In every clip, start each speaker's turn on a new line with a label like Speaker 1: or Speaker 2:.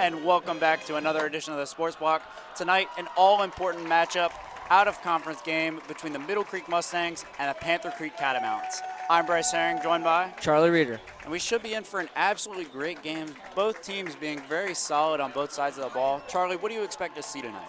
Speaker 1: and welcome back to another edition of the Sports Block. Tonight, an all-important matchup, out-of-conference game between the Middle Creek Mustangs and the Panther Creek Catamounts. I'm Bryce Herring, joined by
Speaker 2: Charlie Reeder.
Speaker 1: And we should be in for an absolutely great game, both teams being very solid on both sides of the ball. Charlie, what do you expect to see tonight?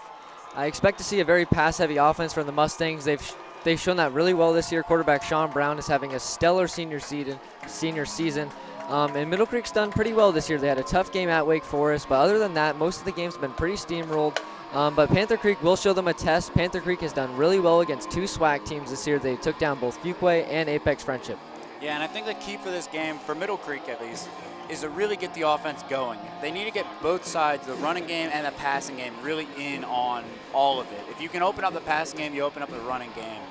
Speaker 2: I expect to see a very pass-heavy offense from the Mustangs. They've shown that really well this year. Quarterback Sean Brown is having a stellar senior season. And Middle Creek's done pretty well this year. They had a tough game at Wake Forest, but other than that, most of the games have been pretty steamrolled. But Panther Creek will show them a test. Panther Creek has done really well against two SWAC teams this year. They took down both Fuquay and Apex Friendship.
Speaker 1: Yeah, and I think the key for this game, for Middle Creek at least, is to really get the offense going. They need to get both sides, the running game and the passing game, really in on all of it. If you can open up the passing game, you open up the running game.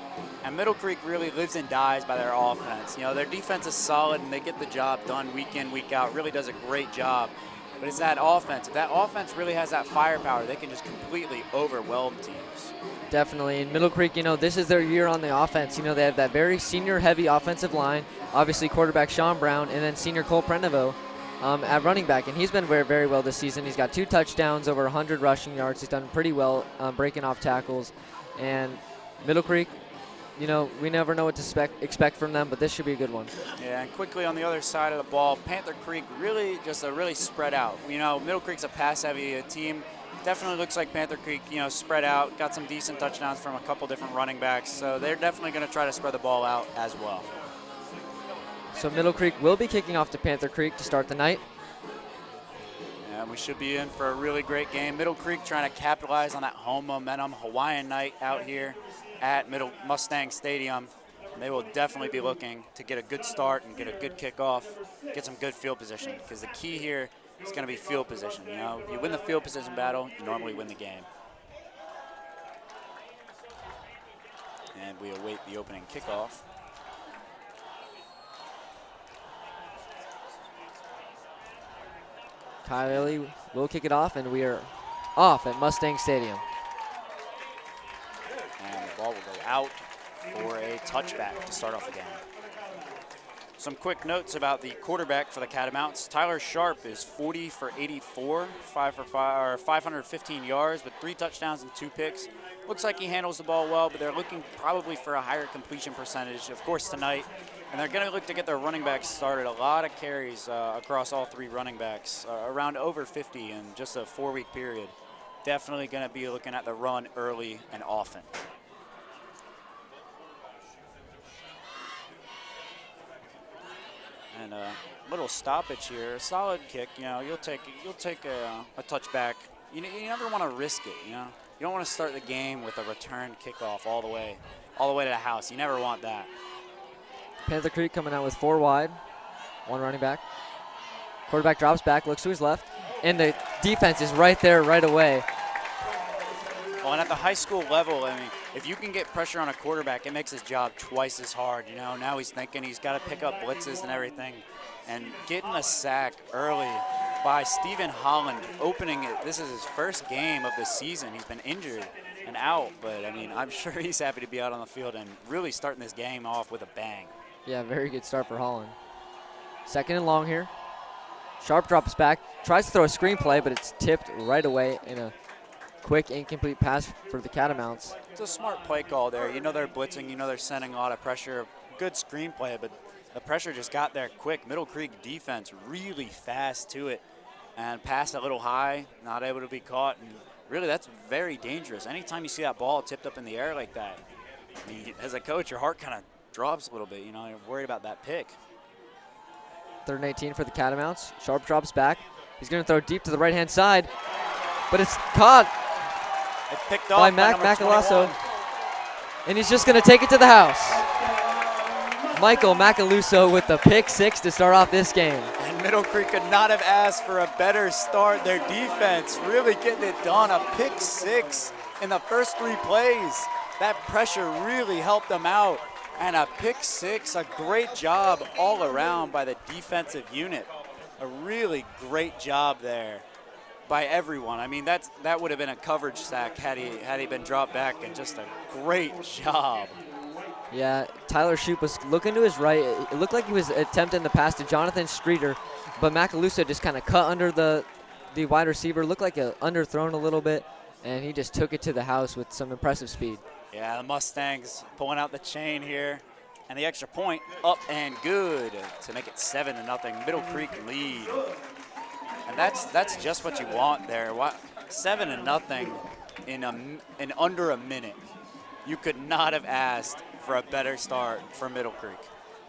Speaker 1: And Middle Creek really lives and dies by their offense. You know, their defense is solid and they get the job done week in, week out, really does a great job. But it's that offense. If that offense really has that firepower, they can just completely overwhelm teams.
Speaker 2: Definitely. In Middle Creek, this is their year on the offense. They have that very senior-heavy offensive line, obviously quarterback Sean Brown, and then senior Cole Prenovo at running back. And he's been very, very well this season. He's got 2 touchdowns, over 100 rushing yards. He's done pretty well breaking off tackles. And Middle Creek, we never know what to expect from them, but this should be a good one.
Speaker 1: Yeah, and quickly on the other side of the ball, Panther Creek really spread out. Middle Creek's a pass-heavy team. Definitely looks like Panther Creek, spread out, got some decent touchdowns from a couple different running backs, so they're definitely going to try to spread the ball out as well.
Speaker 2: So Middle Creek will be kicking off to Panther Creek to start the night.
Speaker 1: And we should be in for a really great game. Middle Creek trying to capitalize on that home momentum, Hawaiian night out here at Mustang Stadium. And they will definitely be looking to get a good start and get a good kickoff, get some good field position, because the key here is going to be field position. You win the field position battle, you normally win the game. And we await the opening kickoff.
Speaker 2: Kylie will kick it off, and we are off at Mustang Stadium.
Speaker 1: And the ball will go out for a touchback to start off the game. Some quick notes about the quarterback for the Catamounts. Tyler Sharp is 40 for 84, 515 yards with 3 touchdowns and 2 picks. Looks like he handles the ball well, but they're looking probably for a higher completion percentage, of course, tonight. And they're going to look to get their running backs started. A lot of carries across all 3 running backs, around over 50 in just a 4-week period. Definitely going to be looking at the run early and often. And a little stoppage here, a solid kick. You'll take a touchback. You never want to risk it. You don't want to start the game with a return kickoff all the way to the house. You never want that.
Speaker 2: Panther Creek coming out with 4 wide, 1 running back. Quarterback drops back, looks to his left, and the defense is right there right away.
Speaker 1: Well, and at the high school level, if you can get pressure on a quarterback, it makes his job twice as hard. Now he's thinking he's got to pick up blitzes and everything. And getting a sack early by Stephen Holland, opening it. This is his first game of the season. He's been injured and out, but I'm sure he's happy to be out on the field and really starting this game off with a bang.
Speaker 2: Yeah, very good start for Holland. 2nd and long here. Sharp drops back, tries to throw a screen play, but it's tipped right away in a quick, incomplete pass for the Catamounts.
Speaker 1: It's a smart play call there. They're blitzing. They're sending a lot of pressure. Good screen play, but the pressure just got there quick. Middle Creek defense really fast to it and passed a little high, not able to be caught. And really, that's very dangerous. Anytime you see that ball tipped up in the air like that, as a coach, your heart kind of drops a little bit. You're worried about that pick.
Speaker 2: 3rd and 18 for the Catamounts. Sharp drops back. He's going to throw deep to the right-hand side, but it's caught
Speaker 1: picked
Speaker 2: by Macalasso, and he's just going to take it to the house. Michael Macaluso with the pick 6 to start off this game.
Speaker 1: And Middle Creek could not have asked for a better start. Their defense really getting it done. A pick 6 in the first 3 plays. That pressure really helped them out. And a pick 6, a great job all around by the defensive unit. A really great job there by everyone. That would have been a coverage sack had he been dropped back, and just a great job.
Speaker 2: Yeah, Tyler Shoup was looking to his right. It looked like he was attempting the pass to Jonathan Streeter, but Macaluso just kind of cut under the the wide receiver looked like underthrown a little bit, and he just took it to the house with some impressive speed.
Speaker 1: Yeah, the Mustangs pulling out the chain here. And the extra point up and good to make it 7-0. Middle Creek lead. And that's just what you want there. 7-0 in under a minute. You could not have asked for a better start for Middle Creek.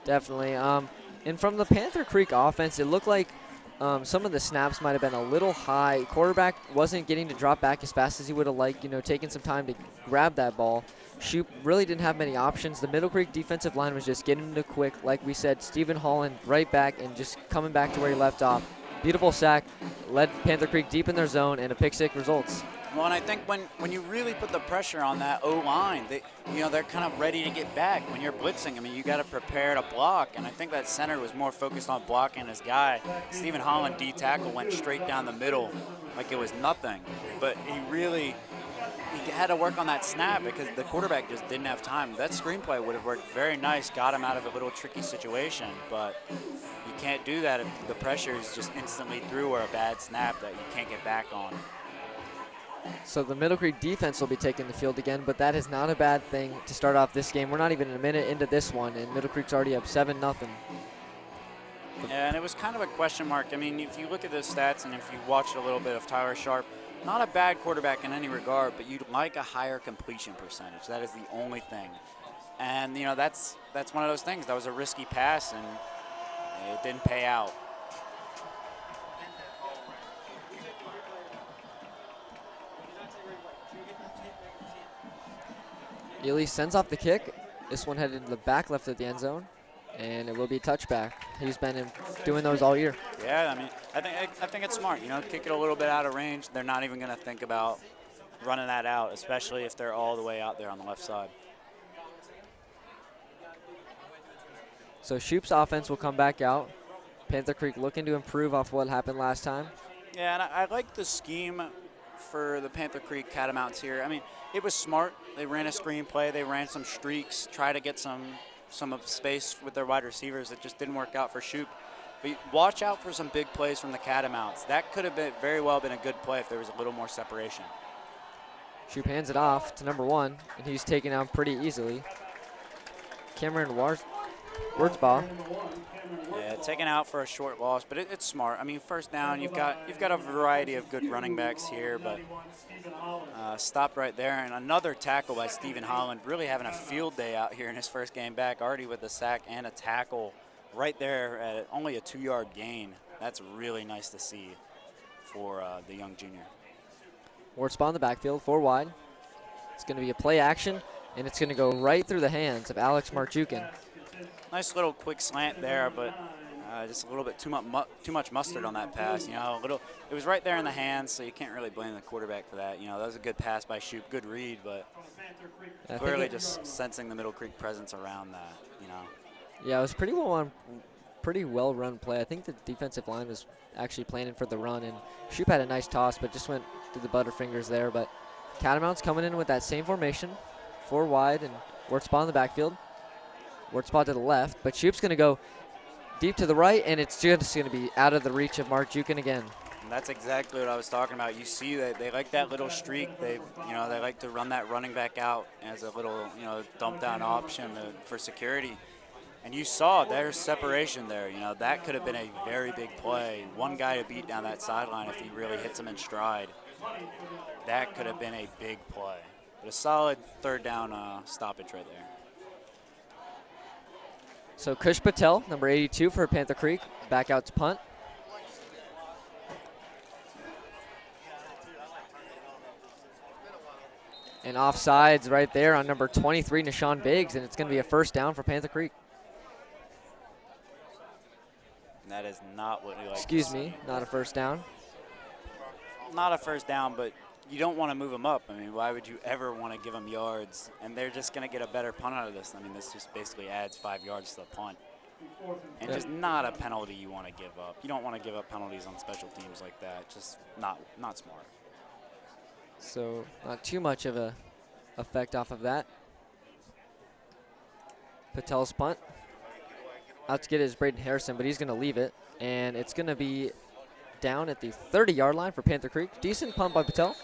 Speaker 2: Definitely. And from the Panther Creek offense, it looked like some of the snaps might have been a little high. Quarterback wasn't getting to drop back as fast as he would have liked, taking some time to grab that ball. Shoop really didn't have many options. The Middle Creek defensive line was just getting to quick. Like we said, Stephen Holland right back and just coming back to where he left off. Beautiful sack, led Panther Creek deep in their zone, and a pick six results.
Speaker 1: Well, and I think when you really put the pressure on that O-line, they're kind of ready to get back. When you're blitzing, I mean, you got to prepare to block, and I think that center was more focused on blocking his guy. Stephen Holland D-tackle went straight down the middle like it was nothing, but he had to work on that snap because the quarterback just didn't have time. That screenplay would have worked very nice, got him out of a little tricky situation, but you can't do that if the pressure is just instantly through or a bad snap that you can't get back on.
Speaker 2: So the Middle Creek defense will be taking the field again, but that is not a bad thing to start off this game. We're not even a minute into this one, and Middle Creek's already up 7-0.
Speaker 1: Yeah, and it was kind of a question mark. I mean, if you look at those stats and if you watched a little bit of Tyler Sharp, not a bad quarterback in any regard, but you'd like a higher completion percentage. That is the only thing. And, that's one of those things. That was a risky pass, and it didn't pay out.
Speaker 2: Ely sends off the kick. This one headed to the back left of the end zone, and it will be a touchback. He's been doing those all year.
Speaker 1: Yeah, I mean, I think it's smart. Kick it a little bit out of range. They're not even going to think about running that out, especially if they're all the way out there on the left side.
Speaker 2: So Shoop's offense will come back out. Panther Creek looking to improve off what happened last time.
Speaker 1: Yeah, and I like the scheme for the Panther Creek Catamounts here. I mean, it was smart. They ran a screenplay. They ran some streaks, try to get some space with their wide receivers. It just didn't work out for Shoop. But watch out for some big plays from the Catamounts. That could have very well been a good play if there was a little more separation.
Speaker 2: Shoop hands it off to number 1, and he's taken out pretty easily. Cameron Wurzbaugh.
Speaker 1: Yeah, taken out for a short loss, but it's smart. I mean, first down, you've got a variety of good running backs here, but stopped right there. And another tackle by Stephen Holland, really having a field day out here in his first game back, already with a sack and a tackle right there at only a 2-yard gain. That's really nice to see for the young junior.
Speaker 2: Wurzbaugh in the backfield, 4 wide. It's going to be a play action, and it's going to go right through the hands of Alex Marchukin.
Speaker 1: Nice little quick slant there, but just a little bit too much mustard on that pass. It was right there in the hands, so you can't really blame the quarterback for that. That was a good pass by Shoop, good read, but clearly just sensing the Middle Creek presence around that.
Speaker 2: Yeah, it was pretty well run play. I think the defensive line was actually planning for the run, and Shoop had a nice toss, but just went through the butterfingers there. But Catamounts coming in with that same formation, 4 wide, and Wurzbaugh in the backfield. Wurzbaugh to the left, but Shoop's going to go deep to the right, and it's just going to be out of the reach of Marchukin again.
Speaker 1: And that's exactly what I was talking about. You see that they like that little streak. They like to run that running back out as a little, dump down option for security. And you saw there's separation there. That could have been a very big play. One guy to beat down that sideline if he really hits him in stride. That could have been a big play. But a solid third down stoppage right there.
Speaker 2: So Kush Patel, number 82 for Panther Creek, back out to punt. And offsides right there on number 23, Nishan Biggs, and it's going to be a first down for Panther Creek.
Speaker 1: That is not what we like.
Speaker 2: Excuse me, not a first down.
Speaker 1: Not a first down, but you don't want to move them up. I mean, why would you ever want to give them yards? And they're just going to get a better punt out of this. I mean, this just basically adds 5 yards to the punt. And just not a penalty you want to give up. You don't want to give up penalties on special teams like that. Just not smart.
Speaker 2: So not too much of a effect off of that. Patel's punt. Out to get it is Braden Harrison, but he's going to leave it. And it's going to be down at the 30-yard line for Panther Creek. Decent punt by Patel.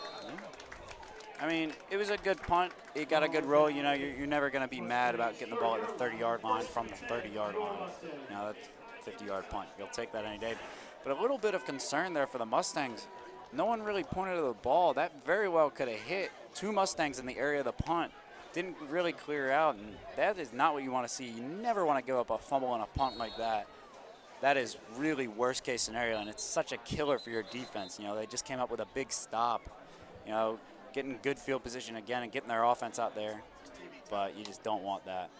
Speaker 1: I mean, it was a good punt. It got a good roll. You know, you're never going to be mad about getting the ball at the 30-yard line from the 30-yard line. You know, that's a 50-yard punt. You'll take that any day. But a little bit of concern there for the Mustangs. No one really pointed to the ball. That very well could have hit two Mustangs in the area of the punt. Didn't really clear out, and that is not what you want to see. You never want to give up a fumble on a punt like that. That is really worst case scenario, and it's such a killer for your defense. You know, they just came up with a big stop, you know, getting good field position again and getting their offense out there, but you just don't want that.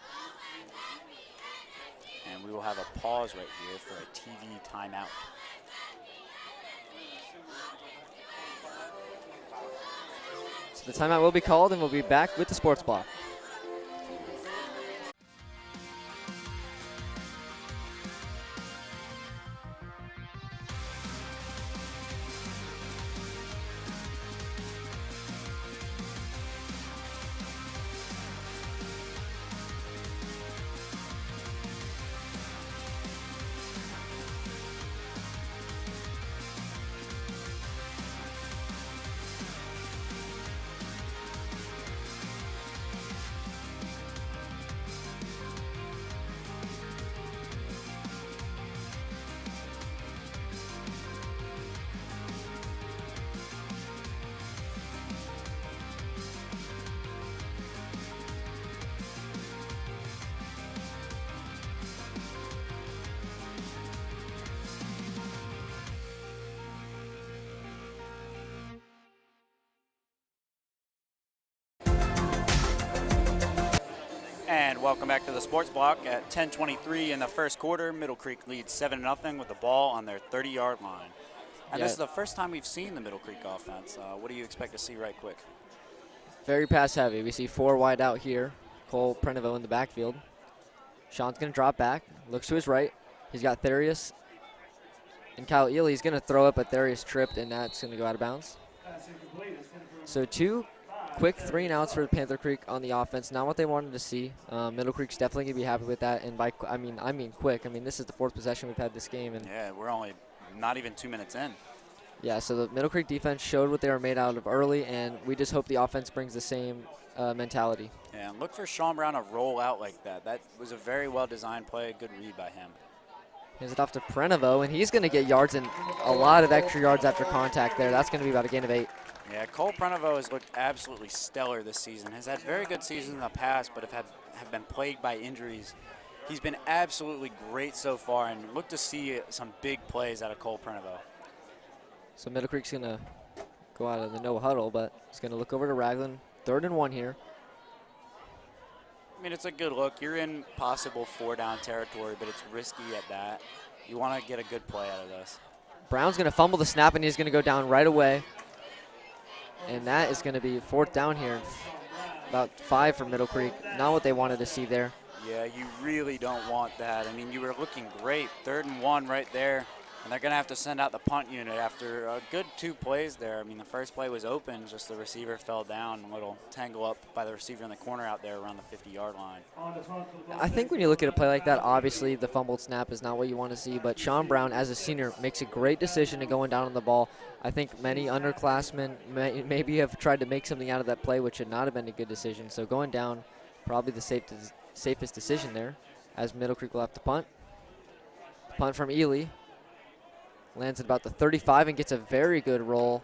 Speaker 1: And we will have a pause right here for a TV timeout.
Speaker 2: So the timeout will be called, and we'll be back with the sports block.
Speaker 1: And welcome back to the sports block at 10:23 in the first quarter. Middle Creek leads 7-0 with the ball on their 30-yard line. And this is the first time we've seen the Middle Creek offense. What do you expect to see right quick?
Speaker 2: Very pass heavy. We see four wide out here. Cole Prenovo in the backfield. Sean's going to drop back, looks to his right. He's got Therius and Kyle Ely. He's going to throw it, but Therius tripped, and that's going to go out of bounds. So two quick 3-and-outs for Panther Creek on the offense. Not what they wanted to see. Middle Creek's definitely going to be happy with that. And by I mean quick. I mean, this is the fourth possession we've had this game. And
Speaker 1: yeah, we're only not even 2 minutes in.
Speaker 2: Yeah, so the Middle Creek defense showed what they were made out of early, and we just hope the offense brings the same mentality.
Speaker 1: Yeah, and look for Sean Brown to roll out like that. That was a very well-designed play, a good read by him.
Speaker 2: Hands it off to Prenovo, and he's going to get yards and a lot of extra yards after contact there. That's going to be about a gain of 8.
Speaker 1: Yeah, Cole Prenovo has looked absolutely stellar this season. Has had very good seasons in the past, but have been plagued by injuries. He's been absolutely great so far, and look to see some big plays out of Cole Prenovo.
Speaker 2: So Middle Creek's going to go out of the no huddle, but he's going to look over to Raglan. 3rd and 1 here.
Speaker 1: I mean, it's a good look. You're in possible 4-down territory, but it's risky at that. You want to get a good play out of this.
Speaker 2: Brown's going to fumble the snap, and he's going to go down right away. And that is going to be 4th down here. About 5 for Middle Creek. Not what they wanted to see there.
Speaker 1: Yeah, you really don't want that. I mean, you were looking great. 3rd and 1 right there. And they're going to have to send out the punt unit after a good 2 plays there. I mean, the first play was open, just the receiver fell down, a little tangle up by the receiver in the corner out there around the 50-yard line.
Speaker 2: I think when you look at a play like that, obviously the fumbled snap is not what you want to see, but Sean Brown, as a senior, makes a great decision to going down on the ball. I think many underclassmen maybe have tried to make something out of that play, which should not have been a good decision. So going down, probably the safest decision there, as Middle Creek will have to punt. Punt from Ely. Lands at about the 35 and gets a very good roll,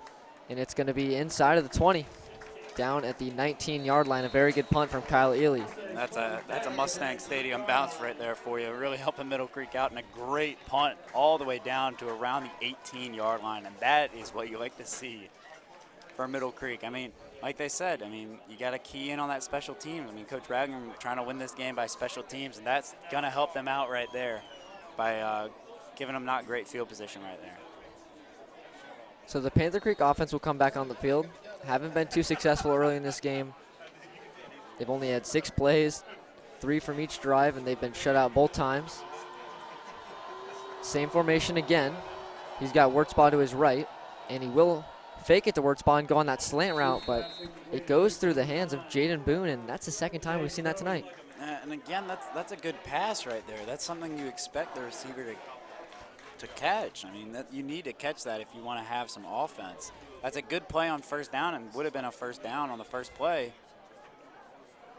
Speaker 2: and it's going to be inside of the 20, down at the 19-yard line. A very good punt from Kyle Ely.
Speaker 1: That's a Mustang Stadium bounce right there for you. Really helping Middle Creek out, and a great punt all the way down to around the 18-yard line, and that is what you like to see for Middle Creek. I mean, like they said, I mean, you got to key in on that special teams. I mean, Coach Ragnar trying to win this game by special teams, and that's going to help them out right there by giving them not great field position right there.
Speaker 2: So the Panther Creek offense will come back on the field. Haven't been too successful early in this game. They've only had 6 plays, 3 from each drive, and they've been shut out both times. Same formation again. He's got Wurtzbaugh to his right, and he will fake it to Wurtzbaugh and go on that slant route, but it goes through the hands of Jaden Boone, and that's the second time we've seen that tonight.
Speaker 1: And again, that's a good pass right there. That's something you expect the receiver to catch. I mean, you need to catch that if you want to have some offense. That's a good play on first down and would have been a first down on the first play.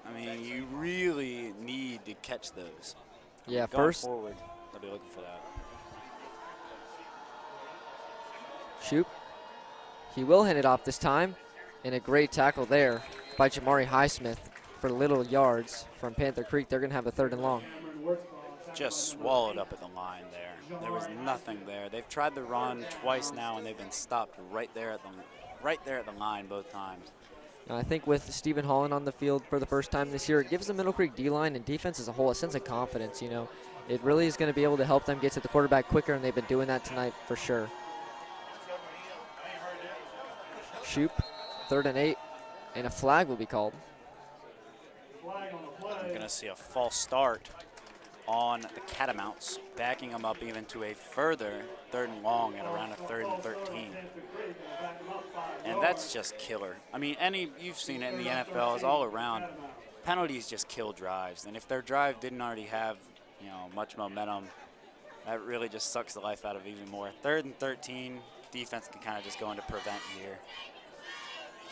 Speaker 1: I mean, you really need to catch those.
Speaker 2: Yeah,
Speaker 1: going
Speaker 2: first
Speaker 1: forward, they'll be looking for that.
Speaker 2: Shoop. He will hand it off this time, and a great tackle there by Jamari Highsmith for little yards from Panther Creek. They're going to have a 3rd and long.
Speaker 1: Just swallowed up at the line there. There was nothing there. They've tried the run twice now, and they've been stopped right there at the line both times.
Speaker 2: Now, I think with Stephen Holland on the field for the first time this year, it gives the Middle Creek D-line and defense as a whole a sense of confidence. You know, it really is going to be able to help them get to the quarterback quicker, and they've been doing that tonight for sure. Shoop, 3rd and 8, and a flag will be called.
Speaker 1: I'm going to see a false start on the Catamounts, backing them up even to a further 3rd and long at around a 3rd and 13. And that's just killer. I mean, you've seen it in the NFL, it's all around. Penalties just kill drives, and if their drive didn't already have, you know, much momentum, that really just sucks the life out of it even more. 3rd and 13, defense can kind of just go into prevent here.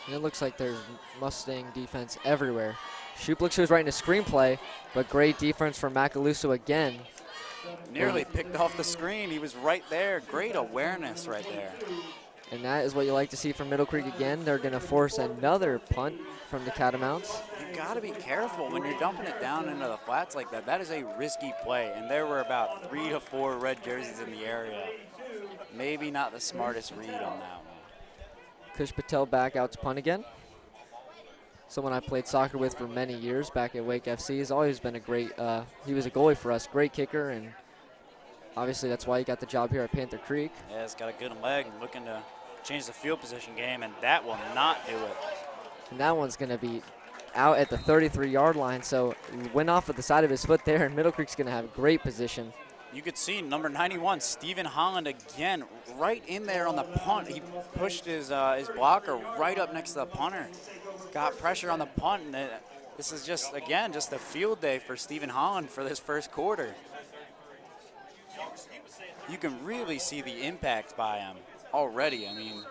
Speaker 2: And it looks like there's Mustang defense everywhere. Shoop looks who's right in a screenplay, but great defense from Macaluso again.
Speaker 1: Nearly picked off the screen. He was right there. Great awareness right there.
Speaker 2: And that is what you like to see from Middle Creek again. They're going to force another punt from the Catamounts.
Speaker 1: You got to be careful when you're dumping it down into the flats like that. That is a risky play, and there were about 3 to 4 red jerseys in the area. Maybe not the smartest read on that one.
Speaker 2: Kush Patel back out to punt again. Someone I played soccer with for many years back at Wake FC. He's always been a great, he was a goalie for us, great kicker, and obviously that's why he got the job here at Panther Creek.
Speaker 1: Yeah, he's got a good leg and looking to change the field position game, and that will not do it.
Speaker 2: And that one's going to be out at the 33-yard line, so went off at the side of his foot there, and Middle Creek's going to have great position.
Speaker 1: You could see number 91, Stephen Holland, again, right in there on the punt. He pushed his blocker right up next to the punter. Got pressure on the punt, and this is just, again, just a field day for Stephen Holland for this first quarter. You can really see the impact by him already. I mean,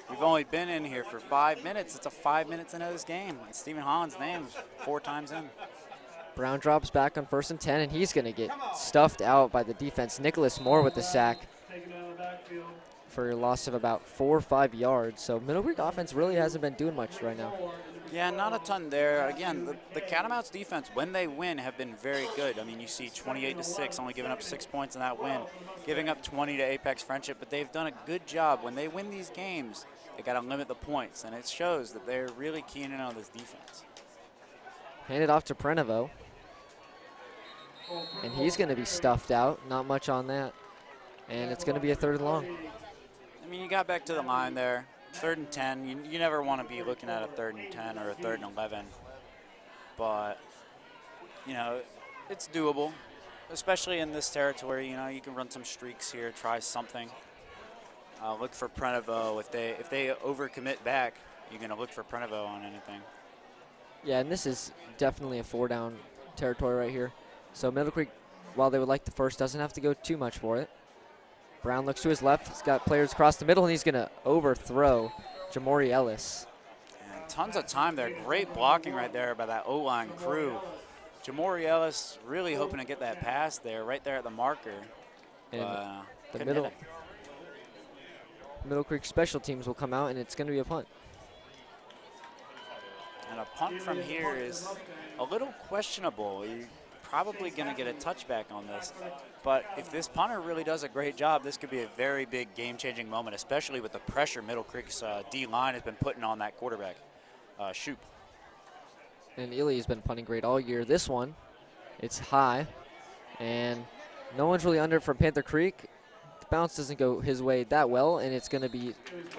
Speaker 1: we've only been in here for 5 minutes. It's a 5 minutes into this game. And Stephen Holland's name is 4 times in.
Speaker 2: Brown drops back on 1st and 10, and he's going to get stuffed out by the defense. Nicholas Moore with the sack for a loss of about 4 or 5 yards. So Middle Creek offense really hasn't been doing much right now.
Speaker 1: Yeah, not a ton there. Again, the Catamounts defense, when they win, have been very good. I mean, you see 28-6, only giving up 6 points in that win, giving up 20 to Apex Friendship, but they've done a good job. When they win these games, they got to limit the points, and it shows that they're really keying in on this defense.
Speaker 2: Handed off to Prenovo. And he's going to be stuffed out. Not much on that. And it's going to be a 3rd and long.
Speaker 1: I mean, you got back to the line there. 3rd and 10. You never want to be looking at a 3rd and 10 or a 3rd and 11. But, you know, it's doable, especially in this territory. You know, you can run some streaks here, try something. Look for Prenovo. If they overcommit back, you're going to look for Prenovo on anything.
Speaker 2: Yeah, and this is definitely a 4-down territory right here. So Middle Creek, while they would like the first, doesn't have to go too much for it. Brown looks to his left. He's got players across the middle, and he's going to overthrow Jamori Ellis.
Speaker 1: And tons of time there. Great blocking right there by that O-line crew. Jamori Ellis really hoping to get that pass there, right there at the marker.
Speaker 2: And the Middle Creek special teams will come out, and it's going to be a punt.
Speaker 1: And a punt from here is a little questionable. You're probably going to get a touchback on this. But if this punter really does a great job, this could be a very big game-changing moment, especially with the pressure Middle Creek's D-line has been putting on that quarterback, Shoop.
Speaker 2: And Ely has been punting great all year. This one, it's high, and no one's really under it from Panther Creek. The bounce doesn't go his way that well, and it's going to be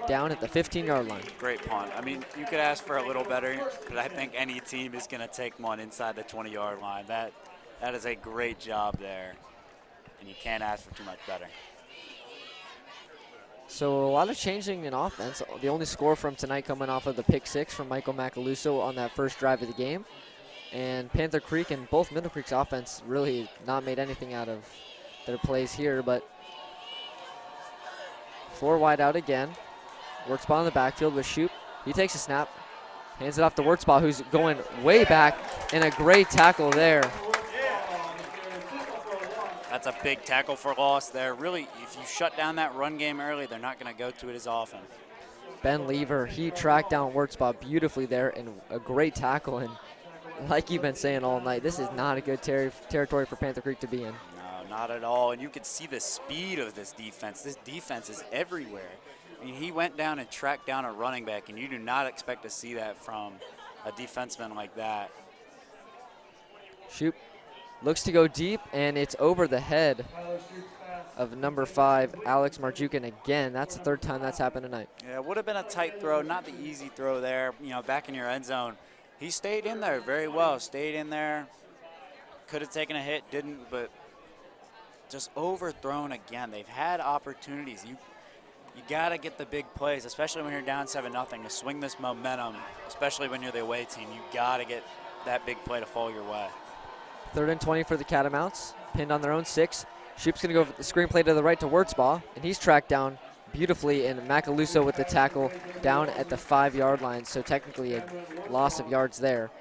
Speaker 2: down at the 15-yard line.
Speaker 1: Great punt. I mean, you could ask for a little better, but I think any team is going to take one inside the 20-yard line. That is a great job there, and you can't ask for too much better.
Speaker 2: So a lot of changing in offense. The only score from tonight coming off of the pick 6 from Michael Macaluso on that first drive of the game. And Panther Creek and both Middle Creek's offense really not made anything out of their plays here, but 4 wide out again. Wurtzbach in the backfield with Shoop. He takes a snap, hands it off to Wurtzbach, who's going way back, and a great tackle there.
Speaker 1: That's a big tackle for loss there. Really, if you shut down that run game early, they're not going to go to it as often.
Speaker 2: Ben Lever, he tracked down Wurtzbach beautifully there, and a great tackle. And like you've been saying all night, this is not a good territory for Panther Creek to be in.
Speaker 1: No, not at all. And you can see the speed of this defense. This defense is everywhere. I mean, he went down and tracked down a running back, and you do not expect to see that from a defenseman like that.
Speaker 2: Shoop looks to go deep, and it's over the head of number 5, Alex Marjukin again. That's the 3rd time that's happened tonight.
Speaker 1: Yeah, it would have been a tight throw, not the easy throw there, you know, back in your end zone. He stayed in there very well, stayed in there. Could have taken a hit, didn't, but just overthrown again. They've had opportunities. You got to get the big plays, especially when you're down 7-0, to swing this momentum, especially when you're the away team. You got to get that big play to fall your way.
Speaker 2: 3rd and 20 for the Catamounts, pinned on their own 6. Shoop's going to go for the screen play to the right to Wurtzbach, and he's tracked down beautifully, and Macaluso with the tackle down at the 5-yard line, so technically a loss of yards there.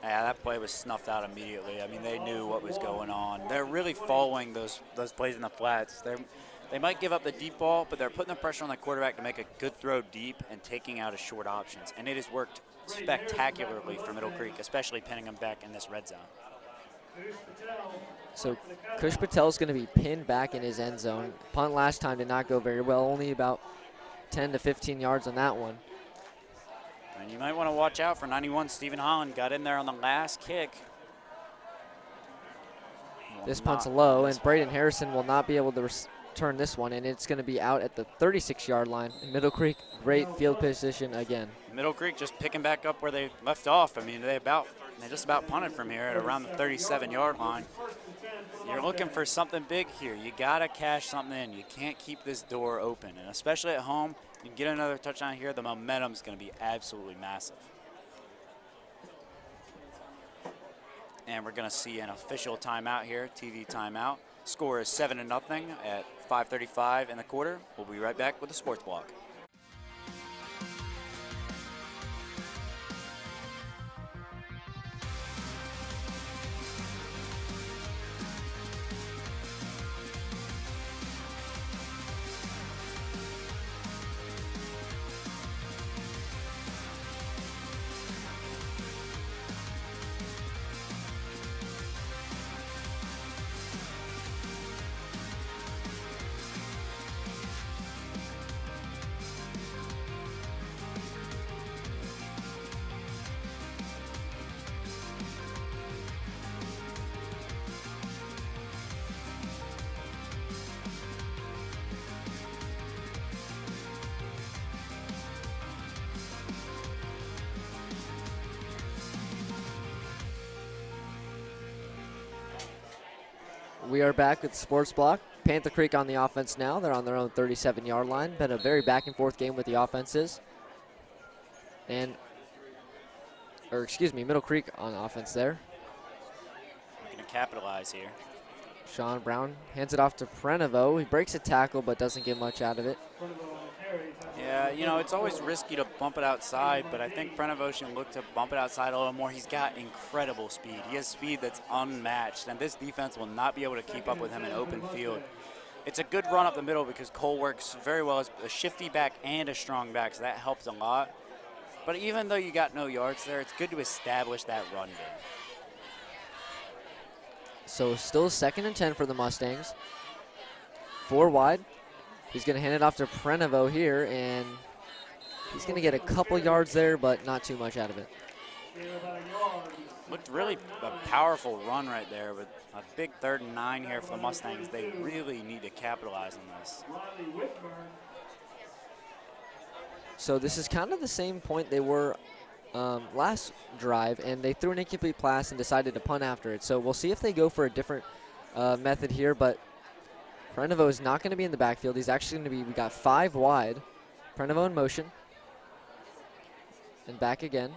Speaker 1: Yeah, that play was snuffed out immediately. I mean, they knew what was going on. They're really following those plays in the flats. They might give up the deep ball, but they're putting the pressure on the quarterback to make a good throw deep and taking out his short options, and it has worked spectacularly for Middle Creek, especially pinning them back in this red zone.
Speaker 2: So Kush Patel's going to be pinned back in his end zone. Punt last time did not go very well, only about 10 to 15 yards on that one.
Speaker 1: And you might want to watch out for 91. Stephen Holland got in there on the last kick.
Speaker 2: This punt's low, and Braden Harrison will not be able to return this one, and it's going to be out at the 36-yard line. Middle Creek, great field position again.
Speaker 1: Middle Creek just picking back up where they left off. I mean, they just about punted from here at around the 37-yard line. You're looking for something big here. You got to cash something in. You can't keep this door open, and especially at home, you get another touchdown here, the momentum's going to be absolutely massive. And we're going to see an official timeout here, TV timeout. Score is 7-0 at 5:35 in the quarter. We'll be right back with the sports block.
Speaker 2: We are back with the sports block. Panther Creek on the offense now. They're on their own 37-yard line. Been a very back-and-forth game with the offenses. Middle Creek on offense there.
Speaker 1: Looking to capitalize here.
Speaker 2: Sean Brown hands it off to Prenovo. He breaks a tackle but doesn't get much out of it.
Speaker 1: Yeah, you know, it's always risky to bump it outside, but I think Prenovo should look to bump it outside a little more. He's got incredible speed. He has speed that's unmatched, and this defense will not be able to keep up with him in open field. It's a good run up the middle because Cole works very well as a shifty back and a strong back, so that helps a lot. But even though you got no yards there, it's good to establish that run game.
Speaker 2: So still 2nd and 10 for the Mustangs. 4 wide. He's going to hand it off to Prenovo here, and he's going to get a couple yards there, but not too much out of it.
Speaker 1: Looked really a powerful run right there with a big 3rd and 9 here for the Mustangs. They really need to capitalize on this.
Speaker 2: So this is kind of the same point they were last drive, and they threw an incomplete pass and decided to punt after it. So we'll see if they go for a different method here, but Prenovo is not going to be in the backfield. He's actually going to be, we got 5 wide. Prenovo in motion. And back again.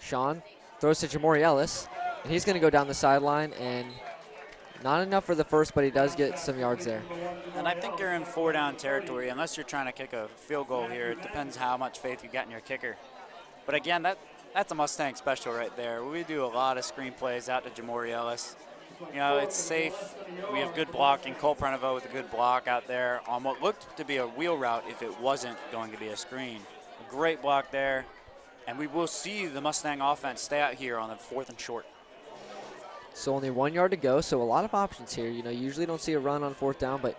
Speaker 2: Sean throws to Jamori Ellis, and he's going to go down the sideline and Not enough for the first, but he does get some yards there.
Speaker 1: And I think you're in 4-down territory unless you're trying to kick a field goal here. It depends how much faith you got in your kicker. But again, that's a Mustang special right there. We do a lot of screen plays out to Jamori Ellis. You know, it's safe. We have good blocking. Cole Prenovo with a good block out there on what looked to be a wheel route if it wasn't going to be a screen. A great block there. And we will see the Mustang offense stay out here on the 4th and short.
Speaker 2: So only 1 yard to go, so a lot of options here. You know, usually don't see a run on 4th down, but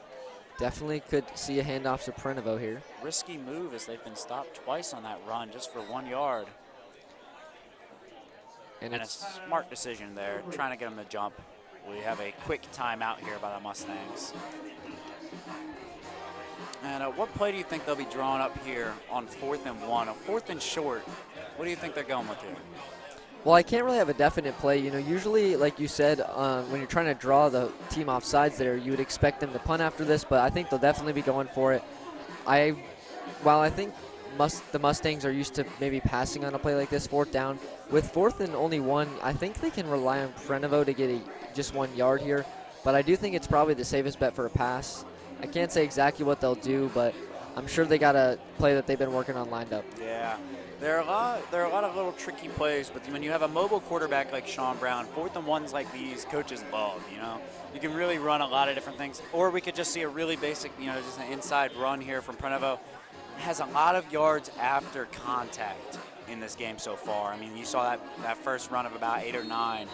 Speaker 2: definitely could see a handoff to Prenovo here.
Speaker 1: Risky move as they've been stopped twice on that run just for 1 yard. And a smart decision there, trying to get them to jump. We have a quick timeout here by the Mustangs. And what play do you think they'll be drawing up here on 4th and 1? A 4th and short, what do you think they're going with here?
Speaker 2: Well, I can't really have a definite play. You know, usually, like you said, when you're trying to draw the team off sides there, you would expect them to punt after this, but I think they'll definitely be going for it. While I think the Mustangs are used to maybe passing on a play like this, 4th down, with 4th and only 1, I think they can rely on Prenovo to get just 1 yard here, but I do think it's probably the safest bet for a pass. I can't say exactly what they'll do, but I'm sure they got a play that they've been working on lined up.
Speaker 1: Yeah. There are a lot of little tricky plays, but when you have a mobile quarterback like Sean Brown, 4th and 1s like these, coaches love, you know. You can really run a lot of different things. Or we could just see a really basic, you know, just an inside run here from Prenovo. Has a lot of yards after contact in this game so far. I mean, you saw that first run of about 8 or 9,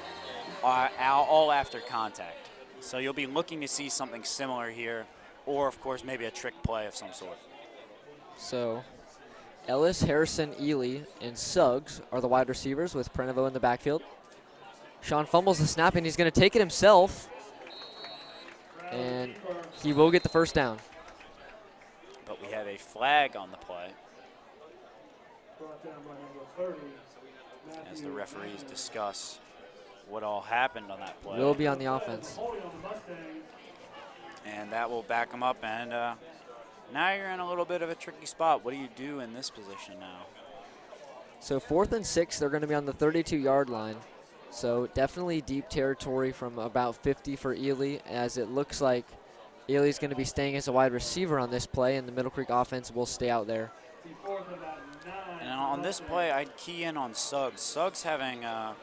Speaker 1: all after contact. So you'll be looking to see something similar here, or, of course, maybe a trick play of some sort.
Speaker 2: So Ellis, Harrison, Ely, and Suggs are the wide receivers with Prenovo in the backfield. Sean fumbles the snap, and he's going to take it himself. And he will get the first down.
Speaker 1: But we have a flag on the play as the referees discuss what all happened on that play.
Speaker 2: Will be on the offense.
Speaker 1: And that will back him up, and now you're in a little bit of a tricky spot. What do you do in this position now?
Speaker 2: So 4th and 6, they're going to be on the 32-yard line. So definitely deep territory from about 50 for Ely, as it looks like Ely's going to be staying as a wide receiver on this play, and the Middle Creek offense will stay out there.
Speaker 1: And on this play, I'd key in on Suggs. Suggs having a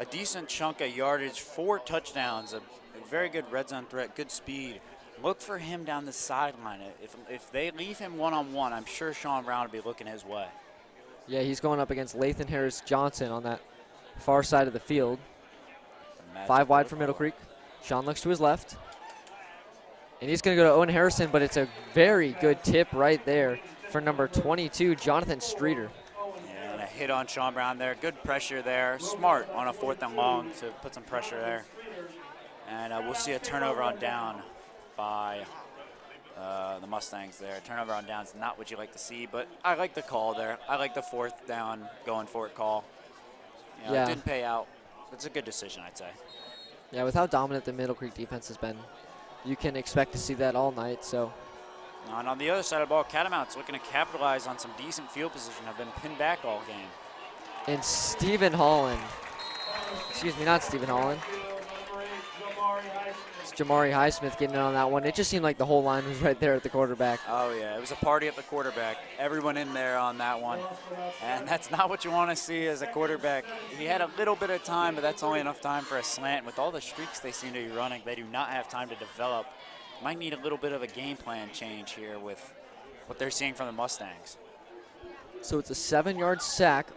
Speaker 1: decent chunk of yardage, 4 touchdowns, a very good red zone threat, good speed. Look for him down the sideline. If they leave him one-on-one, I'm sure Sean Brown will be looking his way.
Speaker 2: Yeah, he's going up against Lathan Harris Johnson on that far side of the field. 5 wide for Middle Creek. Sean looks to his left. And he's going to go to Owen Harrison, but it's a very good tip right there for number 22, Jonathan Streeter.
Speaker 1: Yeah, and a hit on Sean Brown there. Good pressure there. Smart on a 4th and long to put some pressure there. And we'll see a turnover on down by the Mustangs there. Turnover on down is not what you like to see, but I like the call there. I like the 4th down going for it call. You know,
Speaker 2: yeah.
Speaker 1: It didn't pay out. It's a good decision, I'd say.
Speaker 2: Yeah, with how dominant the Middle Creek defense has been, you can expect to see that all night. So.
Speaker 1: And on the other side of the ball, Catamounts looking to capitalize on some decent field position. Have been pinned back all game.
Speaker 2: And Stephen Holland. Excuse me, not Stephen Holland. It's Jamari Highsmith getting in on that one. It just seemed like the whole line was right there at the quarterback.
Speaker 1: Oh, yeah. It was a party at the quarterback. Everyone in there on that one. And that's not what you want to see as a quarterback. He had a little bit of time, but that's only enough time for a slant. With all the streaks they seem to be running, they do not have time to develop. Might need a little bit of a game plan change here with what they're seeing from the Mustangs.
Speaker 2: So it's a 7-yard sack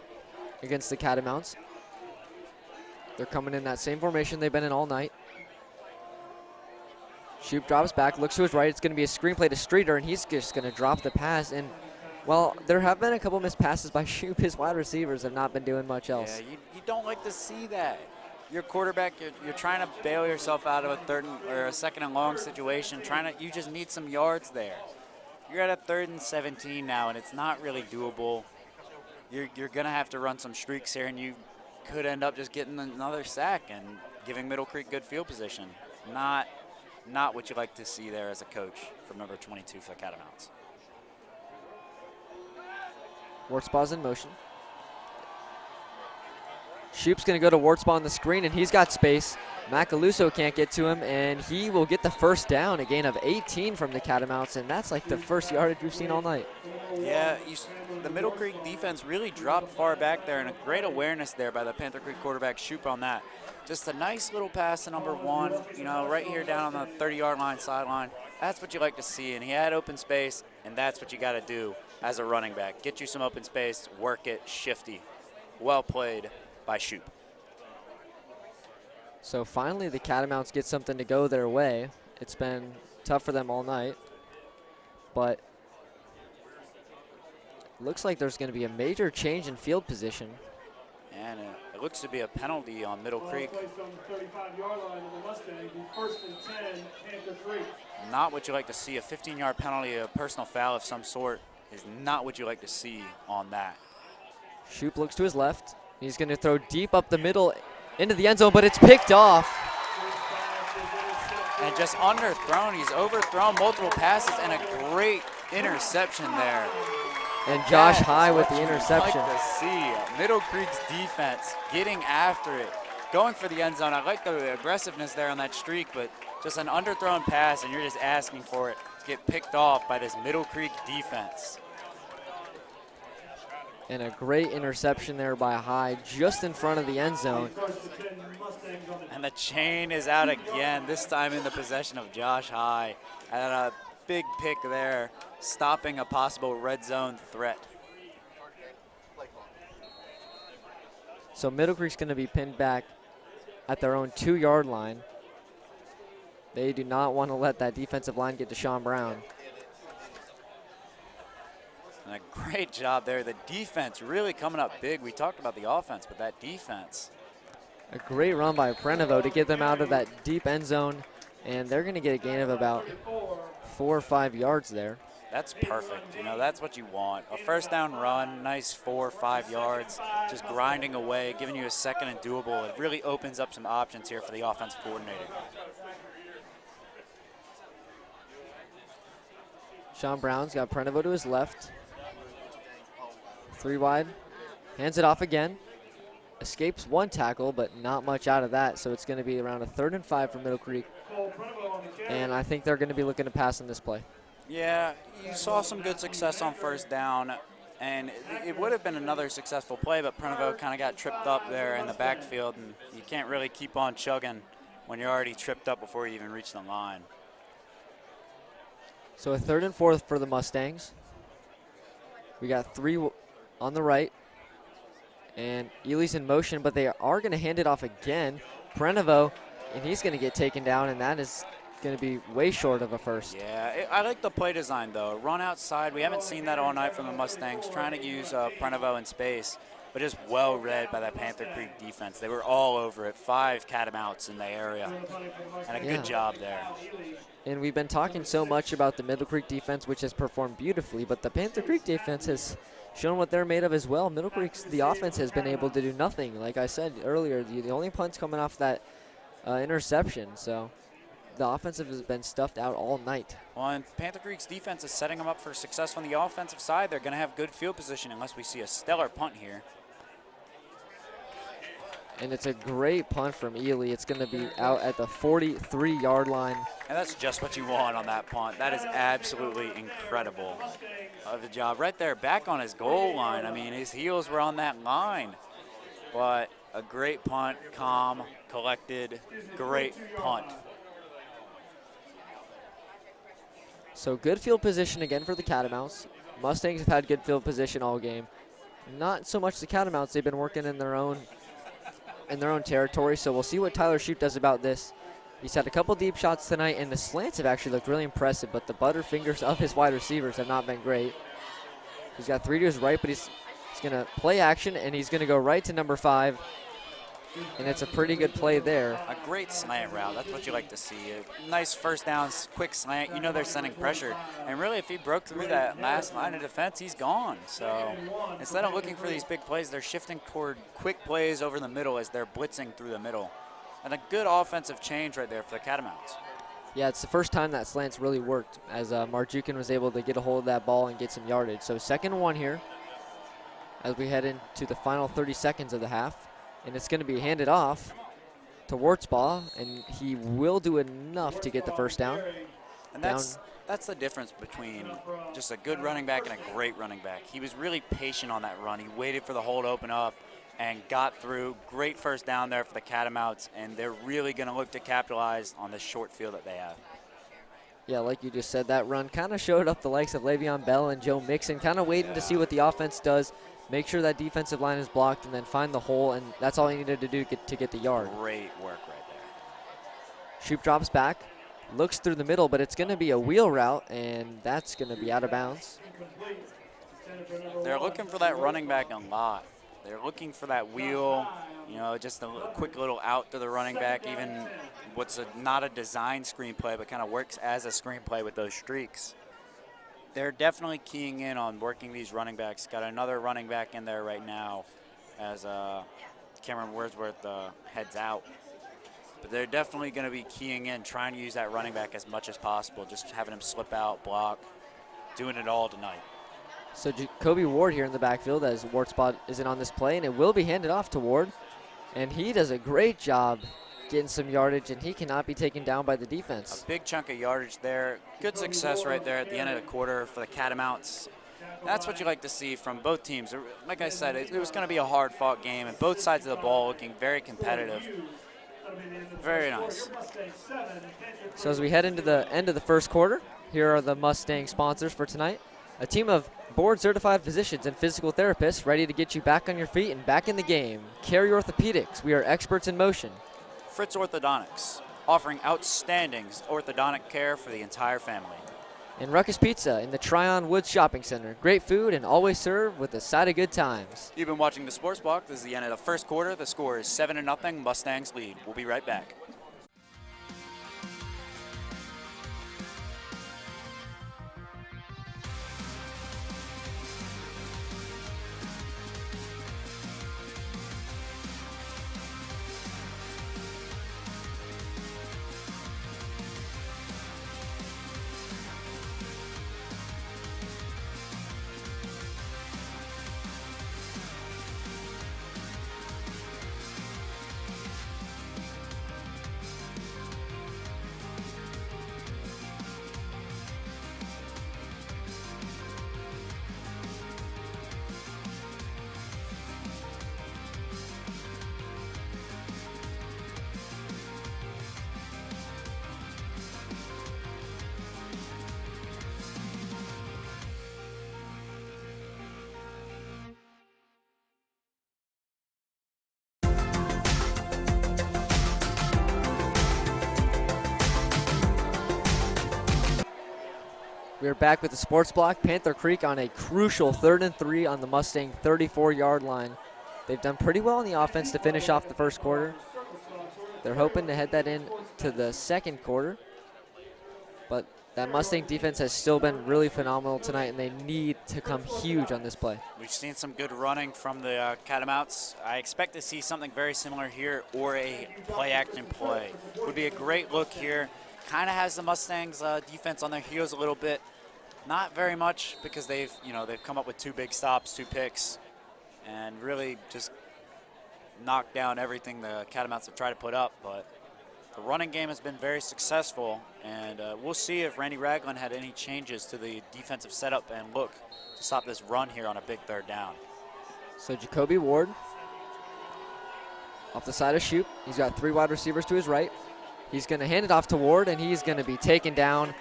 Speaker 2: against the Catamounts. They're coming in that same formation they've been in all night. Shoop drops back, looks to his right. It's going to be a screen play to Streeter, and he's just going to drop the pass. And, well, there have been a couple missed passes by Shoop. His wide receivers have not been doing much else.
Speaker 1: Yeah, you don't like to see that. Your quarterback, you're trying to bail yourself out of a 2nd and long situation. You just need some yards there. You're at a 3rd and 17 now, and it's not really doable. You're going to have to run some streaks here, and you could end up just getting another sack and giving Middle Creek good field position. Not what you like to see there as a coach from number 22 for the Catamounts.
Speaker 2: Wartzbaugh's in motion. Shoop's going to go to Wartspaw on the screen, and he's got space. Macaluso can't get to him, and he will get the first down, a gain of 18 from the Catamounts, and that's like the first yardage we've seen all night.
Speaker 1: Yeah, the Middle Creek defense really dropped far back there, and a great awareness there by the Panther Creek quarterback Shoop on that. Just a nice little pass to number 1, you know, right here down on the 30-yard line, sideline. That's what you like to see, and he had open space, and that's what you got to do as a running back. Get you some open space, work it, shifty. Well played by Shoop.
Speaker 2: So finally the Catamounts get something to go their way. It's been tough for them all night, but looks like there's going to be a major change in field position.
Speaker 1: And it looks to be a penalty on Middle Creek. Not what you like to see. A 15-yard penalty, a personal foul of some sort is not what you like to see on that.
Speaker 2: Shoop looks to his left. He's going to throw deep up the middle into the end zone, but it's picked off.
Speaker 1: And just underthrown. He's overthrown multiple passes and a great interception there.
Speaker 2: And Josh High with the interception.
Speaker 1: Like to see Middle Creek's defense getting after it, going for the end zone. I like the aggressiveness there on that streak, but just an underthrown pass, and you're just asking for it to get picked off by this Middle Creek defense.
Speaker 2: And a great interception there by High, just in front of the end zone.
Speaker 1: And the chain is out again, this time in the possession of Josh High. And a big pick there, stopping a possible red zone threat.
Speaker 2: So Middle Creek's going to be pinned back at their own 2-yard line. They do not want to let that defensive line get to Sean Brown.
Speaker 1: And a great job there. The defense really coming up big. We talked about the offense, but that defense.
Speaker 2: A great run by Prenovo to get them out of that deep end zone, and they're going to get a gain of about 4 or 5 yards there.
Speaker 1: That's perfect. You know, that's what you want. A first down run, nice 4 or 5 yards, just grinding away, giving you a second and doable. It really opens up some options here for the offensive coordinator.
Speaker 2: Sean Brown's got Prenovo to his left. 3 wide, hands it off again. Escapes 1 tackle, but not much out of that, so it's going to be around a 3rd and 5 for Middle Creek. And I think they're going to be looking to pass on this play.
Speaker 1: Yeah, you saw some good success on first down, and it would have been another successful play, but Prenovo kind of got tripped up there in the backfield, and you can't really keep on chugging when you're already tripped up before you even reach the line.
Speaker 2: So a 3rd and 4 for the Mustangs. We got 3 on the right, and Ely's in motion, but they are going to hand it off again. Prenovo, and he's going to get taken down, and that is going to be way short of a first.
Speaker 1: Yeah, I like the play design, though. Run outside. We haven't seen that all night from the Mustangs, trying to use Prenovo in space, but just well read by that Panther Creek defense. They were all over it. 5 Catamounts in the area, and a good job there.
Speaker 2: And we've been talking so much about the Middle Creek defense, which has performed beautifully, but the Panther Creek defense has shown what they're made of as well. Middle Creek's, the offense has been able to do nothing. Like I said earlier, the only punt's coming off that interception. So the offensive has been stuffed out all night.
Speaker 1: Well, and Panther Creek's defense is setting them up for success on the offensive side. They're going to have good field position unless we see a stellar punt here.
Speaker 2: And it's a great punt from Ely. It's going to be out at the 43-yard line.
Speaker 1: And that's just what you want on that punt. That is absolutely incredible of the job. Right there, back on his goal line. I mean, his heels were on that line. But a great punt, calm, collected, great punt.
Speaker 2: So good field position again for the Catamounts. Mustangs have had good field position all game. Not so much the Catamounts. They've been working in their own territory, so we'll see what Tyler Shoop does about this. He's had a couple deep shots tonight, and the slants have actually looked really impressive, but the butterfingers of his wide receivers have not been great. He's got 3 to his right, but he's going to play action, and he's going to go right to number 5, and it's a pretty good play there.
Speaker 1: A great slant route. That's what you like to see. A nice first down, quick slant. You know they're sending pressure. And really, if he broke through that last line of defense, he's gone. So instead of looking for these big plays, they're shifting toward quick plays over the middle as they're blitzing through the middle. And a good offensive change right there for the Catamounts.
Speaker 2: Yeah, it's the first time that slant's really worked as Marjukin was able to get a hold of that ball and get some yardage. So 2nd and 1 here as we head into the final 30 seconds of the half. and it's going to be handed off to Wartzbaugh, and he will do enough to get the first down.
Speaker 1: And that's the difference between just a good running back and a great running back. He was really patient on that run. He waited for the hole to open up and got through. Great first down there for the Catamounts, and they're really going to look to capitalize on this short field that they have.
Speaker 2: Yeah, like you just said, that run kind of showed up the likes of Le'Veon Bell and Joe Mixon, kind of waiting to see what the offense does, make sure that defensive line is blocked, and then find the hole, and that's all he needed to do to get the yard.
Speaker 1: Great work right there.
Speaker 2: Shoop drops back, looks through the middle, but it's going to be a wheel route, and that's going to be out of bounds.
Speaker 1: They're looking for that running back a lot. They're looking for that wheel, just a quick little out to the running back, even what's not a design screenplay, but kind of works as a screenplay with those streaks. They're definitely keying in on working these running backs. Got another running back in there right now as Cameron Wordsworth heads out. But they're definitely going to be keying in, trying to use that running back as much as possible, just having him slip out, block, doing it all tonight.
Speaker 2: So Jacoby Ward here in the backfield as Wartzbaugh isn't on this play, and it will be handed off to Ward. And he does a great job getting some yardage, and he cannot be taken down by the defense.
Speaker 1: A big chunk of yardage there. Good success right there at the end of the quarter for the Catamounts. That's what you like to see from both teams. Like I said, it was going to be a hard-fought game, and both sides of the ball looking very competitive. Very nice.
Speaker 2: So as we head into the end of the first quarter, here are the Mustang sponsors for tonight. A team of board-certified physicians and physical therapists ready to get you back on your feet and back in the game. Carey Orthopedics, we are experts in motion.
Speaker 1: Fritz Orthodontics, offering outstanding orthodontic care for the entire family.
Speaker 2: And Ruckus Pizza in the Tryon Woods Shopping Center. Great food and always served with a side of good times.
Speaker 1: You've been watching the Sports Block. This is the end of the first quarter. The score is 7-0, Mustangs lead. We'll be right back.
Speaker 2: We are back with the Sports Block. Panther Creek on a crucial 3rd and 3 on the Mustang 34-yard line. They've done pretty well on the offense to finish off the first quarter. They're hoping to head that in to the second quarter. But that Mustang defense has still been really phenomenal tonight, and they need to come huge on this play.
Speaker 1: We've seen some good running from the Catamounts. I expect to see something very similar here, or a play-action play. Would be a great look here. Kind of has the Mustangs defense on their heels a little bit. Not very much, because they've come up with 2 big stops, 2 picks, and really just knocked down everything the Catamounts have tried to put up. But the running game has been very successful, and we'll see if Randy Ragland had any changes to the defensive setup and look to stop this run here on a big 3rd down.
Speaker 2: So Jacoby Ward off the side of Shoop. He's got 3 wide receivers to his right. He's going to hand it off to Ward, and he's going to be taken down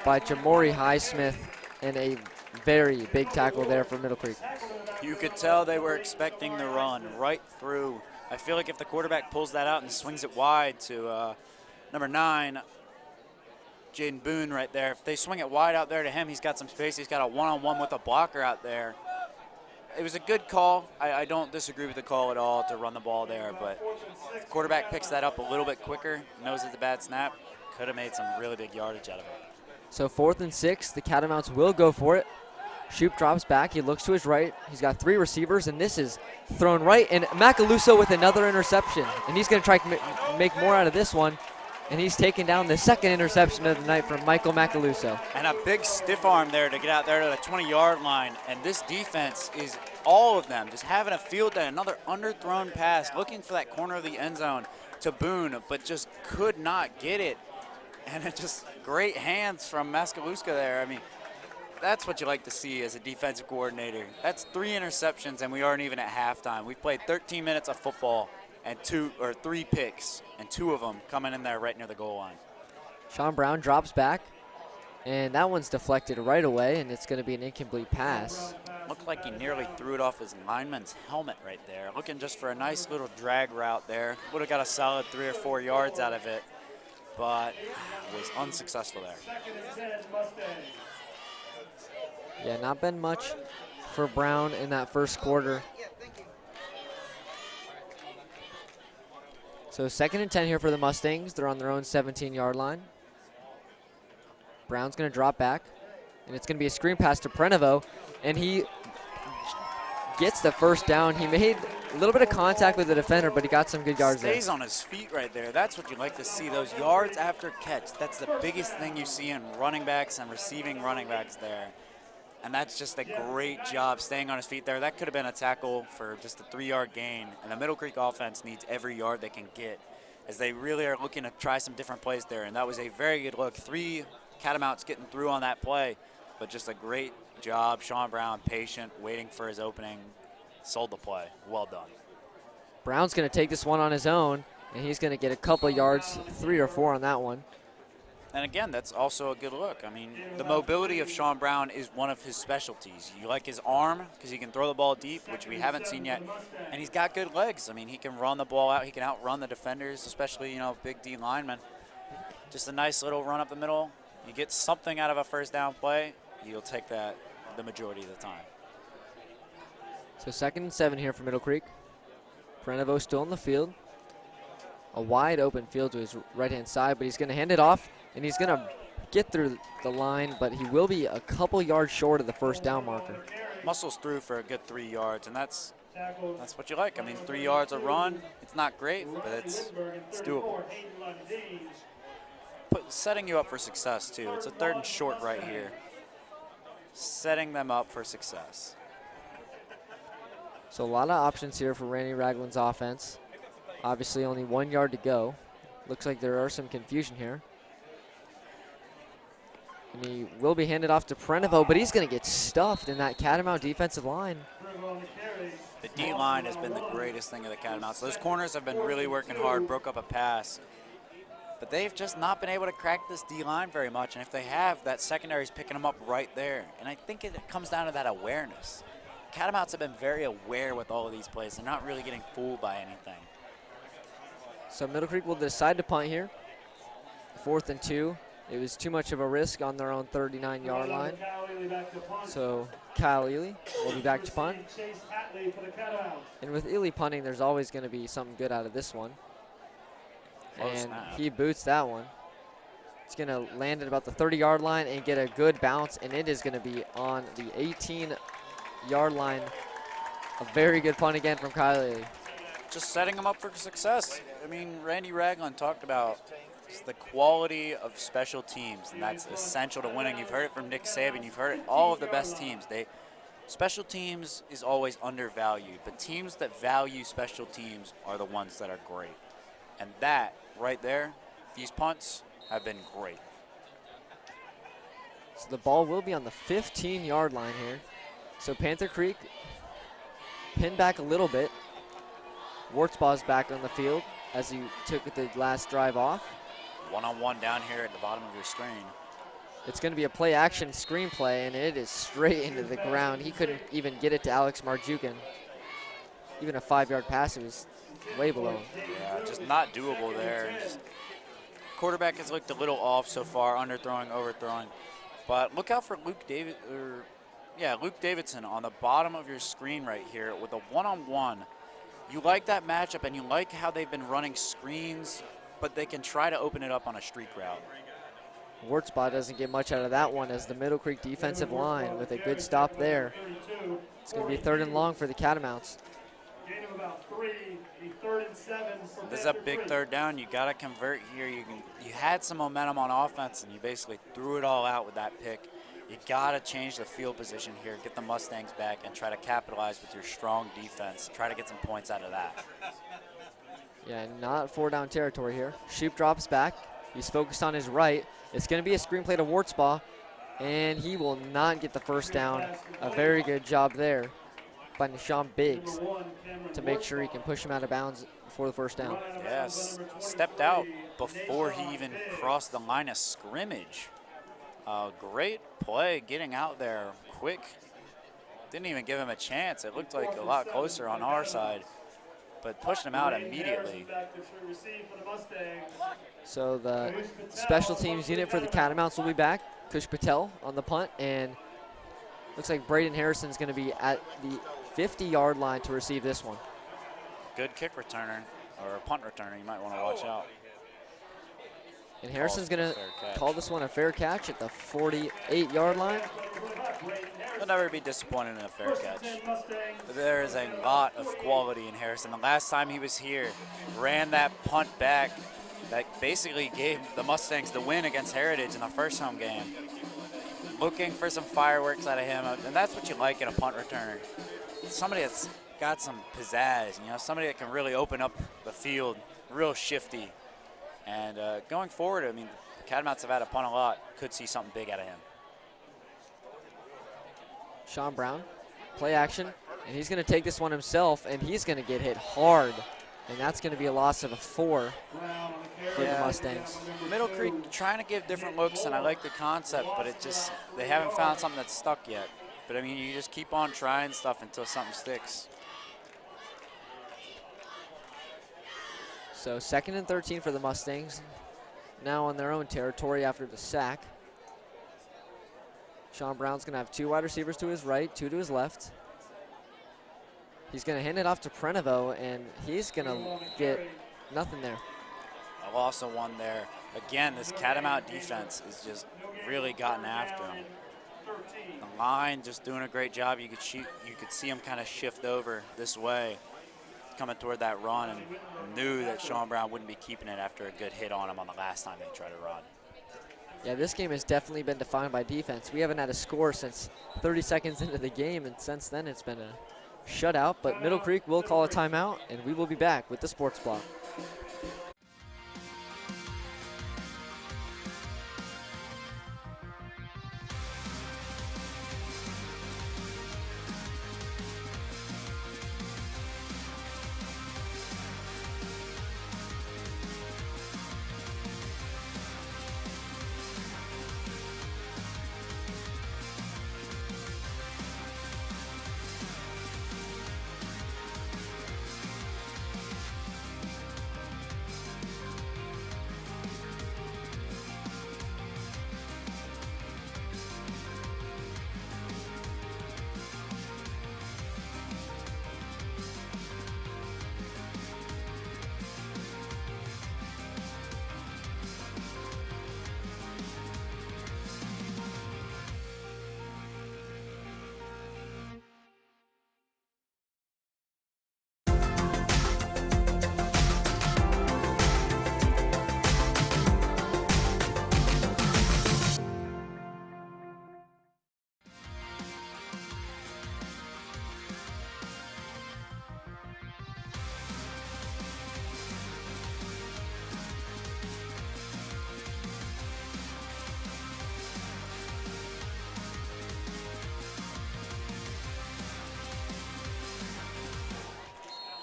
Speaker 2: by Jamori Highsmith, and a very big tackle there for Middle Creek.
Speaker 1: You could tell they were expecting the run right through. I feel like if the quarterback pulls that out and swings it wide to number 9, Jaden Boone right there, if they swing it wide out there to him, he's got some space. He's got a one-on-one with a blocker out there. It was a good call. I don't disagree with the call at all to run the ball there, but if the quarterback picks that up a little bit quicker, knows it's a bad snap, could have made some really big yardage out of it.
Speaker 2: So 4th and 6, the Catamounts will go for it. Shoop drops back. He looks to his right. He's got 3 receivers, and this is thrown right. And Macaluso with another interception. And he's going to try to make more out of this one. And he's taken down the second interception of the night from Michael Macaluso.
Speaker 1: And a big stiff arm there to get out there to the 20-yard line. And this defense is all of them just having a field day. Another underthrown pass, looking for that corner of the end zone to Boone, but just could not get it. And it just great hands from Macaluso there. I mean, that's what you like to see as a defensive coordinator. That's 3 interceptions, and we aren't even at halftime. We've played 13 minutes of football and 3 picks, and 2 of them coming in there right near the goal line.
Speaker 2: Sean Brown drops back, and that one's deflected right away, and it's going to be an incomplete pass.
Speaker 1: Looked like he nearly threw it off his lineman's helmet right there. Looking just for a nice little drag route there. Would have got a solid 3 or 4 yards out of it, but was unsuccessful there.
Speaker 2: Yeah, not been much for Brown in that first quarter. So 2nd and 10 here for the Mustangs. They're on their own 17-yard line. Brown's going to drop back, and it's going to be a screen pass to Prenovo, and he gets the first down. He made a little bit of contact with the defender, but he got some good yards there.
Speaker 1: Stays on his feet right there. That's what you like to see, those yards after catch. That's the biggest thing you see in running backs and receiving running backs there. And that's just a great job staying on his feet there. That could have been a tackle for just a 3-yard gain. And the Middle Creek offense needs every yard they can get, as they really are looking to try some different plays there. And that was a very good look. 3 Catamounts getting through on that play, but just a great job. Sean Brown, patient, waiting for his opening, sold the play. Well done.
Speaker 2: Brown's going to take this one on his own, and he's going to get a couple of yards, 3 or 4 on that one.
Speaker 1: And again, that's also a good look. I mean, the mobility of Sean Brown is one of his specialties. You like his arm because he can throw the ball deep, which we haven't seen yet. And he's got good legs. I mean, he can run the ball out. He can outrun the defenders, especially, you know, big D linemen. Just a nice little run up the middle. You get something out of a first down play, you'll take that the majority of the time.
Speaker 2: So 2nd and 7 here for Middle Creek. Prenovo still in the field. A wide open field to his right-hand side, but he's going to hand it off, and he's going to get through the line, but he will be a couple yards short of the first down marker.
Speaker 1: Muscles through for a good 3 yards, and that's what you like. I mean, 3 yards a run, it's not great, but it's doable. Setting you up for success, too. It's a 3rd and short right here. Setting them up for success.
Speaker 2: So a lot of options here for Randy Ragland's offense. Obviously only 1 yard to go. Looks like there are some confusion here. And he will be handed off to Prenovo, but he's going to get stuffed in that Catamount defensive line.
Speaker 1: The D-line has been the greatest thing of the Catamounts. Those corners have been really working hard, broke up a pass. But they've just not been able to crack this D-line very much. And if they have, that secondary's picking them up right there. And I think it comes down to that awareness. Catamounts have been very aware with all of these plays. They're not really getting fooled by anything.
Speaker 2: So Middle Creek will decide to punt here. 4th and 2. It was too much of a risk on their own 39-yard line. So Kyle Ely will be back to punt. And with Ely punting, there's always going to be something good out of this one. And he boots that one. It's going to land at about the 30-yard line and get a good bounce, and it is going to be on the 18-yard line. A very good punt again from Kyle Ely.
Speaker 1: Just setting them up for success. I mean, Randy Ragland talked about the quality of special teams, and that's essential to winning. You've heard it from Nick Saban. You've heard it all of the best teams. Special teams is always undervalued, but teams that value special teams are the ones that are great. And that right there, these punts have been great.
Speaker 2: So the ball will be on the 15-yard line here. So Panther Creek pinned back a little bit. Wartzbaugh's back on the field as he took the last drive off.
Speaker 1: One-on-one down here at the bottom of your screen.
Speaker 2: It's going to be a play-action screen play, and it is straight into the ground. He couldn't even get it to Alex Marjukin. Even a 5-yard pass, it was way below him.
Speaker 1: Yeah, just not doable there. Quarterback has looked a little off so far, underthrowing, overthrowing. But look out for Luke Davidson on the bottom of your screen right here with a one-on-one. You like that matchup, and you like how they've been running screens, but they can try to open it up on a streak route.
Speaker 2: Wartzbaugh doesn't get much out of that one as the Middle Creek defensive line with a good stop there. It's going to be 3rd and long for the Catamounts.
Speaker 1: This is a big third down. You got to convert here. You had some momentum on offense, and you basically threw it all out with that pick. You got to change the field position here, get the Mustangs back, and try to capitalize with your strong defense. Try to get some points out of that.
Speaker 2: Yeah, not 4-down territory here. Sheep drops back. He's focused on his right. It's going to be a screen play to Wartzbaugh, and he will not get the first down. A very good job there by Nishan Biggs to make sure he can push him out of bounds for the first down.
Speaker 1: Yes, stepped out before he even crossed the line of scrimmage. Great play getting out there quick. Didn't even give him a chance. It looked like a lot closer on our side, but pushed him out immediately.
Speaker 2: So the special teams unit for the Catamounts will be back. Kush Patel on the punt, and looks like Braden Harrison's going to be at the 50-yard line to receive this one.
Speaker 1: Good kick returner, or punt returner. You might want to watch out.
Speaker 2: And Harrison's going to call this one a fair catch at the 48-yard line.
Speaker 1: He'll never be disappointed in a fair catch. But there is a lot of quality in Harrison. The last time he was here, ran that punt back that basically gave the Mustangs the win against Heritage in the first home game. Looking for some fireworks out of him, and that's what you like in a punt returner. Somebody that's got some pizzazz, you know, somebody that can really open up the field, real shifty. And going forward, I mean, the Catamounts have had a punt a lot. Could see something big out of him.
Speaker 2: Sean Brown, play action, and he's going to take this one himself, and he's going to get hit hard. And that's going to be a loss of a 4 for the Mustangs.
Speaker 1: Middle Creek trying to give different looks, and I like the concept, but they haven't found something that's stuck yet. But I mean, you just keep on trying stuff until something sticks.
Speaker 2: So 2nd and 13 for the Mustangs, now on their own territory after the sack. Sean Brown's going to have 2 wide receivers to his right, 2 to his left. He's going to hand it off to Prenovo, and he's going to get nothing there.
Speaker 1: A loss of 1 there. Again, this Catamount defense has just really gotten after him. The line just doing a great job. You could see him kind of shift over this way, coming toward that run, and knew that Sean Brown wouldn't be keeping it after a good hit on him on the last time they tried to run.
Speaker 2: Yeah, this game has definitely been defined by defense. We haven't had a score since 30 seconds into the game, and since then it's been a shutout, but Middle Creek will call a timeout, and we will be back with the Sports Block.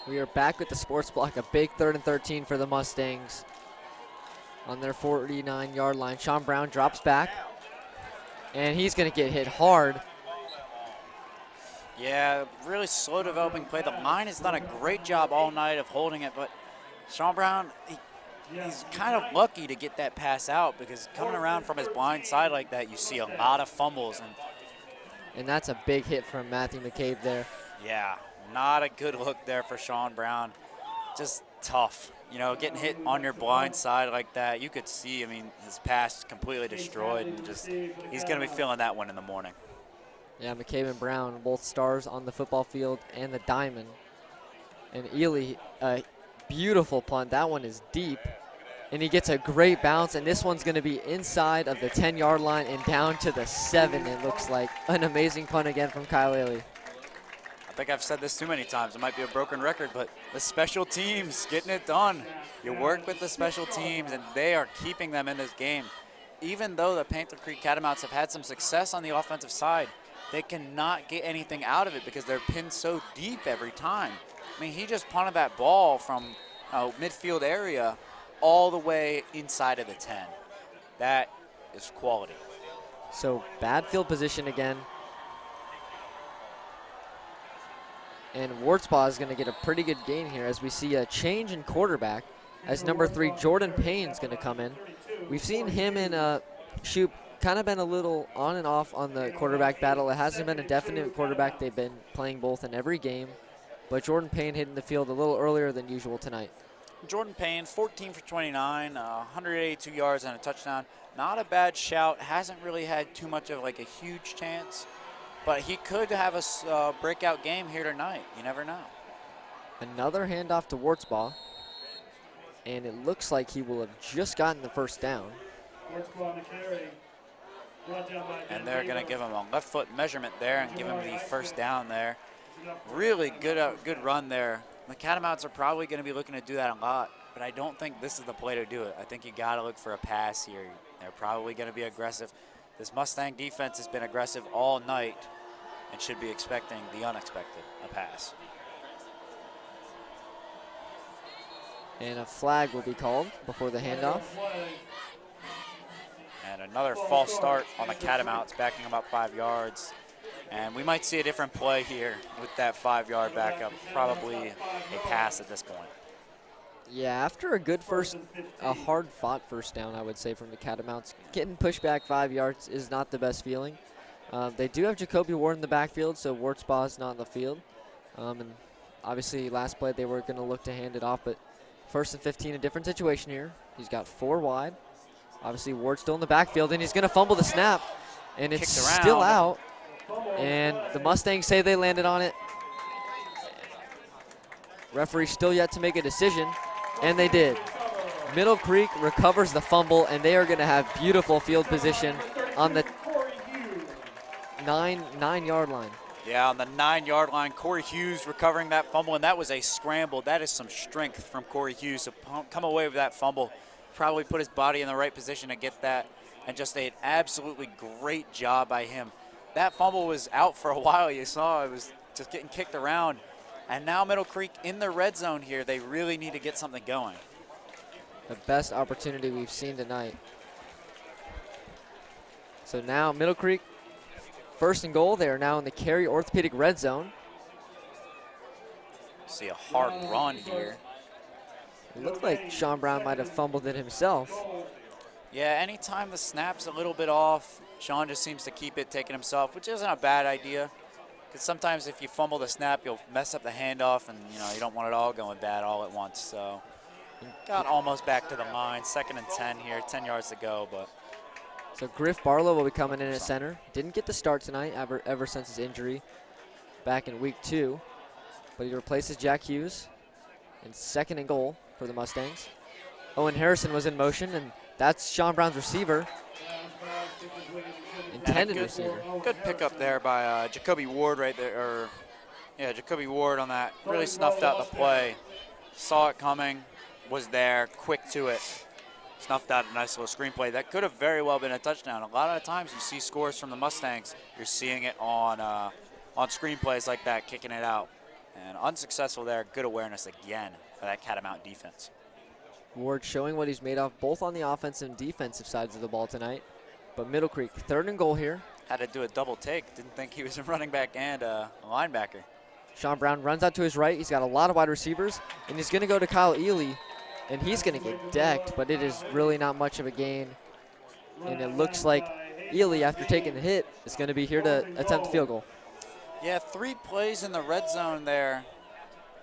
Speaker 2: We are back with the Sports Block, a big 3rd and 13 for the Mustangs on their 49-yard line. Sean Brown drops back, and he's going to get hit hard.
Speaker 1: Yeah, really slow developing play. The line has done a great job all night of holding it, but Sean Brown, he's kind of lucky to get that pass out, because coming around from his blind side like that, you see a lot of fumbles.
Speaker 2: And that's a big hit from Matthew McCabe there.
Speaker 1: Yeah, not a good look there for Sean Brown. Just tough. You know, getting hit on your blind side like that, you could see, I mean, his pass completely destroyed, and just he's going to be feeling that one in the morning.
Speaker 2: Yeah, McCabe and Brown, both stars on the football field and the diamond. And Ely, a beautiful punt. That one is deep. And he gets a great bounce, and this one's going to be inside of the 10-yard line and down to the 7, it looks like. An amazing punt again from Kyle Ely.
Speaker 1: I think I've said this too many times. It might be a broken record, but the special teams getting it done. You work with the special teams, and they are keeping them in this game. Even though the Panther Creek Catamounts have had some success on the offensive side, they cannot get anything out of it because they're pinned so deep every time. I mean, he just punted that ball from midfield area all the way inside of the 10. That is quality.
Speaker 2: So bad field position again. And Wartspaw is going to get a pretty good gain here as we see a change in quarterback as number 3, Jordan Payne's going to come in. We've seen him and Shoop kind of been a little on and off on the quarterback battle. It hasn't been a definite quarterback. They've been playing both in every game. But Jordan Payne hitting the field a little earlier than usual tonight.
Speaker 1: Jordan Payne, 14 for 29, 182 yards and a touchdown. Not a bad shout. Hasn't really had too much of like a huge chance, but he could have a breakout game here tonight. You never know.
Speaker 2: Another handoff to Wartsbaugh, and it looks like he will have just gotten the first down.
Speaker 1: And they're going to give him a left foot measurement there and give him the first down there. Really good run there. The Catamounts are probably going to be looking to do that a lot, but I don't think this is the play to do it. I think you got to look for a pass here. They're probably going to be aggressive. This Mustang defense has been aggressive all night and should be expecting the unexpected, a pass.
Speaker 2: And a flag will be called before the handoff.
Speaker 1: And another false start on the Catamounts, backing them up 5 yards. And we might see a different play here with that 5-yard backup. Probably a pass at this point.
Speaker 2: Yeah, after a good a hard-fought first down, I would say, from the Catamounts, getting pushed back 5 yards is not the best feeling. They do have Jacoby Ward in the backfield, so Wartspaw is not in the field. And obviously, last play they were going to look to hand it off, but 1st and 15, a different situation here. He's got 4 wide. Obviously, Ward's still in the backfield, and he's going to fumble the snap, and it's still out. And the Mustangs say they landed on it. Referee still yet to make a decision, and they did. Middle Creek recovers the fumble, and they are going to have beautiful field position on the nine-yard line.
Speaker 1: Yeah, on the 9-yard line, Corey Hughes recovering that fumble, and that was a scramble. That is some strength from Corey Hughes to come away with that fumble. Probably put his body in the right position to get that, and just an absolutely great job by him. That fumble was out for a while. You saw it was just getting kicked around. And now Middle Creek in the red zone here. They really need to get something going.
Speaker 2: The best opportunity we've seen tonight. So now Middle Creek, 1st and goal. They are now in the Cary Orthopedic red zone.
Speaker 1: See a hard run here.
Speaker 2: It looked like Sean Brown might have fumbled it himself.
Speaker 1: Yeah, anytime the snap's a little bit off, Sean just seems to keep it, taking himself, which isn't a bad idea. Because sometimes if you fumble the snap, you'll mess up the handoff, and you don't want it all going bad all at once. So got almost back to the line. 2nd and 10 here, 10 yards to go. But
Speaker 2: so Griff Barlow will be coming in at center. Didn't get the start tonight ever since his injury back in week 2. But he replaces Jack Hughes. And 2nd and goal for the Mustangs. Owen Harrison was in motion, and that's Sean Brown's receiver. Intended receiver.
Speaker 1: Good pickup there by Jacoby Ward right there. Jacoby Ward on that. Really snuffed out the play. Saw it coming, was there, quick to it. Snuffed out a nice little screenplay. That could have very well been a touchdown. A lot of the times you see scores from the Mustangs, you're seeing it on screenplays like that, kicking it out. And unsuccessful there. Good awareness again by that Catamount defense.
Speaker 2: Ward showing what he's made of both on the offensive and defensive sides of the ball tonight. But Middle Creek, 3rd and goal here.
Speaker 1: Had to do a double take. Didn't think he was a running back and a linebacker.
Speaker 2: Sean Brown runs out to his right. He's got a lot of wide receivers, and he's going to go to Kyle Ely, and he's going to get decked, but it is really not much of a gain. And it looks like Ely, after taking the hit, is going to be here to attempt the field goal.
Speaker 1: Yeah, 3 plays in the red zone there,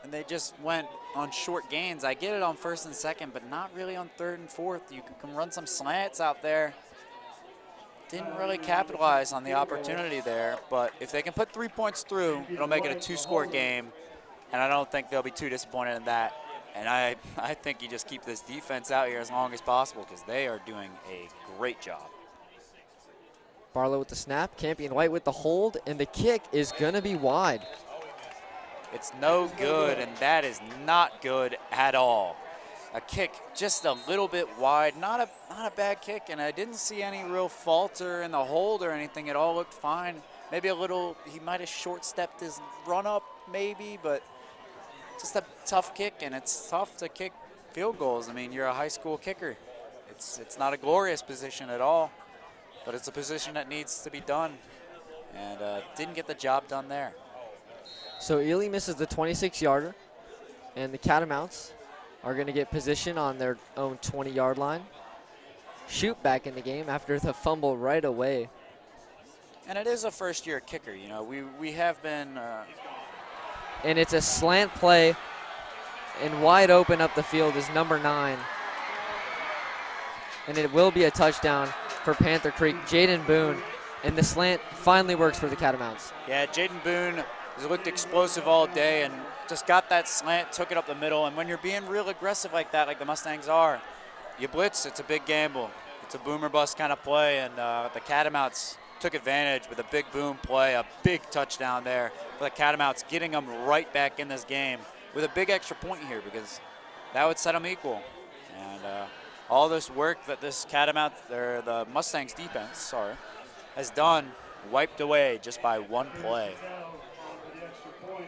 Speaker 1: and they just went on short gains. I get it on 1st and 2nd, but not really on 3rd and 4th. You can run some slants out there. Didn't really capitalize on the opportunity there, but if they can put 3 points through, it'll make it a 2-score game. and I don't think they'll be too disappointed in that. And I think you just keep this defense out here as long as possible because they are doing a great job.
Speaker 2: Barlow with the snap, Campion White with the hold, and the kick is going to be wide.
Speaker 1: It's no good, and that is not good at all. A kick just a little bit wide, not a bad kick, and I didn't see any real falter in the hold or anything. It all looked fine. Maybe a little, he might have short-stepped his run-up maybe, but just a tough kick, and it's tough to kick field goals. I mean, you're a high school kicker. It's not a glorious position at all, but it's a position that needs to be done, and didn't get the job done there.
Speaker 2: So Ely misses the 26-yarder, and the Catamounts are going to get position on their own 20-yard line. Shoot back in the game after the fumble right away.
Speaker 1: And it is a first-year kicker. You know, we have been.
Speaker 2: And it's a slant play, and wide open up the field is number 9. And it will be a touchdown for Panther Creek. Jaden Boone, and the slant finally works for the Catamounts.
Speaker 1: Yeah, Jaden Boone has looked explosive all day and just got that slant, took it up the middle. And when you're being real aggressive like that, like the Mustangs are, you blitz, it's a big gamble. It's a boom or bust kind of play, and the Catamounts took advantage with a big boom play, a big touchdown there for the Catamounts, getting them right back in this game with a big extra point here because that would set them equal. And all this work that this the Mustangs defense, has done, wiped away just by one play.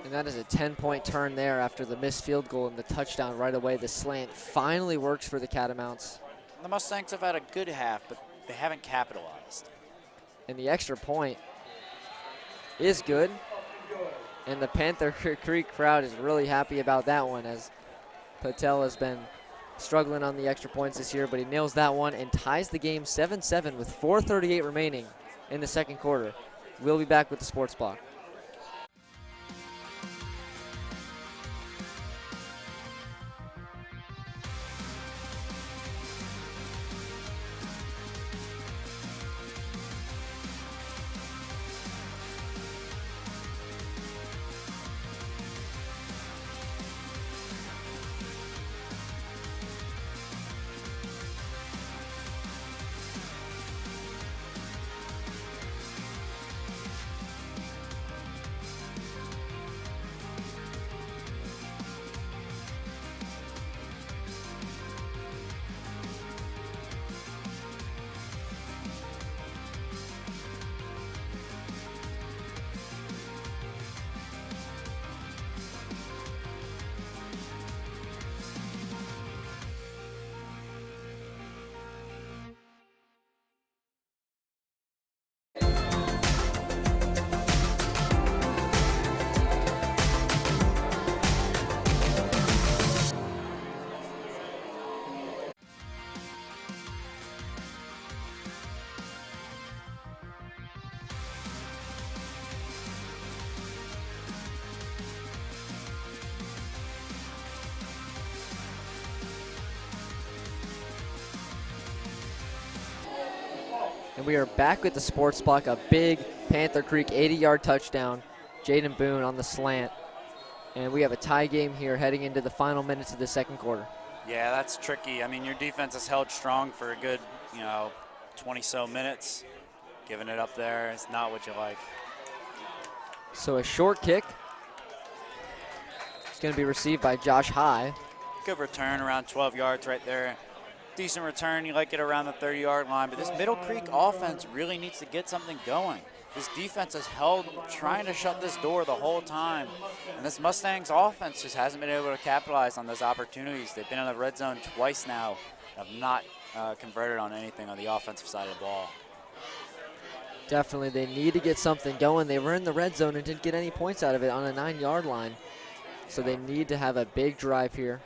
Speaker 2: And that is a 10-point turn there after the missed field goal and the touchdown right away. The slant finally works for the Catamounts.
Speaker 1: The Mustangs have had a good half, but they haven't capitalized.
Speaker 2: And the extra point is good. And the Panther Creek crowd is really happy about that one, as Patel has been struggling on the extra points this year, but he nails that one and ties the game 7-7 with 4:38 remaining in the second quarter. We'll be back with the Sports Block. And we are back with the Sports Block, a big Panther Creek 80-yard touchdown. Jaden Boone on the slant. And we have a tie game here heading into the final minutes of the second quarter.
Speaker 1: Yeah, that's tricky. I mean, your defense has held strong for a good, 20-so minutes. Giving it up there is not what you like.
Speaker 2: So a short kick. It's going to be received by Josh High.
Speaker 1: Good return, around 12 yards right there. Decent return, you like it around the 30-yard line, but this Middle Creek offense really needs to get something going. This defense has held, trying to shut this door the whole time, and this Mustangs offense just hasn't been able to capitalize on those opportunities. They've been in the red zone twice now, have not converted on anything on the offensive side of the ball.
Speaker 2: Definitely, they need to get something going. They were in the red zone and didn't get any points out of it on a 9-yard line, so they need to have a big drive here.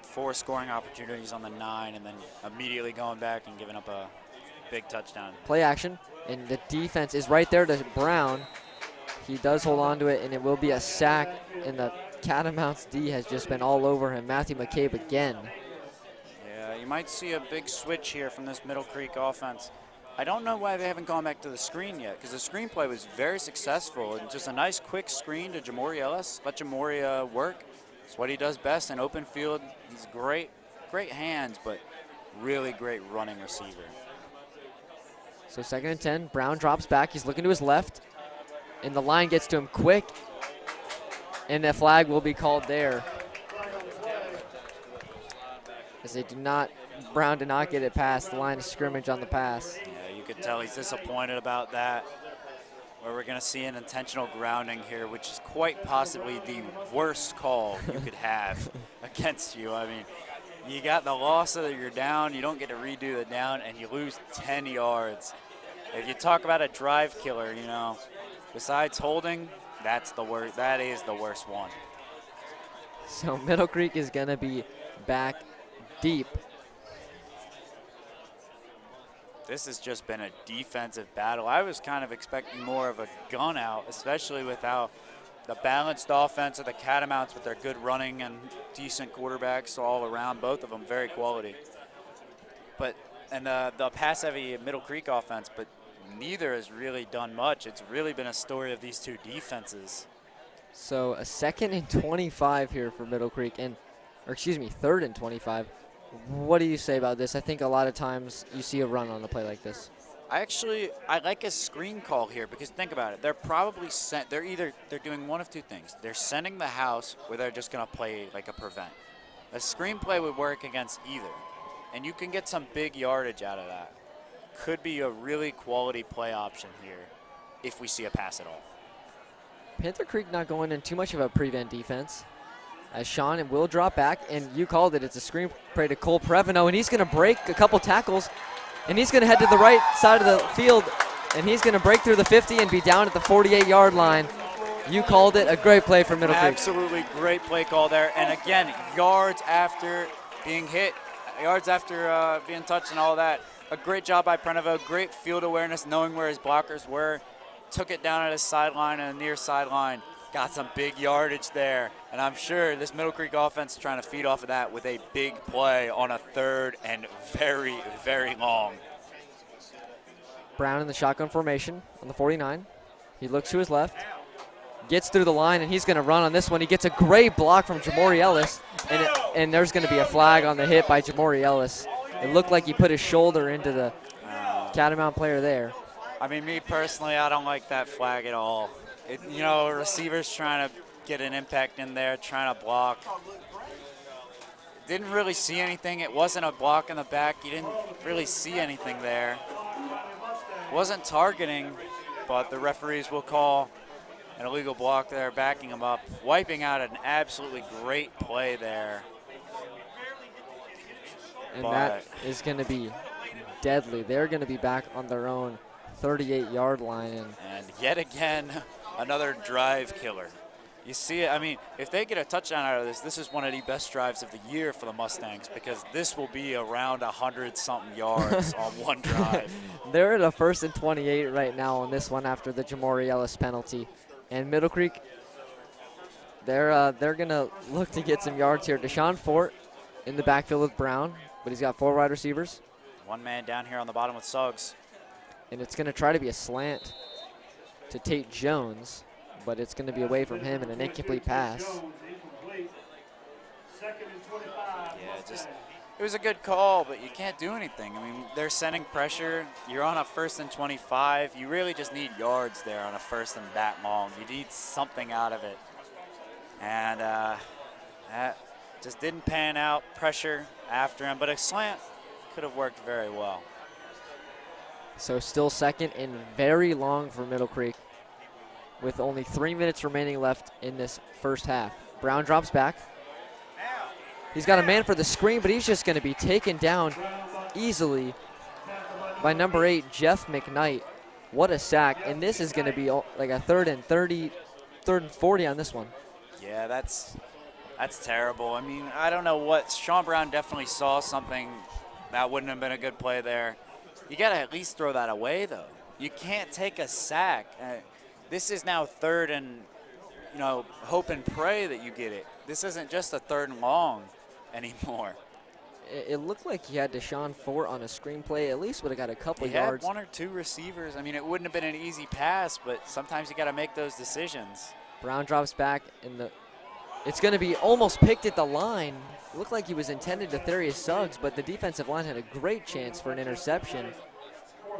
Speaker 1: 4 scoring opportunities on the 9, and then immediately going back and giving up a big touchdown.
Speaker 2: Play action, and the defense is right there to Brown. He does hold on to it, and it will be a sack, and the Catamounts D has just been all over him. Matthew McCabe again.
Speaker 1: Yeah, you might see a big switch here from this Middle Creek offense. I don't know why they haven't gone back to the screen yet, because the screen play was very successful, and just a nice quick screen to Jamori Ellis. Let Jamori work. It's what he does best in open field. He's great hands, but really great running receiver.
Speaker 2: So 2nd and 10, Brown drops back. He's looking to his left, and the line gets to him quick, and a flag will be called there. As Brown did not get it past the line of scrimmage on the pass.
Speaker 1: Yeah, you could tell he's disappointed about that, where we're going to see an intentional grounding here, which is quite possibly the worst call you could have against you. I mean, you got the loss so that you're down, you don't get to redo the down, and you lose 10 yards. If you talk about a drive killer, you know, besides holding, that's the worst. That is the worst one.
Speaker 2: So Middle Creek is going to be back deep.
Speaker 1: This has just been a defensive battle. I was kind of expecting more of a gun out, especially with how the balanced offense of the Catamounts with their good running and decent quarterbacks all around, both of them very quality. And the pass-heavy Middle Creek offense, but neither has really done much. It's really been a story of these two defenses.
Speaker 2: So a 2nd and 25 here for Middle Creek, or excuse me, 3rd and 25. What do you say about this? I think a lot of times you see a run on a play like this.
Speaker 1: I like a screen call here, because think about it. They're probably they're doing one of two things. They're sending the house, or they're just going to play like a prevent. A screen play would work against either, and you can get some big yardage out of that. Could be a really quality play option here if we see a pass at all.
Speaker 2: Panther Creek not going in too much of a prevent defense, as Sean will drop back, and you called it. It's a screen play to Cole Previno, and he's going to break a couple tackles, and he's going to head to the right side of the field, and he's going to break through the 50 and be down at the 48-yard line. You called it. A great play for Middle Creek.
Speaker 1: Absolutely great play call there. And again, yards after being hit, yards after being touched and all that. A great job by Previno. Great field awareness, knowing where his blockers were. Took it down at his sideline and the near sideline. Got some big yardage there, and I'm sure this Middle Creek offense is trying to feed off of that with a big play on a 3rd and very, very long.
Speaker 2: Brown in the shotgun formation on the 49. He looks to his left, gets through the line, and he's going to run on this one. He gets a great block from Jamori Ellis, and there's going to be a flag on the hit by Jamori Ellis. It looked like he put his shoulder into the Catamount player there.
Speaker 1: I mean, me personally, I don't like that flag at all. You know, receivers trying to get an impact in there, trying to block. Didn't really see anything. It wasn't a block in the back. You didn't really see anything there. Wasn't targeting, but the referees will call an illegal block there, backing him up, wiping out an absolutely great play there.
Speaker 2: And that is going to be deadly. They're going to be back on their own 38-yard line.
Speaker 1: And yet again, another drive killer. You see it, I mean, if they get a touchdown out of this, this is one of the best drives of the year for the Mustangs, because this will be around 100-something yards on one drive.
Speaker 2: They're at a 1st and 28 right now on this one after the Jamori Ellis penalty. And Middle Creek, they're going to look to get some yards here. Deshaun Fort in the backfield with Brown, but he's got 4 wide receivers.
Speaker 1: One man down here on the bottom with Suggs.
Speaker 2: And it's going to try to be a slant to Tate Jones, but it's going to be away from him and an incomplete pass.
Speaker 1: Yeah, it was a good call, but you can't do anything. I mean, they're sending pressure. You're on a 1st and 25. You really just need yards there on a 1st and that long. You need something out of it. And that just didn't pan out. Pressure after him, but a slant could have worked very well.
Speaker 2: So still 2nd and very long for Middle Creek, with only 3 minutes remaining left in this first half. Brown drops back. He's got a man for the screen, but he's just going to be taken down easily by number 8, Jeff McKnight. What a sack. And this is going to be like a 3rd and 30, 3rd and 40 on this one.
Speaker 1: Yeah, that's terrible. I mean, I don't know what. Sean Brown definitely saw something. That wouldn't have been a good play there. You got to at least throw that away, though. You can't take a sack. This is now 3rd and, you know, hope and pray that you get it. This isn't just a 3rd and long anymore.
Speaker 2: It looked like he had Deshaun Fort on a screenplay. At least would have got a couple
Speaker 1: He
Speaker 2: yards.
Speaker 1: had 1 or 2 receivers. I mean, it wouldn't have been an easy pass, but sometimes you got to make those decisions.
Speaker 2: Brown drops back, and it's going to be almost picked at the line. It looked like he was intended to Therius Suggs, but the defensive line had a great chance for an interception.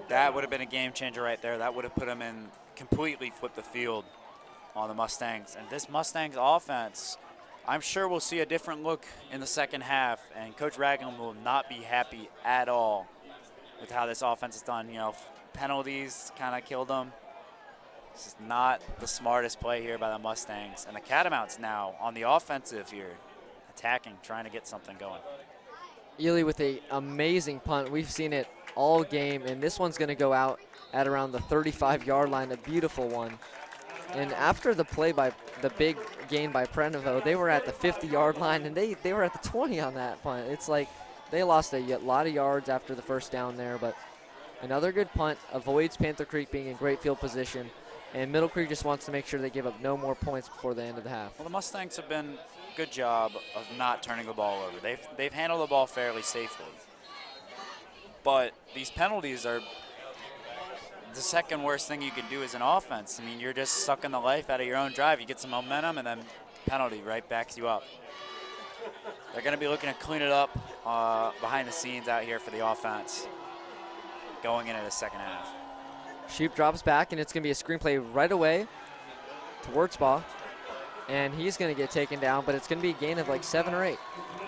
Speaker 1: That would have been a game changer right there. That would have put him in, completely flipped the field on the Mustangs. And this Mustangs offense, I'm sure we'll see a different look in the second half, and Coach Ragland will not be happy at all with how this offense is done. You know, penalties kind of killed them. This is not the smartest play here by the Mustangs. And the Catamounts now on the offensive here, attacking, trying to get something going.
Speaker 2: Ely with an amazing punt. We've seen it all game, and this one's going to go out at around the 35-yard line, a beautiful one. And after the play by the big gain by Prenovo, they were at the 50-yard line, and they were at the 20 on that punt. It's like they lost a lot of yards after the first down there, but another good punt avoids Panther Creek being in great field position, and Middle Creek just wants to make sure they give up no more points before the end of the half.
Speaker 1: Well, the Mustangs have been a good job of not turning the ball over. They've handled the ball fairly safely. But these penalties are the second worst thing you can do as an offense. I mean, you're just sucking the life out of your own drive. You get some momentum, and then penalty right backs you up. They're going to be looking to clean it up behind the scenes out here for the offense going into the second half.
Speaker 2: Sheep drops back, and it's going to be a screenplay right away to Wurtzbach. And he's going to get taken down, but it's going to be a gain of like 7 or 8.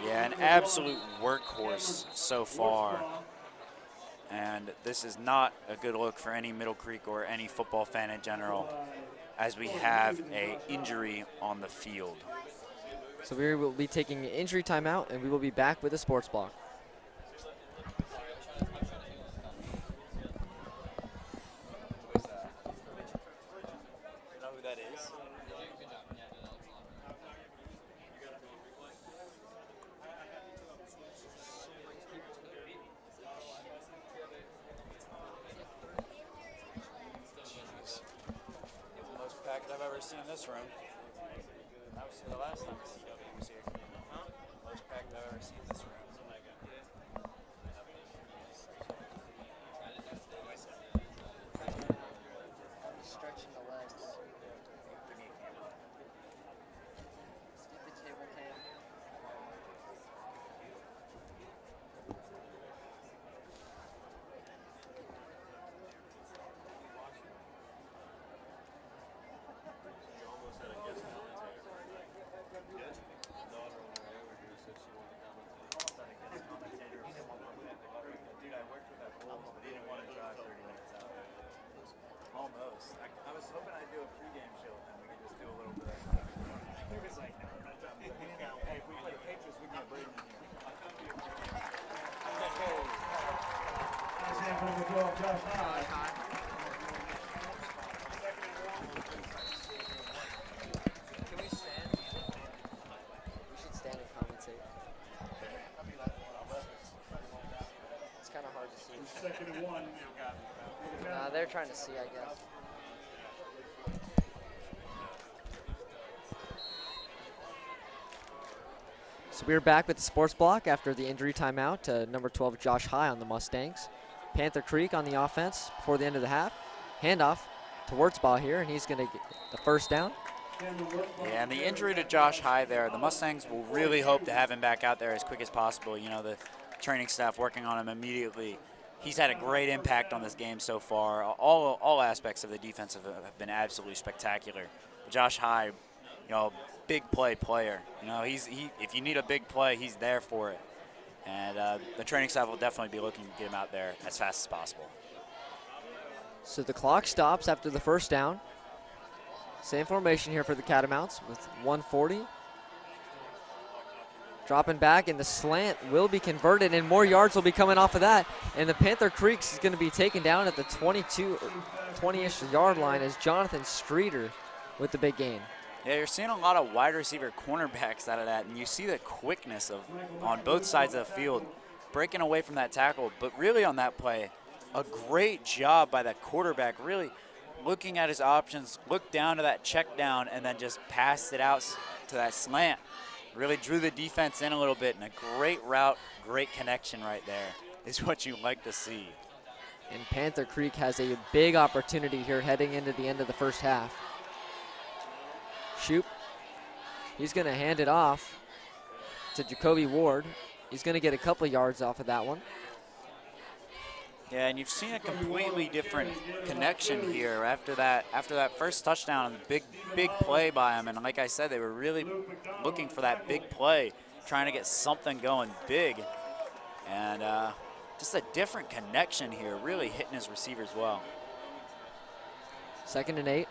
Speaker 1: Yeah, an absolute workhorse so far. And this is not a good look for any Middle Creek or any football fan in general, as we have an injury on the field.
Speaker 2: So we will be taking an injury timeout, and we will be back with a sports block.
Speaker 1: In this room. That was the last time CW was here. Most packed I've ever seen in this room.
Speaker 2: Stretching the legs. Get the table cam.
Speaker 1: I was hoping I'd do a pregame show and we could just do a little bit. He was like, no, hey, if we play Patriots, we can get Braden in here.
Speaker 2: Can we stand? We should stand and commentate. It's kind of hard to see.
Speaker 3: Second and 1.
Speaker 2: They're trying to see, I guess. So we're back with the sports block after the injury timeout to number 12, Josh High on the Mustangs. Panther Creek on the offense before the end of the half. Handoff to Wurtzbach here, and he's going to get the first down.
Speaker 1: Yeah, and the injury to Josh High there, the Mustangs will really hope to have him back out there as quick as possible. You know, the training staff working on him immediately. He's had a great impact on this game so far. All aspects of the defense have been absolutely spectacular. Josh High, you know, big play player. You know, if you need a big play, he's there for it. And the training staff will definitely be looking to get him out there as fast as possible.
Speaker 2: So the clock stops after the first down. Same formation here for the Catamounts with 140. Dropping back, and the slant will be converted, and more yards will be coming off of that. And the Panther Creeks is going to be taken down at the 20-ish yard line as Jonathan Streeter with the big gain.
Speaker 1: Yeah, you're seeing a lot of wide receiver cornerbacks out of that, and you see the quickness on both sides of the field, breaking away from that tackle. But really on that play, a great job by that quarterback, really looking at his options, looked down to that check down, and then just passed it out to that slant. Really drew the defense in a little bit, and a great route, great connection right there is what you like to see.
Speaker 2: And Panther Creek has a big opportunity here heading into the end of the first half. Shoop, he's going to hand it off to Jacoby Ward. He's going to get a couple yards off of that one.
Speaker 1: Yeah, and you've seen a completely different connection here after that first touchdown, big play by him. And like I said, they were really looking for that big play, trying to get something going big. And just a different connection here, really hitting his receivers well.
Speaker 2: 2nd and 8.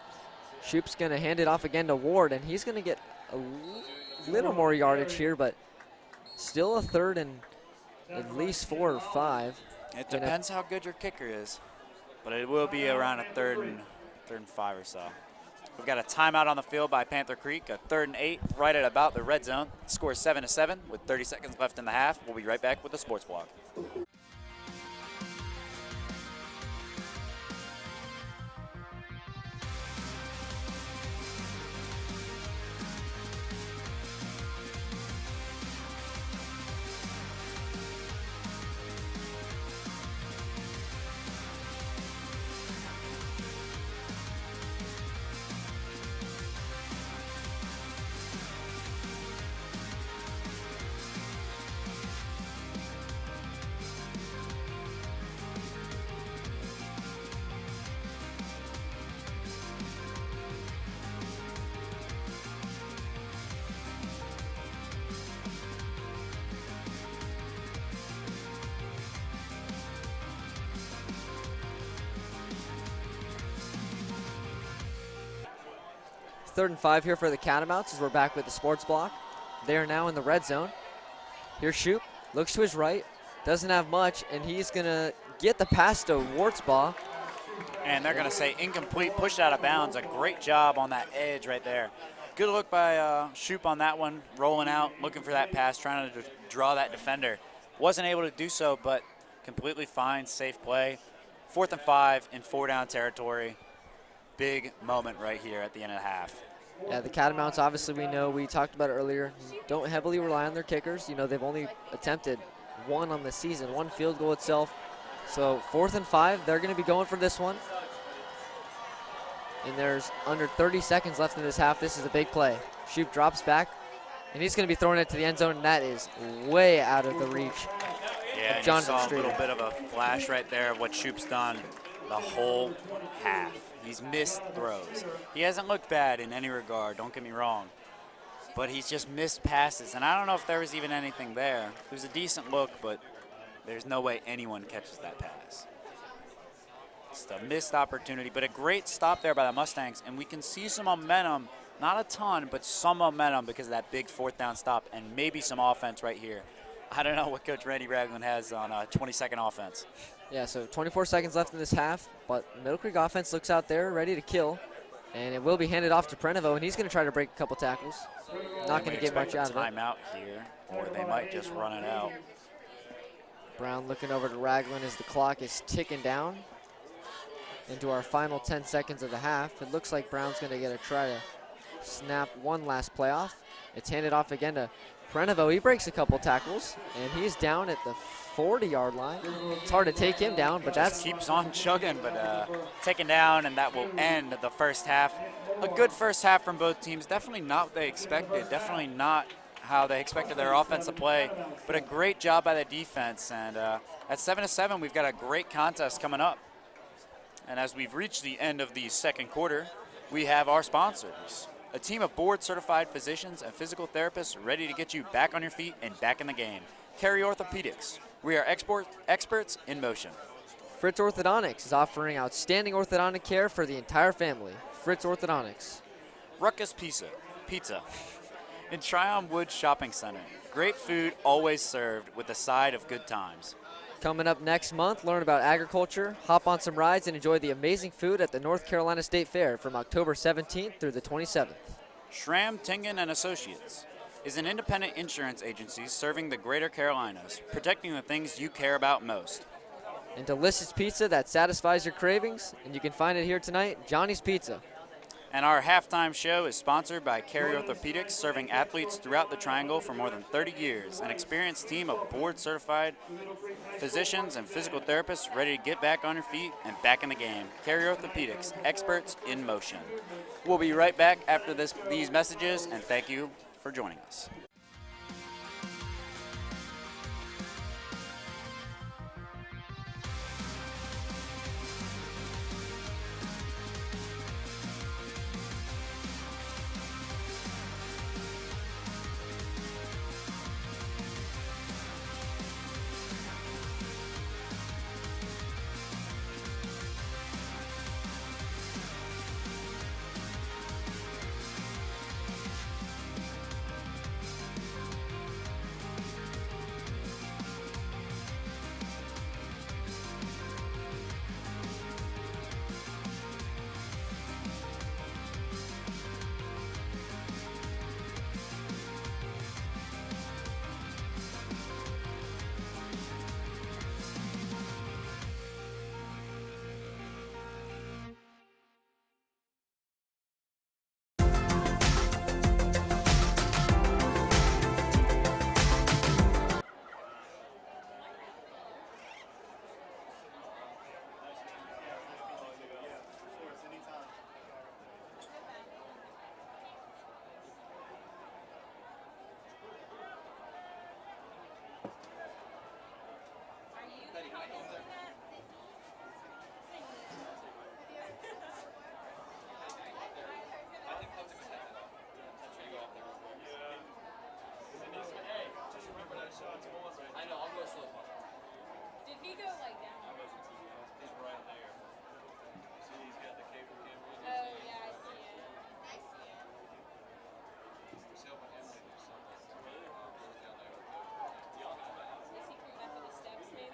Speaker 2: Shoop's going to hand it off again to Ward, and he's going to get a little more yardage here, but still a 3rd and at least 4 or 5.
Speaker 1: It depends how good your kicker is, but it will be around a 3rd and 5 or so. We've got a timeout on the field by Panther Creek, a 3rd and 8, right at about the red zone. Score 7-7 with 30 seconds left in the half. We'll be right back with the Sports Blog.
Speaker 2: Third and 5 here for the Catamounts as we're back with the Sports Block. They are now in the red zone. Here's Shoop, looks to his right, doesn't have much, and he's going to get the pass to Wartzbaugh.
Speaker 1: And they're going to say incomplete, pushed out of bounds. A great job on that edge right there. Good look by Shoop on that one, rolling out, looking for that pass, trying to draw that defender. Wasn't able to do so, but completely fine, safe play. 4th and 5 in 4-down territory. Big moment right here at the end of the half.
Speaker 2: Yeah, the Catamounts, obviously, we know, we talked about it earlier, don't heavily rely on their kickers. You know, they've only attempted 1 on the season, 1 field goal itself. So 4th and 5, they're going to be going for this one. And there's under 30 seconds left in this half. This is a big play. Shoop drops back, and he's going to be throwing it to the end zone, and that is way out of the reach.
Speaker 1: Yeah, and you saw a little bit of a flash right there of what Shoop's done the whole half. He's missed throws. He hasn't looked bad in any regard, don't get me wrong. But he's just missed passes, and I don't know if there was even anything there. It was a decent look, but there's no way anyone catches that pass. Just a missed opportunity, but a great stop there by the Mustangs, and we can see some momentum, not a ton, but some momentum because of that big 4th down stop and maybe some offense right here. I don't know what Coach Randy Ragland has on a 20-second offense.
Speaker 2: Yeah, so 24 seconds left in this half, but Middle Creek offense looks out there ready to kill, and it will be handed off to Prenovo, and he's going to try to break a couple tackles. Not going to get much out of it.
Speaker 1: Timeout here, or they might just run it out.
Speaker 2: Brown looking over to Ragland as the clock is ticking down into our final 10 seconds of the half. It looks like Brown's going to try to snap one last playoff. It's handed off again to Prenovo. He breaks a couple tackles, and he's down at the 40-yard line. It's hard to take him down, but that's
Speaker 1: keeps on chugging, but taken down, and that will end the first half. A good first half from both teams. Definitely not what they expected. Definitely not how they expected their offense to play, but a great job by the defense. And at 7-7, we've got a great contest coming up. And as we've reached the end of the second quarter, we have our sponsors. A team of board-certified physicians and physical therapists ready to get you back on your feet and back in the game. Carey Orthopedics. We are experts in motion.
Speaker 2: Fritz Orthodontics is offering outstanding orthodontic care for the entire family. Fritz Orthodontics.
Speaker 1: Ruckus Pizza. In Tryon Woods Shopping Center. Great food always served with a side of good times.
Speaker 2: Coming up next month, learn about agriculture, hop on some rides, and enjoy the amazing food at the North Carolina State Fair from October 17th through the 27th.
Speaker 1: Schramm, Tingen & Associates is an independent insurance agency serving the Greater Carolinas, protecting the things you care about most.
Speaker 2: And delicious pizza that satisfies your cravings, and you can find it here tonight, Johnny's Pizza.
Speaker 1: And our halftime show is sponsored by Carey Orthopedics, serving athletes throughout the Triangle for more than 30 years. An experienced team of board-certified physicians and physical therapists ready to get back on your feet and back in the game. Carey Orthopedics, experts in motion. We'll be right back after these messages, and thank you for joining us.
Speaker 3: Did he go like down?
Speaker 4: He's right there. See, he's got the cable camera.
Speaker 3: Oh yeah, I see it. I see it.
Speaker 4: He's helping him to do something. Down there.
Speaker 3: Is he coming up to the steps maybe?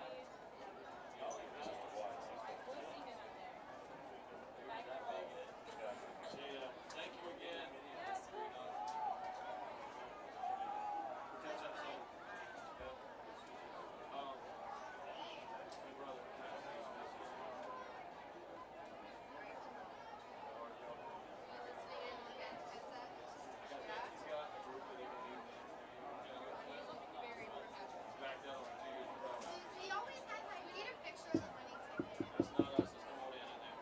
Speaker 3: What is he doing up there? Back roll.
Speaker 4: See ya. Thank you again. Catch up soon. Hey brother. Back down to you.
Speaker 5: He always has like, we need a picture of the winning ticket.
Speaker 4: That's not us. There's no one in there.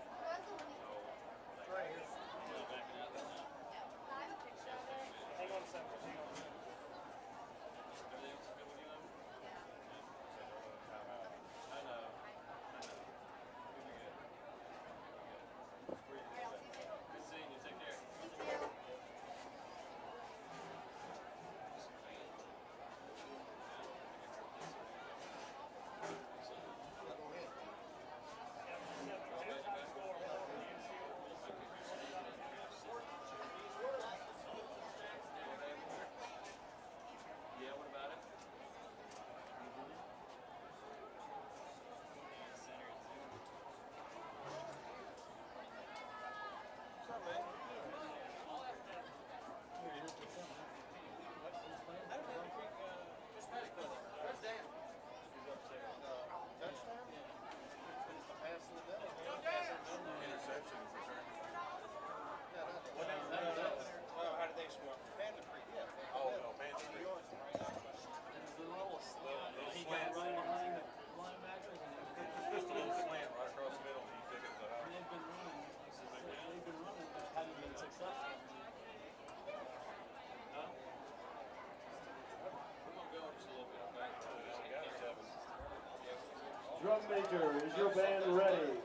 Speaker 5: Who has the winning ticket?
Speaker 4: Right here. Not backing out there now.
Speaker 5: I have a picture of it.
Speaker 4: Hang on a second. Hang on a second. Everything else good with you though?
Speaker 5: Yeah.
Speaker 4: I know. We'll be good. Good seeing you. Take care. Yeah, what about it? What's up, man? Panther Creek, just past brother. Where's Dan? He's upstairs. Touchdown? Finished the pass in the middle. Interception. How did they score? Panther Creek, yeah. Oh, no, Panther Creek. He got right behind the linebackers and just a little slant right across the middle. He took it to the house. They've been running, but haven't been successful. Huh? We're gonna go just a little bit, okay?
Speaker 6: Drum major, is your band ready?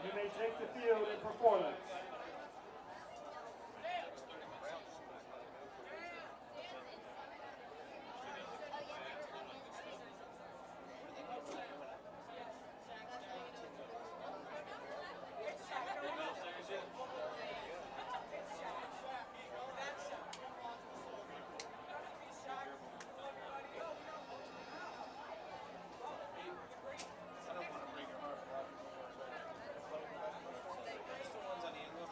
Speaker 6: You may take the field in performance.
Speaker 4: I don't want to bring your heart. Just the ones on the end.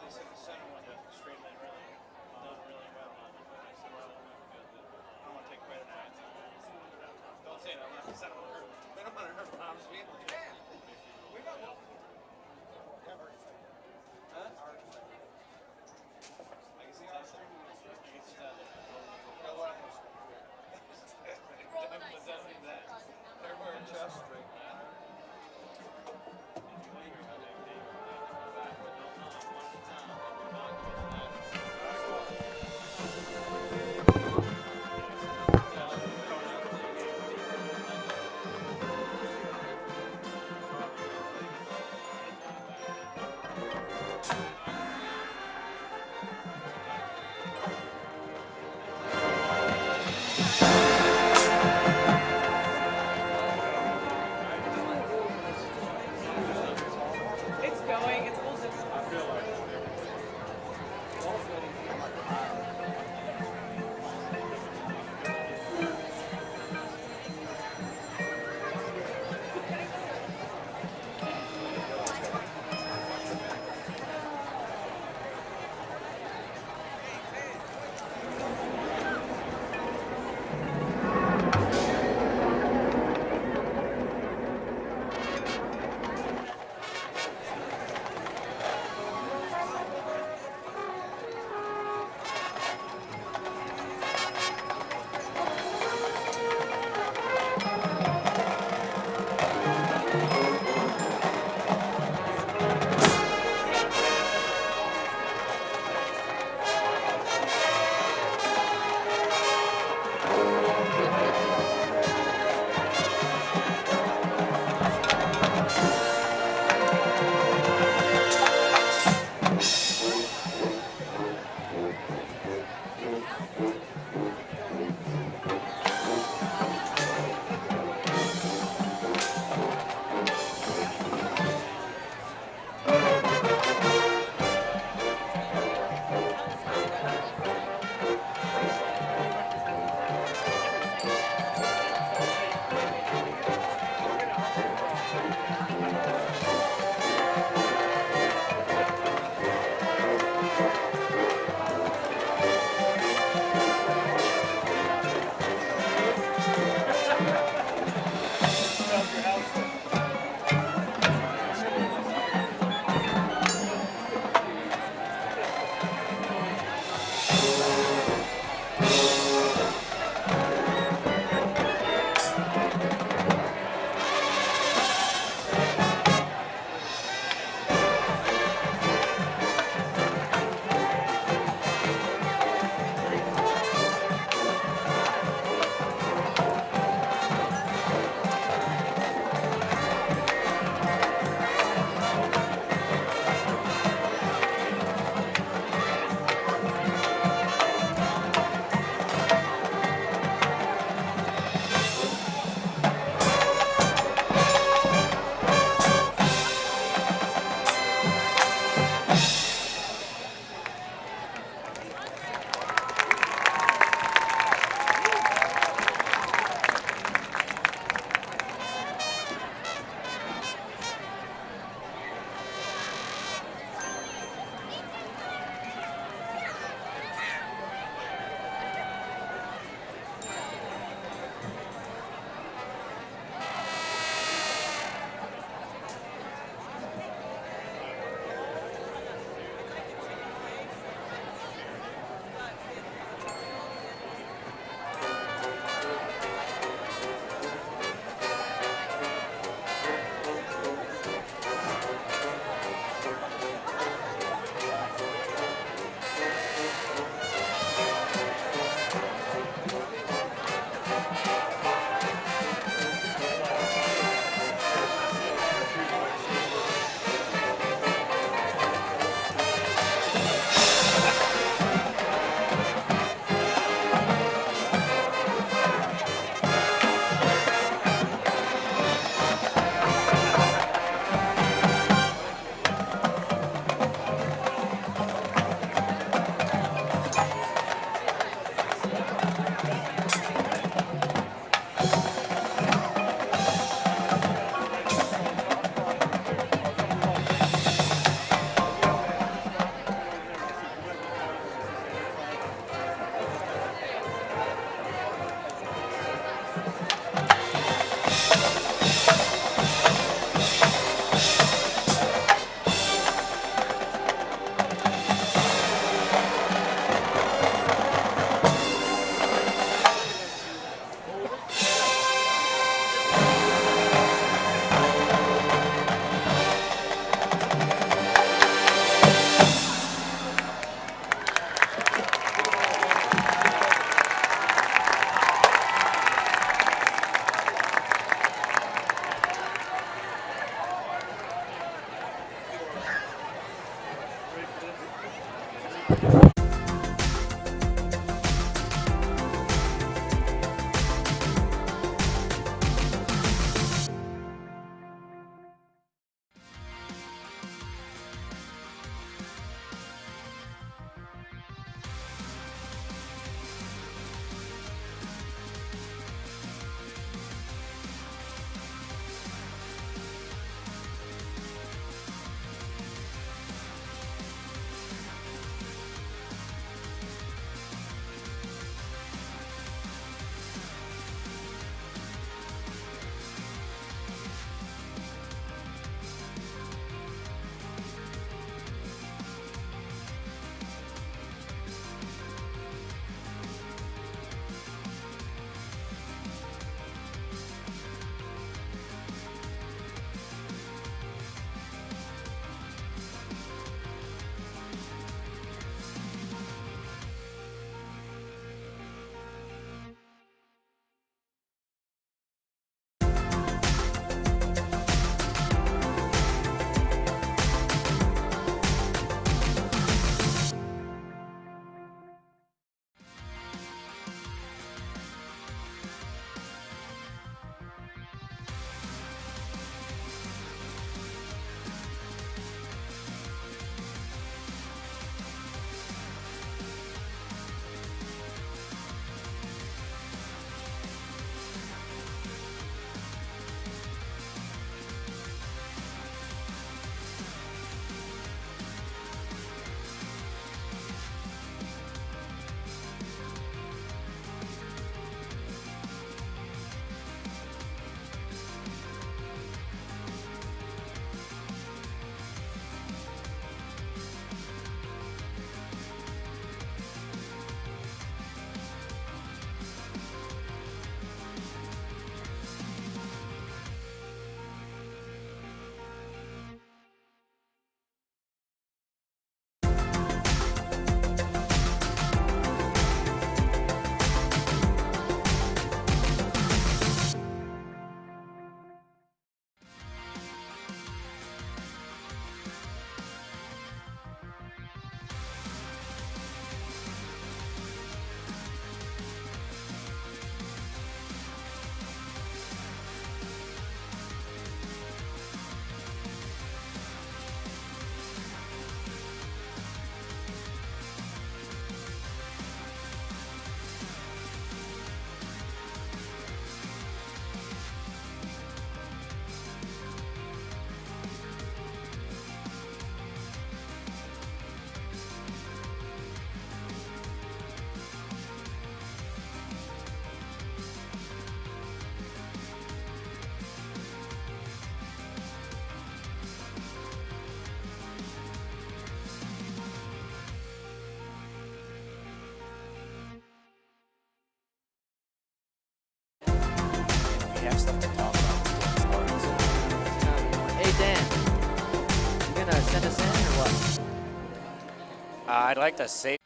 Speaker 1: I'd like to say.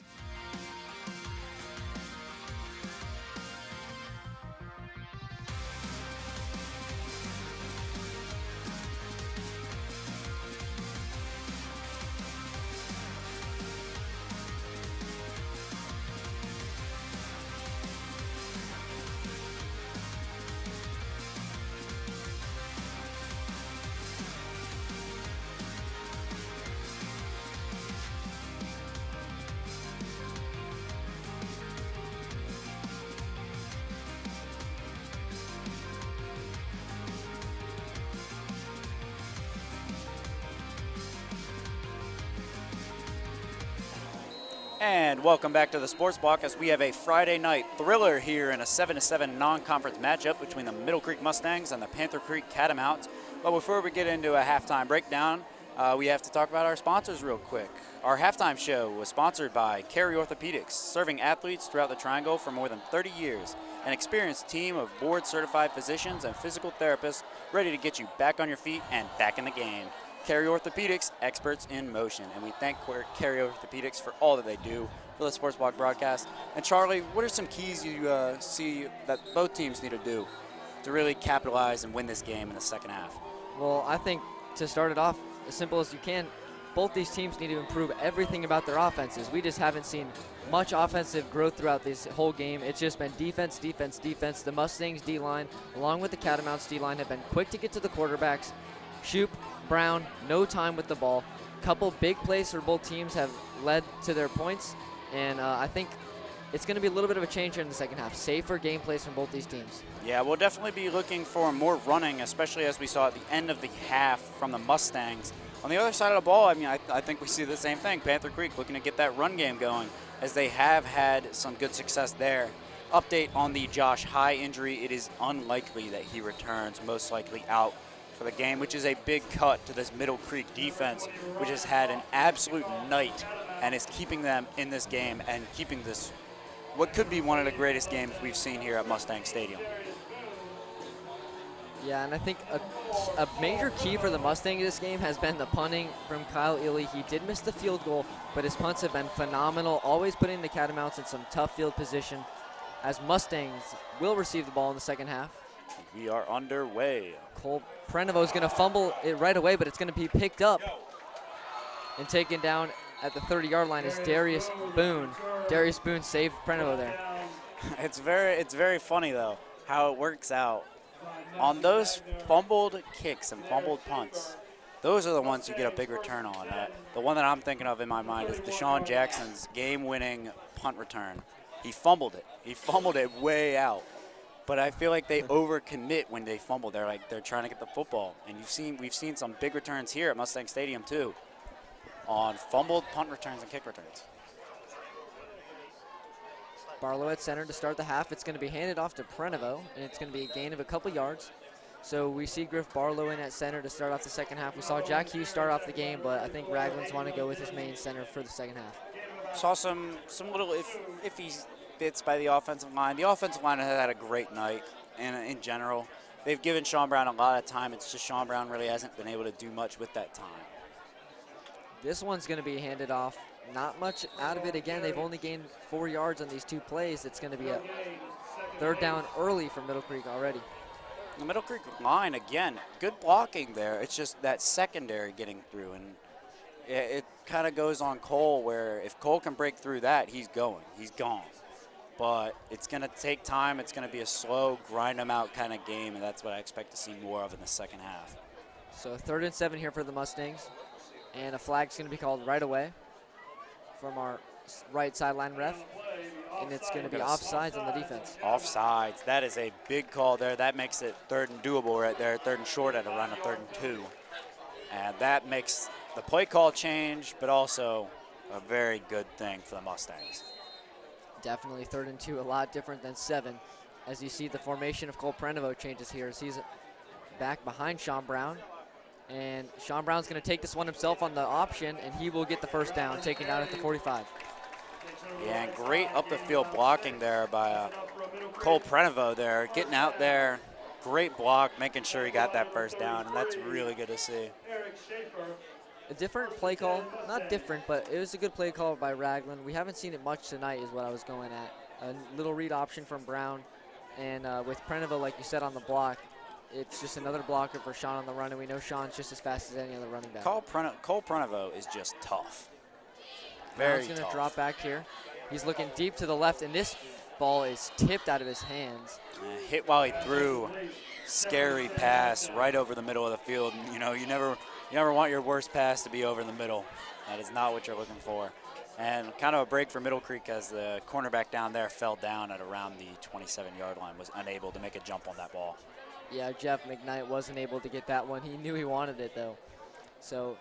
Speaker 1: And welcome back to the Sports Block as we have a Friday night thriller here in a 7-7 non-conference matchup between the Middle Creek Mustangs and the Panther Creek Catamounts. But before we get into a halftime breakdown, we have to talk about our sponsors real quick. Our halftime show was sponsored by Carey Orthopedics, serving athletes throughout the Triangle for more than 30 years. An experienced team of board-certified physicians and physical therapists ready to get you back on your feet and back in the game. Carey Orthopedics, experts in motion. And we thank Carey Orthopedics for all that they do for the Sports Block broadcast. And Charlie, what are some keys you see that both teams need to do to really capitalize and win this game in the second half?
Speaker 2: Well, I think to start it off as simple as you can, both these teams need to improve everything about their offenses. We just haven't seen much offensive growth throughout this whole game. It's just been defense, defense, defense. The Mustangs D-line, along with the Catamounts D-line, have been quick to get to the quarterbacks. Shoop, Brown, no time with the ball. Couple big plays for both teams have led to their points, and I think it's going to be a little bit of a change here in the second half. Safer game plays from both these teams.
Speaker 1: Yeah, we'll definitely be looking for more running, especially as we saw at the end of the half from the Mustangs. On the other side of the ball, I mean, I think we see the same thing. Panther Creek looking to get that run game going, as they have had some good success there. Update on the Josh High injury. It is unlikely that he returns, most likely out for the game, which is a big cut to this Middle Creek defense, which has had an absolute night and is keeping them in this game and keeping this what could be one of the greatest games we've seen here at Mustang Stadium.
Speaker 2: Yeah, and I think a major key for the Mustangs this game has been the punting from Kyle Ely. He did miss the field goal, but his punts have been phenomenal, always putting the Catamounts in some tough field position, as Mustangs will receive the ball in the second half.
Speaker 1: We are underway.
Speaker 2: Cole Prenovo is going to fumble it right away, but it's going to be picked up and taken down at the 30-yard line is Darius Boone. Darius Boone saved Prenovo there.
Speaker 1: It's very funny, though, how it works out. On those fumbled kicks and fumbled punts, those are the ones you get a big return on. The one that I'm thinking of in my mind is Deshaun Jackson's game-winning punt return. He fumbled it. He fumbled it way out. But I feel like they overcommit when they fumble. They're trying to get the football. And we've seen some big returns here at Mustang Stadium too, on fumbled punt returns and kick returns.
Speaker 2: Barlow at center to start the half. It's going to be handed off to Prenovo, and it's going to be a gain of a couple yards. So we see Griff Barlow in at center to start off the second half. We saw Jack Hughes start off the game, but I think Raglan's want to go with his main center for the second half.
Speaker 1: Saw some little if he's bits by the offensive line. The offensive line has had a great night, and in general, they've given Sean Brown a lot of time. It's just Sean Brown really hasn't been able to do much with that time.
Speaker 2: This one's going to be handed off. Not much out of it. Again, they've only gained 4 yards on these 2 plays. It's going to be a third down early for Middle Creek already.
Speaker 1: The Middle Creek line, again, good blocking there. It's just that secondary getting through, and it kind of goes on Cole, where if Cole can break through that, he's gone. But it's going to take time. It's going to be a slow, grind them out kind of game, and that's what I expect to see more of in the second half.
Speaker 2: So 3rd and 7 here for the Mustangs, and a flag's going to be called right away from our right sideline ref, and it's going to be offsides on the defense.
Speaker 1: Offsides. That is a big call there. That makes it 3rd and doable right there, 3rd and short at around a 3rd and 2. And that makes the play call change, but also a very good thing for the Mustangs.
Speaker 2: Definitely 3rd and 2, a lot different than 7. As you see, the formation of Cole Prenovo changes here as he's back behind Sean Brown. And Sean Brown's going to take this one himself on the option, and he will get the first down, taken down at the 45.
Speaker 1: Yeah, and great up the field blocking there by Cole Prenovo there, getting out there. Great block, making sure he got that first down, and that's really good to see.
Speaker 2: a different play call. Not different, but it was a good play call by Ragland. We haven't seen it much tonight is what I was going at. A little read option from Brown. And with Prenovo, like you said, on the block, it's just another blocker for Sean on the run, and we know Sean's just as fast as any other running back.
Speaker 1: Cole Prenovo is just tough.
Speaker 2: Brown's
Speaker 1: Very
Speaker 2: going
Speaker 1: tough.
Speaker 2: to drop back here. He's looking deep to the left, and this ball is tipped out of his hands.
Speaker 1: Hit while he threw. Scary pass right over the middle of the field. You know, you never want your worst pass to be over the middle. That is not what you're looking for. And kind of a break for Middle Creek as the cornerback down there fell down at around the 27-yard line, was unable to make a jump on that ball.
Speaker 2: Yeah, Jeff McKnight wasn't able to get that one. He knew he wanted it, though. So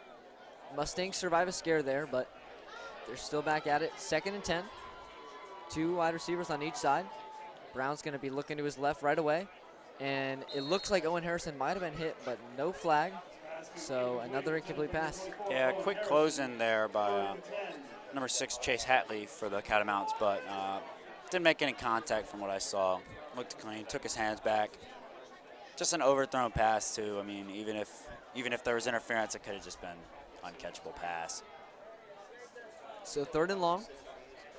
Speaker 2: Mustangs survive a scare there, but they're still back at it. 2nd and 10. 2 wide receivers on each side. Brown's going to be looking to his left right away. And it looks like Owen Harrison might have been hit, but no flag. So another incomplete pass.
Speaker 1: Yeah, quick close in there by number 6, Chase Hatley for the Catamounts, but didn't make any contact from what I saw. Looked clean, took his hands back. Just an overthrown pass too. I mean, even if there was interference, it could have just been uncatchable pass.
Speaker 2: So 3rd and long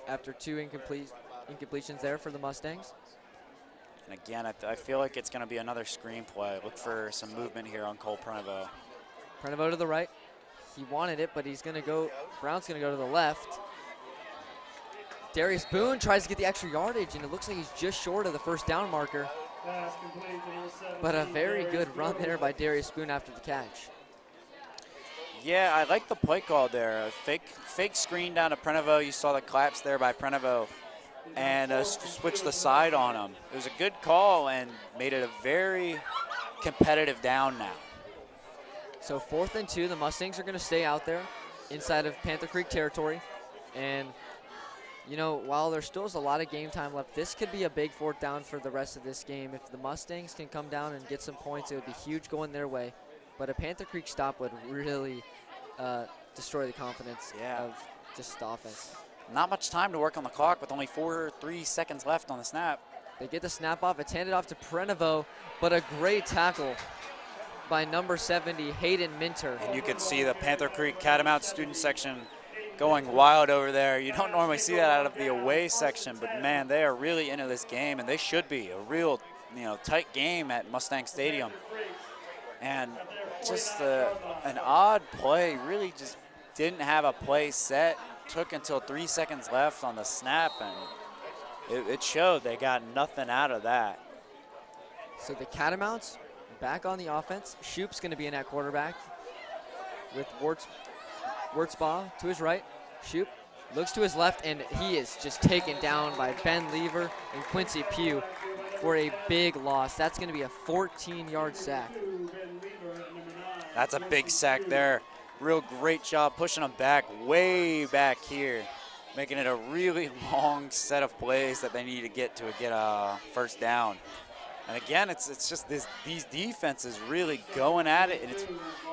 Speaker 2: after 2 incompletions there for the Mustangs.
Speaker 1: And again, I feel like it's going to be another screen play. Look for some movement here on Cole Prenovo.
Speaker 2: Prenovo to the right. He wanted it, but he's going to go. Brown's going to go to the left. Darius Boone tries to get the extra yardage, and it looks like he's just short of the first down marker. But a very good run there by Darius Boone after the catch.
Speaker 1: Yeah, I like the play call there. A fake screen down to Prenovo. You saw the collapse there by Prenovo, and switch the side on him. It was a good call and made it a very competitive down now.
Speaker 2: So 4th and 2, the Mustangs are going to stay out there inside of Panther Creek territory. And, you know, while there still is a lot of game time left, this could be a big 4th down for the rest of this game. If the Mustangs can come down and get some points, it would be huge going their way. But a Panther Creek stop would really destroy the confidence of just the offense.
Speaker 1: Not much time to work on the clock with only 3 seconds left on the snap.
Speaker 2: They get the snap off. It's handed off to Prenovo, but a great tackle by number 70, Hayden Minter.
Speaker 1: And you can see the Panther Creek Catamount student section going wild over there. You don't normally see that out of the away section, but man, they are really into this game, and they should be a real, tight game at Mustang Stadium. And just an odd play, really just didn't have a play set. Took until 3 seconds left on the snap, and it showed they got nothing out of that.
Speaker 2: So the Catamounts back on the offense. Shoup's going to be in at quarterback with Wurtzbaugh to his right. Shoup looks to his left, and he is just taken down by Ben Lever and Quincy Pugh for a big loss. That's going to be a 14-yard sack.
Speaker 1: That's a big sack there. Real great job pushing them back, way back here, making it a really long set of plays that they need to get a first down. And again, it's just these defenses really going at it, and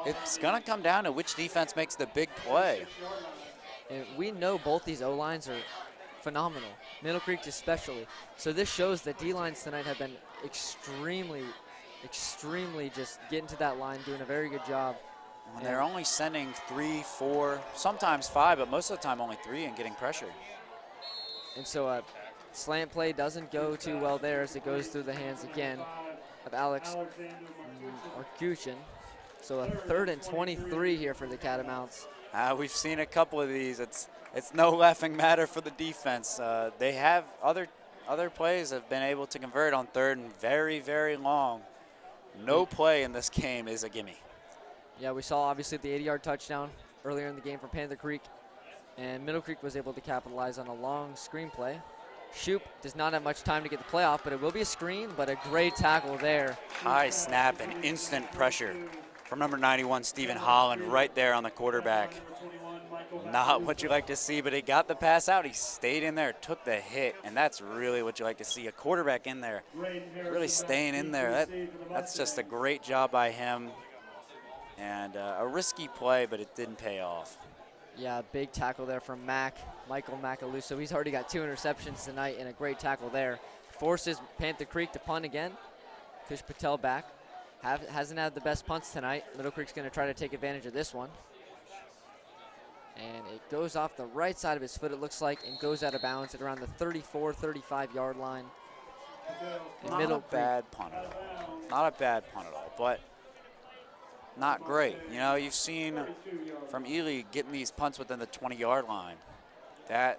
Speaker 1: it's going to come down to which defense makes the big play.
Speaker 2: And we know both these O-lines are phenomenal, Middle Creek especially. So this shows that D-lines tonight have been extremely just getting to that line, doing a very good job.
Speaker 1: And they're only sending 3, 4, sometimes 5, but most of the time only 3 and getting pressure.
Speaker 2: And so slant play doesn't go too well there as it goes through the hands again of Alex Arcuchin. So a 3rd and 23 here for the Catamounts.
Speaker 1: We've seen a couple of these. It's no laughing matter for the defense. They have other plays have been able to convert on 3rd and very, very long. No play in this game is a gimme.
Speaker 2: Yeah, we saw obviously the 80-yard touchdown earlier in the game from Panther Creek, and Middle Creek was able to capitalize on a long screen play. Shoup does not have much time to get the play off, but it will be a screen, but a great tackle there.
Speaker 1: High snap and instant pressure from number 91, Stephen Holland, right there on the quarterback. Not what you like to see, but he got the pass out. He stayed in there, took the hit, and that's really what you like to see, a quarterback in there, really staying in there. That's just a great job by him. And a risky play, but it didn't pay off.
Speaker 2: Yeah, big tackle there from Michael Macaluso. He's already got 2 interceptions tonight and a great tackle there. Forces Panther Creek to punt again. Kush Patel back. Hasn't had the best punts tonight. Middle Creek's going to try to take advantage of this one. And it goes off the right side of his foot, it looks like, and goes out of bounds at around the 34, 35-yard line. And
Speaker 1: Not
Speaker 2: Middle
Speaker 1: a bad punt at all. Not a bad punt at all, but not great. You know, you've seen from Ely getting these punts within the 20-yard line. That's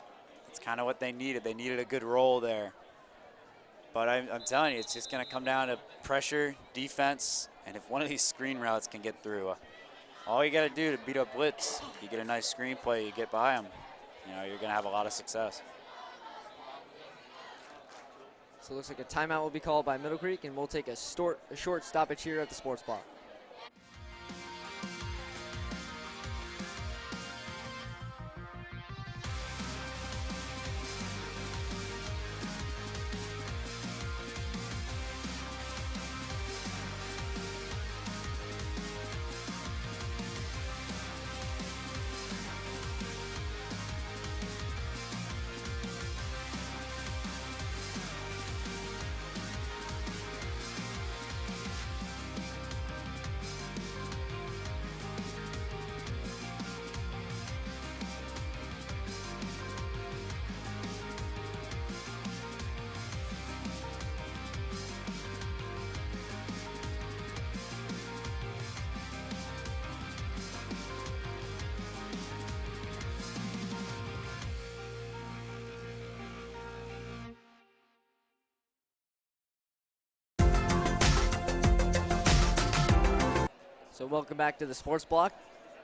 Speaker 1: kind of what they needed. They needed a good roll there. But I'm telling you, it's just going to come down to pressure, defense, and if one of these screen routes can get through, all you got to do to beat up blitz, you get a nice screen play, you get by them, you know, you're going to have a lot of success.
Speaker 2: So it looks like a timeout will be called by Middle Creek, and we'll take a short stoppage here at the sports block. So welcome back to the sports block.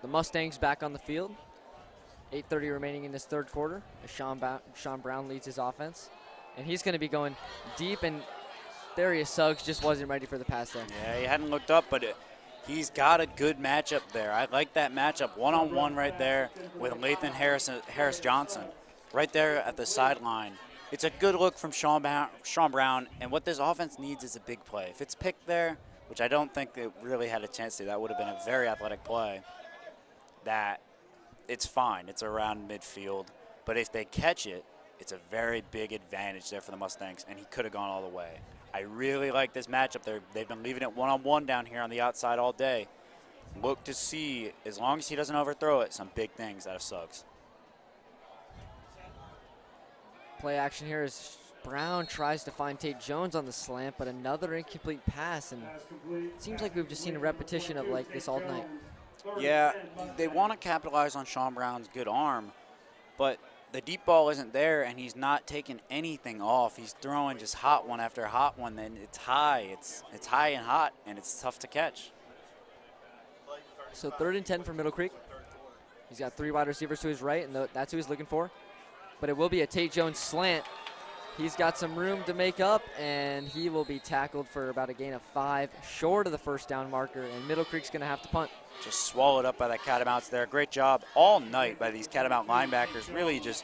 Speaker 2: The Mustangs back on the field. 8:30 remaining in this third quarter as Sean Brown leads his offense. And he's going to be going deep, and Darius Suggs just wasn't ready for the pass there.
Speaker 1: Yeah, he hadn't looked up, but he's got a good matchup there. I like that matchup, one-on-one right there with Lathan Harris Johnson right there at the sideline. It's a good look from Sean Brown, and what this offense needs is a big play. If it's picked there, which I don't think they really had a chance to, that would have been a very athletic play, that it's fine. It's around midfield. But if they catch it, it's a very big advantage there for the Mustangs, and he could have gone all the way. I really like this matchup. They've been leaving it one-on-one down here on the outside all day. Look to see, as long as he doesn't overthrow it, some big things out of Suggs.
Speaker 2: Play action here is Brown tries to find Tate Jones on the slant, but another incomplete pass, and it seems like we've just seen a repetition of like this all night.
Speaker 1: Yeah, they want to capitalize on Sean Brown's good arm, but the deep ball isn't there, and he's not taking anything off. He's throwing just hot one after hot one, and it's high. It's high and hot, and it's tough to catch.
Speaker 2: So 3rd and 10 for Middle Creek. He's got 3 wide receivers to his right, and that's who he's looking for. But it will be a Tate Jones slant. He's got some room to make up, and he will be tackled for about a gain of 5, short of the first down marker, and Middle Creek's going to have to punt.
Speaker 1: Just swallowed up by the Catamounts there. Great job all night by these Catamount linebackers, really just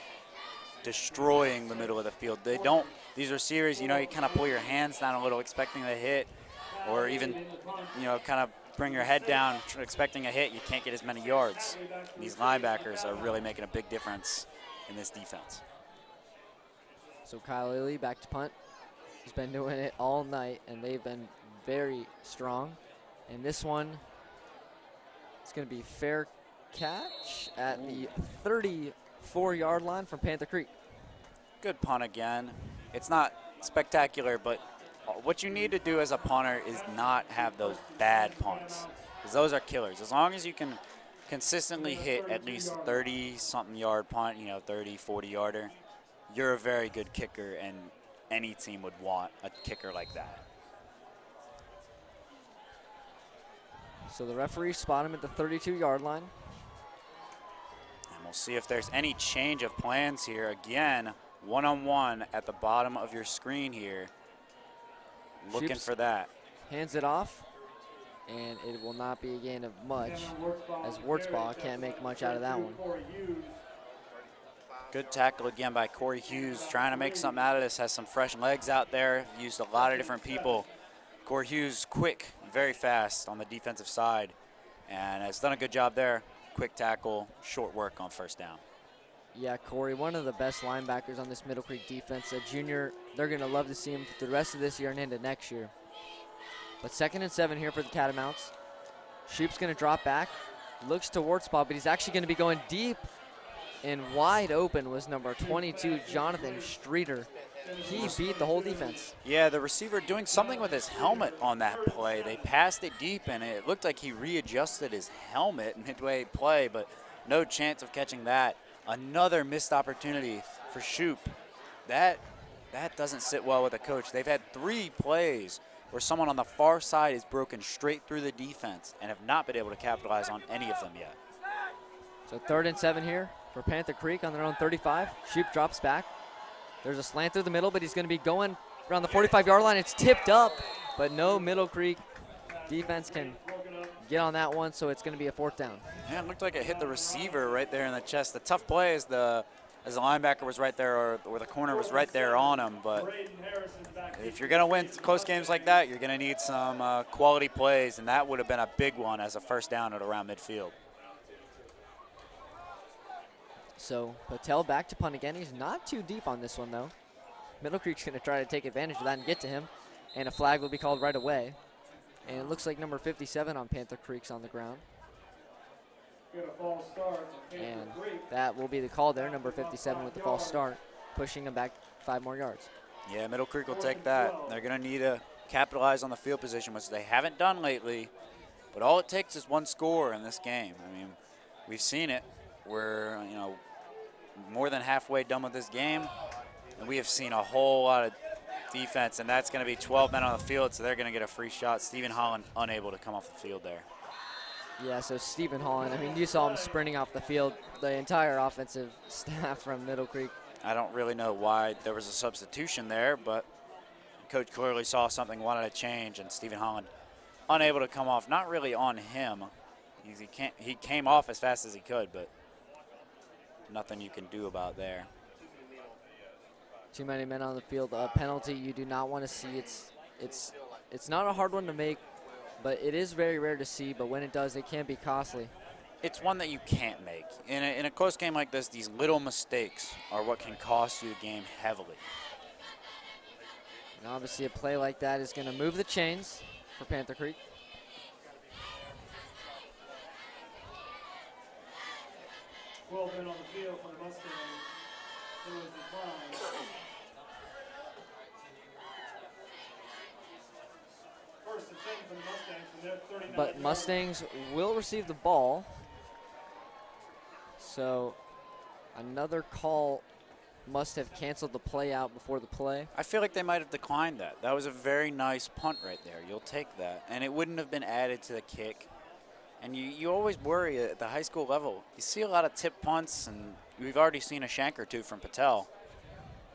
Speaker 1: destroying the middle of the field. They don't, these receivers, you know, you kind of pull your hands down a little expecting the hit, or even, you know, kind of bring your head down expecting a hit. You can't get as many yards. And these linebackers are really making a big difference in this defense.
Speaker 2: So Kyle Ely back to punt. He's been doing it all night, and they've been very strong. And this one, it's going to be fair catch at the 34-yard line from Panther Creek.
Speaker 1: Good punt again. It's not spectacular, but what you need to do as a punter is not have those bad punts, because those are killers. As long as you can consistently hit at least 30-something yard punt, you know, 30, 40-yarder, you're a very good kicker, and any team would want a kicker like that.
Speaker 2: So the referee spot him at the 32-yard line.
Speaker 1: And we'll see if there's any change of plans here. Again, one-on-one at the bottom of your screen here. Looking
Speaker 2: Sheeps
Speaker 1: for that.
Speaker 2: Hands it off, and it will not be a gain of much, as Wartzbaugh can't make much out of that one.
Speaker 1: Good tackle again by Corey Hughes, trying to make something out of this. Has some fresh legs out there. Used a lot of different people. Corey Hughes, quick, very fast on the defensive side, and has done a good job there. Quick tackle, short work on first down.
Speaker 2: Yeah, Corey, one of the best linebackers on this Middle Creek defense. A junior, they're going to love to see him for the rest of this year and into next year. But 2nd and 7 here for the Catamounts. Shoop's going to drop back, looks towards spot, but he's actually going to be going deep, and wide open was number 22, Jonathan Streeter. He beat the whole defense.
Speaker 1: Yeah, the receiver doing something with his helmet on that play. They passed it deep, and it looked like he readjusted his helmet midway play, but no chance of catching that. Another missed opportunity for Shoop. That doesn't sit well with a coach. They've had 3 plays where someone on the far side is broken straight through the defense and have not been able to capitalize on any of them yet.
Speaker 2: So 3rd and 7 here for Panther Creek on their own 35. Shoop drops back. There's a slant through the middle, but he's going to be going around the 45-yard line. It's tipped up, but no Middle Creek defense can get on that one, so it's going to be a 4th down.
Speaker 1: Yeah, it looked like it hit the receiver right there in the chest. The tough play is the linebacker was right there or the corner was right there on him, but if you're going to win close games like that, you're going to need some quality plays, and that would have been a big one as a 1st down at around midfield.
Speaker 2: So Patel back to punt again. He's not too deep on this one, though. Middle Creek's going to try to take advantage of that and get to him, and a flag will be called right away. And it looks like number 57 on Panther Creek's on the ground. And that will be the call there, number 57 with the false start, pushing him back 5 more yards.
Speaker 1: Yeah, Middle Creek will take that. They're going to need to capitalize on the field position, which they haven't done lately. But all it takes is 1 score in this game. I mean, we've seen it. We're, more than halfway done with this game, and we have seen a whole lot of defense, and that's going to be 12 men on the field, so they're going to get a free shot. Stephen Holland unable to come off the field there.
Speaker 2: Yeah, so Stephen Holland, I mean, you saw him sprinting off the field, the entire offensive staff from Middle Creek.
Speaker 1: I don't really know why there was a substitution there, but coach clearly saw something, wanted to change, and Stephen Holland unable to come off. Not really on him. He came off as fast as he could, but nothing you can do about there.
Speaker 2: Too many men on the field. A penalty you do not want to see. It's not a hard one to make, but it is very rare to see. But when it does, it can be costly.
Speaker 1: It's one that you can't make. In a close game like this, these little mistakes are what can cost you the game heavily.
Speaker 2: And obviously a play like that is going to move the chains for Panther Creek.
Speaker 6: Well, been on the field for the Mustang. It was declined. First and 10 for the Mustangs from their 39.
Speaker 2: But Mustangs will receive the ball. So another call must have canceled the play out before the play.
Speaker 1: I feel like they might have declined that. That was a very nice punt right there. You'll take that. And it wouldn't have been added to the kick. And you always worry at the high school level. You see a lot of tip punts, and we've already seen a shank or two from Patel.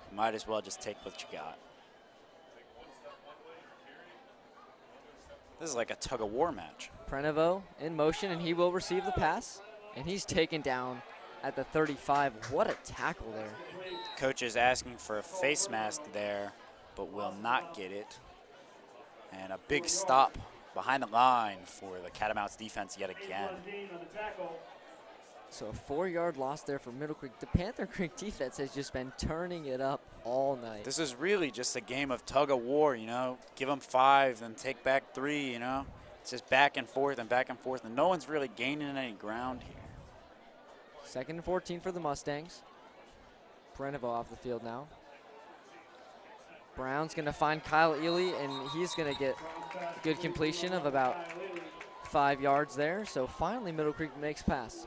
Speaker 1: You might as well just take what you got. This is like a tug-of-war match.
Speaker 2: Prenovo in motion, and he will receive the pass. And he's taken down at the 35. What a tackle there.
Speaker 1: Coach is asking for a face mask there, but will not get it. And a big stop behind the line for the Catamounts defense yet again.
Speaker 2: So a 4-yard loss there for Middle Creek. The Panther Creek defense has just been turning it up all night.
Speaker 1: This is really just a game of tug-of-war, Give them 5, then take back 3, It's just back and forth, and no one's really gaining any ground here.
Speaker 2: 2nd and 14 for the Mustangs. Prenovo off the field now. Brown's going to find Kyle Ely, and he's going to get good completion of about 5 yards there. So finally, Middle Creek makes pass.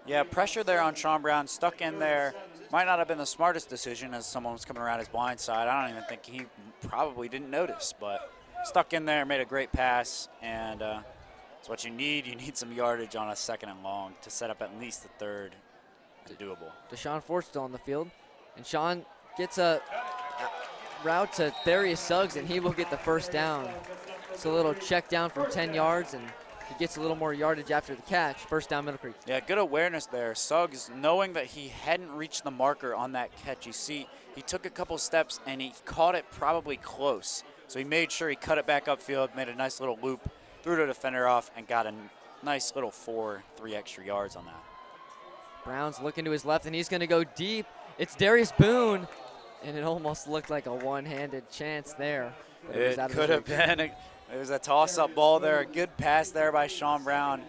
Speaker 1: Yeah, pressure there on Sean Brown, stuck in there. Might not have been the smartest decision as someone was coming around his blind side. I don't even think he probably didn't notice, but stuck in there, made a great pass, and it's what you need. You need some yardage on a 2nd and long to set up at least the 3rd and doable.
Speaker 2: Deshaun Ford still on the field, and Sean gets a route to Therius Suggs, and he will get the 1st down. It's a little check down from 10 yards, and he gets a little more yardage after the catch. 1st down, Middle Creek.
Speaker 1: Yeah, good awareness there. Suggs, knowing that he hadn't reached the marker on that catch, you see, he took a couple steps, and he caught it probably close. So he made sure he cut it back upfield, made a nice little loop, threw the defender off, and got a nice little 3 extra yards on that.
Speaker 2: Brown's looking to his left, and he's going to go deep. It's Darius Boone. And it almost looked like a one-handed chance there.
Speaker 1: It could have been. It was a toss-up ball there. A good pass there by Sean Brown.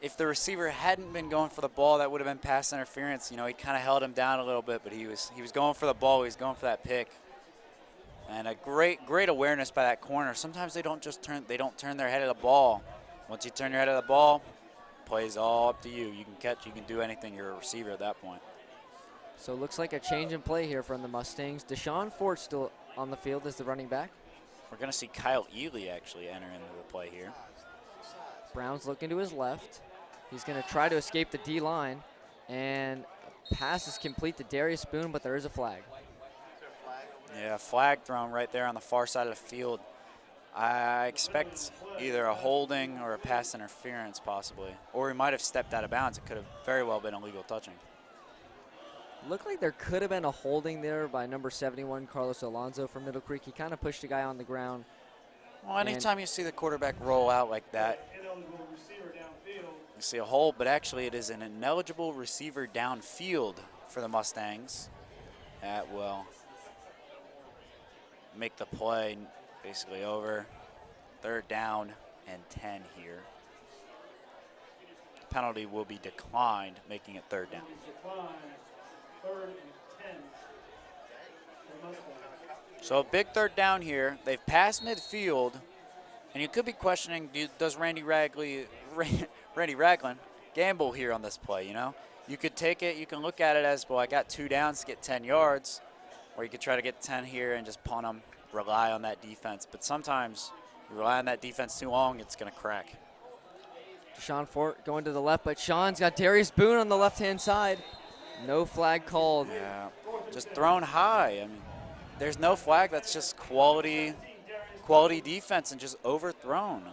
Speaker 1: if the receiver hadn't been going for the ball, that would have been pass interference. You know, he kind of held him down a little bit, but he was going for the ball. He was going for that pick. And a great awareness by that corner. Sometimes they don't turn their head at the ball. Once you turn your head at the ball, plays all up to you. You can catch, you can do anything. You're a receiver at that point.
Speaker 2: So it looks like a change in play here from the Mustangs. Deshaun Fort still on the field as the running back.
Speaker 1: We're going to see Kyle Ely actually enter into the play here.
Speaker 2: Brown's looking to his left. He's going to try to escape the D-line, and pass is complete to Darius Boone, but there is a flag.
Speaker 1: Yeah, flag thrown right there on the far side of the field. I expect either a holding or a pass interference possibly. Or he might have stepped out of bounds. It could have very well been illegal touching.
Speaker 2: Looked like there could have been a holding there by number 71, Carlos Alonso from Middle Creek. He kind of pushed a guy on the ground.
Speaker 1: Well, anytime you see the quarterback roll out like that,
Speaker 6: Ineligible receiver downfield.
Speaker 1: you see a hold, but actually it is an ineligible receiver downfield for the Mustangs. That will make the play basically over. 3rd down and 10 here. Penalty will be declined, making it 3rd down.
Speaker 6: Decline. 3rd and 10. For Mustang.
Speaker 1: So a big 3rd down here. They've passed midfield, and you could be questioning, does Randy Raglan gamble here on this play, you know? You could take it, you can look at it as, well, I got 2 downs to get 10 yards, or you could try to get 10 here and just punt them, rely on that defense. But sometimes you rely on that defense too long, it's going to crack.
Speaker 2: Deshaun Fort going to the left, but Sean's got Darius Boone on the left-hand side. No flag called.
Speaker 1: Yeah, just thrown high. I mean, there's no flag. That's just quality defense and just overthrown.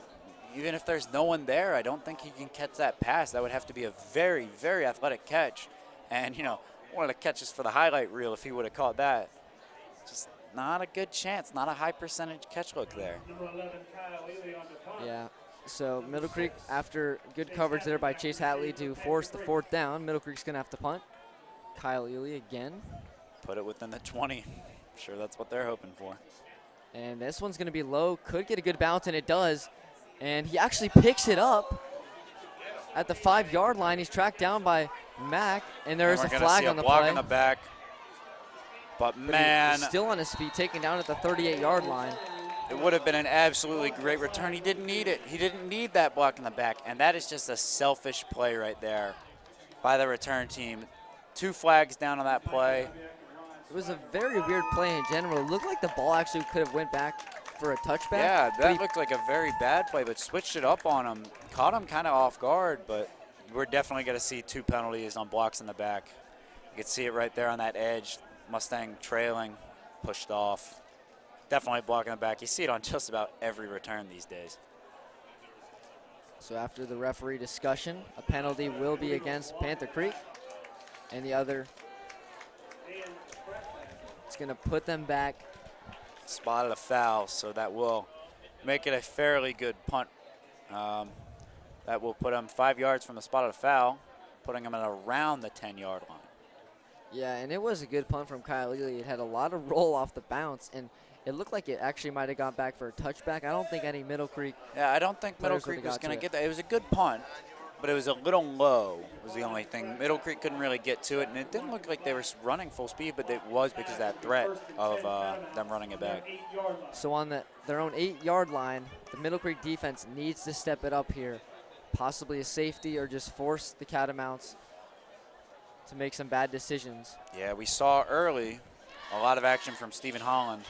Speaker 1: Even if there's no one there, I don't think he can catch that pass. That would have to be a very, very athletic catch. And, you know, one of the catches for the highlight reel if he would have caught that. Just not a good chance, not a high percentage catch look there.
Speaker 6: Number 11, Kyle Ely on the punt.
Speaker 2: Yeah, so Middle Creek, after good coverage there by Chase Hatley to force the 4th down, Middle Creek's going to have to punt. Kyle Ely again.
Speaker 1: Put it within the 20. I'm sure that's what they're hoping for.
Speaker 2: And this one's going to be low. Could get a good bounce, and it does. And he actually picks it up at the 5-yard line. He's tracked down by Mack, and there is a flag on the
Speaker 1: block
Speaker 2: play.
Speaker 1: in the back. But
Speaker 2: But
Speaker 1: man,
Speaker 2: he's still on his feet, taken down at the 38-yard line.
Speaker 1: it would have been an absolutely great return. He didn't need it. He didn't need that block in the back. And that is just a selfish play right there by the return team. 2 flags down on that play.
Speaker 2: It was a very weird play in general. It looked like the ball actually could have went back for a touchback.
Speaker 1: Yeah,
Speaker 2: but
Speaker 1: that looked like a very bad play, but switched it up on him. Caught him kind of off guard, but we're definitely going to see 2 penalties on blocks in the back. You can see it right there on that edge. Mustang trailing, pushed off. Definitely blocking the back. You see it on just about every return these days.
Speaker 2: So after the referee discussion, a penalty will be against Panther Creek. And the other, it's going to put them back.
Speaker 1: Spotted a foul, so that will make it a fairly good punt. That will put them 5 yards from the spotted foul, putting them at around the 10-yard line.
Speaker 2: Yeah, and it was a good punt from Kyle Ely. It had a lot of roll off the bounce, and it looked like it actually might have gone back for a touchback. I don't think any Middle Creek.
Speaker 1: Yeah, I don't think Middle
Speaker 2: Players would've
Speaker 1: Creek was
Speaker 2: got to
Speaker 1: going to
Speaker 2: it.
Speaker 1: get that. It was a good punt, but it was a little low was the only thing. Middle Creek couldn't really get to it, and it didn't look like they were running full speed, but it was because of that threat of them running it back.
Speaker 2: So on their own 8-yard line, the Middle Creek defense needs to step it up here. Possibly a safety or just force the Catamounts to make some bad decisions.
Speaker 1: Yeah, we saw early a lot of action from Stephen Holland.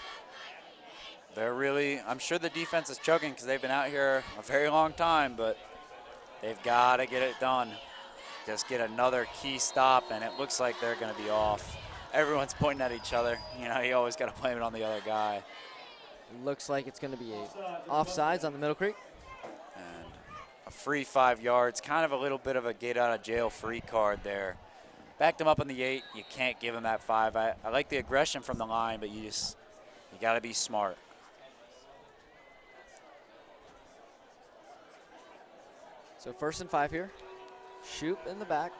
Speaker 1: They're really, I'm sure the defense is choking because they've been out here a very long time, but they've got to get it done. Just get another key stop, and it looks like they're going to be off. Everyone's pointing at each other. You know, you always got to blame it on the other guy.
Speaker 2: Looks like it's going to be offsides on the Middle Creek.
Speaker 1: And a free 5 yards, kind of a little bit of a get out of jail free card there. Backed them up on the 8. You can't give them that 5. I like the aggression from the line, but you got to be smart.
Speaker 2: So 1st and 5 here. Shoop in the back.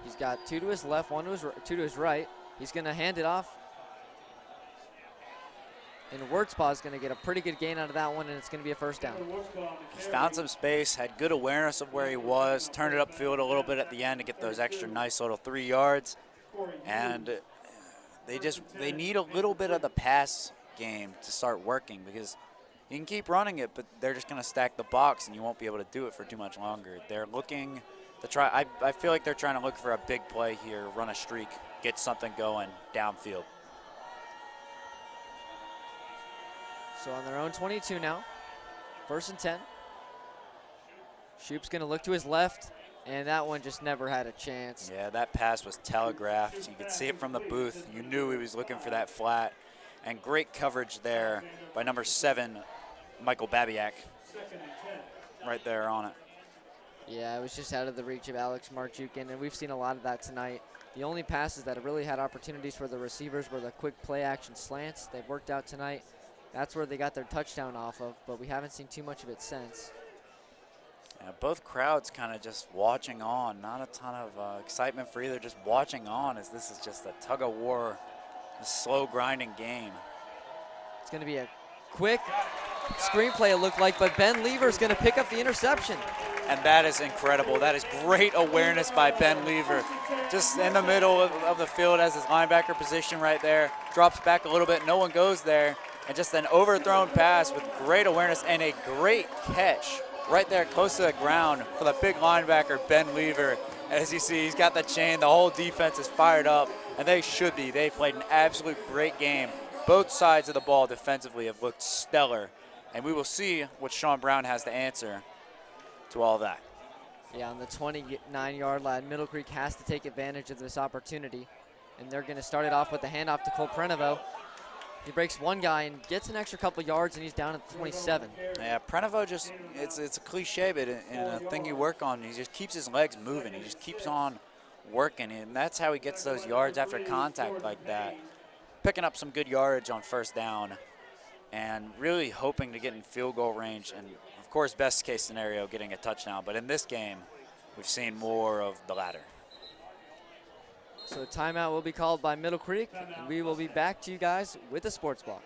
Speaker 2: He's got 2 to his left, 2 to his right. He's going to hand it off. And Wurtzpaw is going to get a pretty good gain out of that one, and it's going to be a first down.
Speaker 1: He found some space, had good awareness of where he was, turned it upfield a little bit at the end to get those extra nice little 3 yards. And they need a little bit of the pass game to start working, because you can keep running it, but they're just going to stack the box, and you won't be able to do it for too much longer. They're looking to try. I feel like they're trying to look for a big play here, run a streak, get something going downfield.
Speaker 2: So on their own 22 now, 1st and 10. Shoop's going to look to his left, and that one just never had a chance.
Speaker 1: Yeah, that pass was telegraphed. You could see it from the booth. You knew he was looking for that flat. And great coverage there by number 7, Michael Babiak. Right there on it.
Speaker 2: Yeah, it was just out of the reach of Alex Marchukin, and we've seen a lot of that tonight. The only passes that have really had opportunities for the receivers were the quick play action slants. They've worked out tonight. That's where they got their touchdown off of, but we haven't seen too much of it since.
Speaker 1: Yeah, both crowds kind of just watching on. Not a ton of excitement for either, just watching on, as this is just a tug of war, a slow grinding game.
Speaker 2: It's going to be a quick screenplay, it looked like, but Ben Lever's going to pick up the interception.
Speaker 1: And that is incredible. That is great awareness by Ben Lever. Just in the middle of the field as his linebacker position right there. Drops back a little bit, no one goes there. And just an overthrown pass with great awareness and a great catch right there close to the ground for the big linebacker, Ben Lever. As you see, he's got the chain. The whole defense is fired up, and they should be. They've played an absolute great game. Both sides of the ball defensively have looked stellar, and we will see what Sean Brown has to answer to all that.
Speaker 2: Yeah, on the 29-yard line, Middle Creek has to take advantage of this opportunity, and they're going to start it off with the handoff to Cole Prenovo. He breaks one guy and gets an extra couple yards, and he's down at the 27.
Speaker 1: Yeah, Prenovo just, it's a cliche, but a thing you work on, he just keeps his legs moving. He just keeps on working, and that's how he gets those yards after contact like that. Picking up some good yardage on first down and really hoping to get in field goal range, and of course, best case scenario, getting a touchdown. But in this game, we've seen more of the latter.
Speaker 2: So timeout will be called by Middle Creek, and we will be back to you guys with the Sports Block.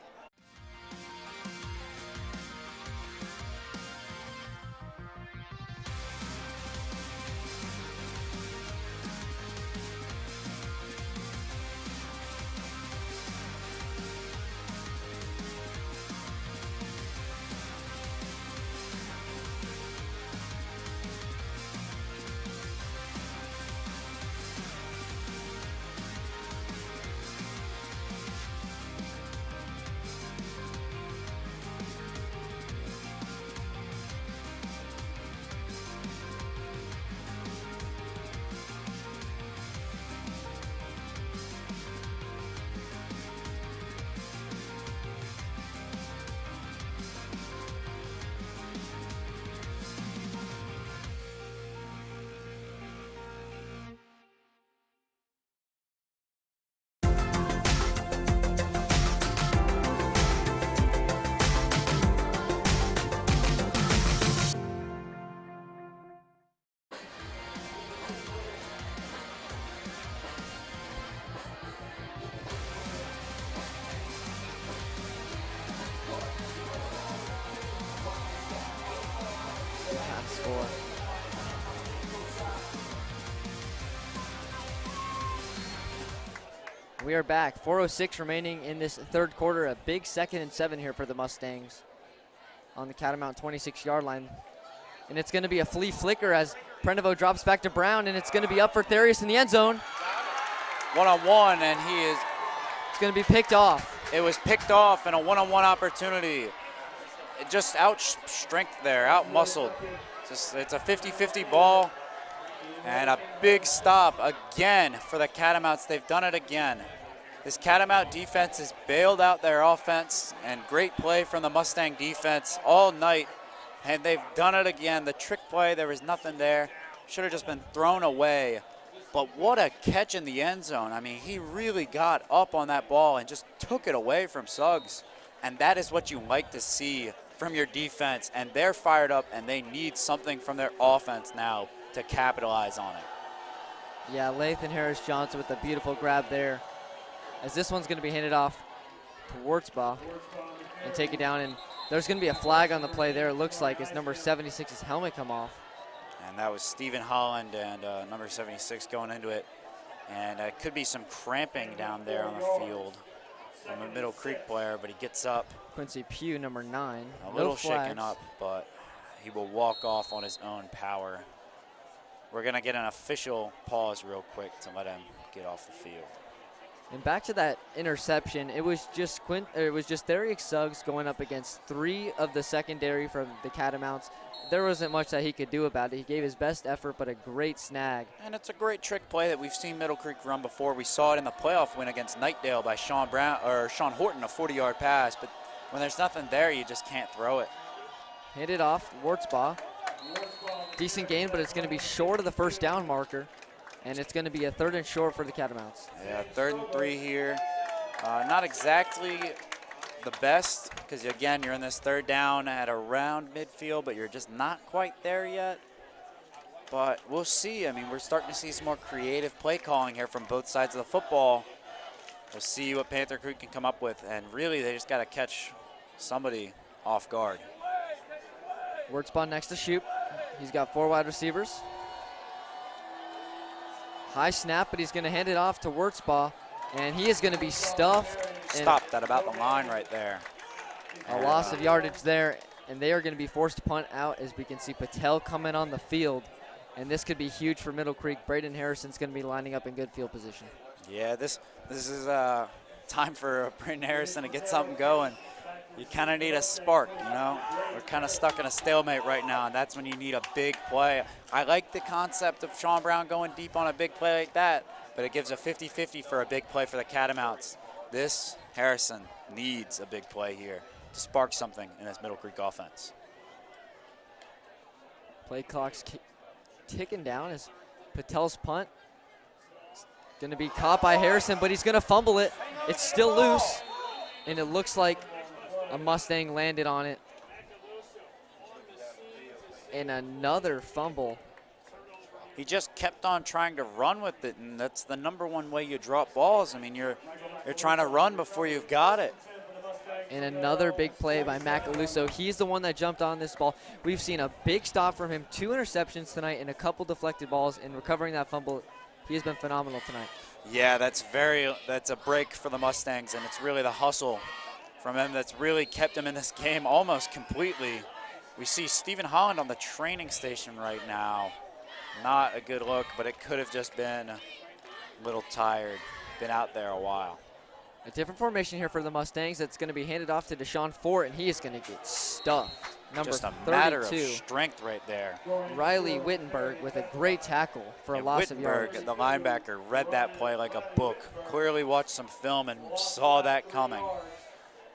Speaker 2: Score. We are back. 4:06 remaining in this third quarter. A big 2nd and 7 here for the Mustangs on the Catamount 26-yard line. And it's going to be a flea flicker as Prenovo drops back to Brown, and it's going to be up for Therius in the end zone.
Speaker 1: One-on-one, and
Speaker 2: It's going to be picked off.
Speaker 1: It was picked off in a one-on-one opportunity. Just out strength there, out muscled. It's a 50-50 ball, and a big stop again for the Catamounts. They've done it again. This Catamount defense has bailed out their offense, and great play from the Mustang defense all night, and they've done it again. The trick play, there was nothing there. Should have just been thrown away. But what a catch in the end zone. I mean, he really got up on that ball and just took it away from Suggs, and that is what you like to see from your defense, and they're fired up, and they need something from their offense now to capitalize on it.
Speaker 2: Yeah, Lathan Harris-Johnson with a beautiful grab there, as this one's going to be handed off to Wartzbaugh and take it down. And there's going to be a flag on the play there, it looks like, as number 76's helmet come off.
Speaker 1: And that was Stephen Holland and number 76 going into it. And it could be some cramping down there on the field from a Middle Creek player, but he gets up.
Speaker 2: Quincy Pugh, number 9.
Speaker 1: A little shaken up, but he will walk off on his own power. We're going to get an official pause real quick to let him get off the field.
Speaker 2: And back to that interception, it was just Therick Suggs going up against 3 of the secondary from the Catamounts. There wasn't much that he could do about it. He gave his best effort, but a great snag.
Speaker 1: And it's a great trick play that we've seen Middle Creek run before. We saw it in the playoff win against Knightdale by Sean Horton, a 40-yard pass. But when there's nothing there, you just can't throw it.
Speaker 2: Hit it off, Wartzbaugh. Decent gain, but it's going to be short of the first down marker. And it's going to be a 3rd and short for the Catamounts.
Speaker 1: Yeah, 3rd and 3 here. Not exactly the best, because again, you're in this 3rd down at around midfield, but you're just not quite there yet. But we'll see. I mean, we're starting to see some more creative play calling here from both sides of the football. We'll see what Panther Creek can come up with, and really, they just got to catch somebody off guard.
Speaker 2: Wartzbaugh next to shoot. He's got 4 wide receivers. High snap, but he's going to hand it off to Wartzbaugh, and he is going to be stuffed.
Speaker 1: Stopped at about the line right there.
Speaker 2: A loss of yardage there, and they are going to be forced to punt out as we can see Patel coming on the field, and this could be huge for Middle Creek. Braden Harrison's going to be lining up in good field position.
Speaker 1: Yeah, this is time for Braden Harrison to get something going. You kind of need a spark, you know? We're kind of stuck in a stalemate right now, and that's when you need a big play. I like the concept of Sean Brown going deep on a big play like that, but it gives a 50-50 for a big play for the Catamounts. This Harrison needs a big play here to spark something in this Middle Creek offense.
Speaker 2: Play clock's ticking down as Patel's punt. Going to be caught by Harrison, but he's going to fumble it. It's still loose, and it looks like a Mustang landed on it. And another fumble.
Speaker 1: He just kept on trying to run with it, and that's the #1 way you drop balls. I mean, you're trying to run before you've got it.
Speaker 2: And another big play by Macaluso. He's the one that jumped on this ball. We've seen a big stop from him, 2 interceptions tonight and a couple deflected balls, and recovering that fumble, he has been phenomenal tonight.
Speaker 1: Yeah, that's a break for the Mustangs, and it's really the hustle from him that's really kept him in this game almost completely. We see Stephen Holland on the training station right now. Not a good look, but it could have just been a little tired. Been out there a while.
Speaker 2: A different formation here for the Mustangs. That's going to be handed off to Deshaun Fort, and he is going to get stuffed. Number
Speaker 1: just a
Speaker 2: 32.
Speaker 1: matter of strength right there.
Speaker 2: Riley Wittenberg with a great tackle for a loss of yards.
Speaker 1: The linebacker, read that play like a book. Clearly watched some film and saw that coming.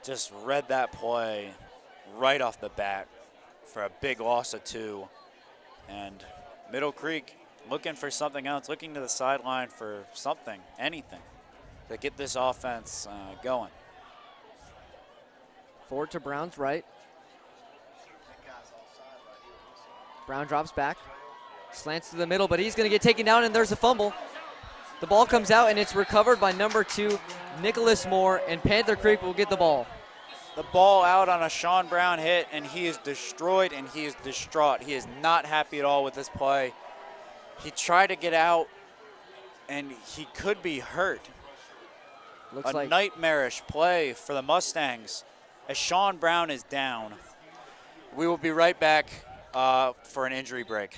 Speaker 1: Just read that play right off the bat for a big loss of 2. And Middle Creek looking for something else, looking to the sideline for something, anything, to get this offense going.
Speaker 2: Forward to Brown's right. Brown drops back, slants to the middle, but he's going to get taken down, and there's a fumble. The ball comes out, and it's recovered by number 2, Nicholas Moore, and Panther Creek will get the ball.
Speaker 1: The ball out on a Sean Brown hit, and he is destroyed, and he is distraught. He is not happy at all with this play. He tried to get out, and he could be hurt.
Speaker 2: Looks
Speaker 1: a
Speaker 2: like
Speaker 1: nightmarish play for the Mustangs as Sean Brown is down. We will be right back for an injury break.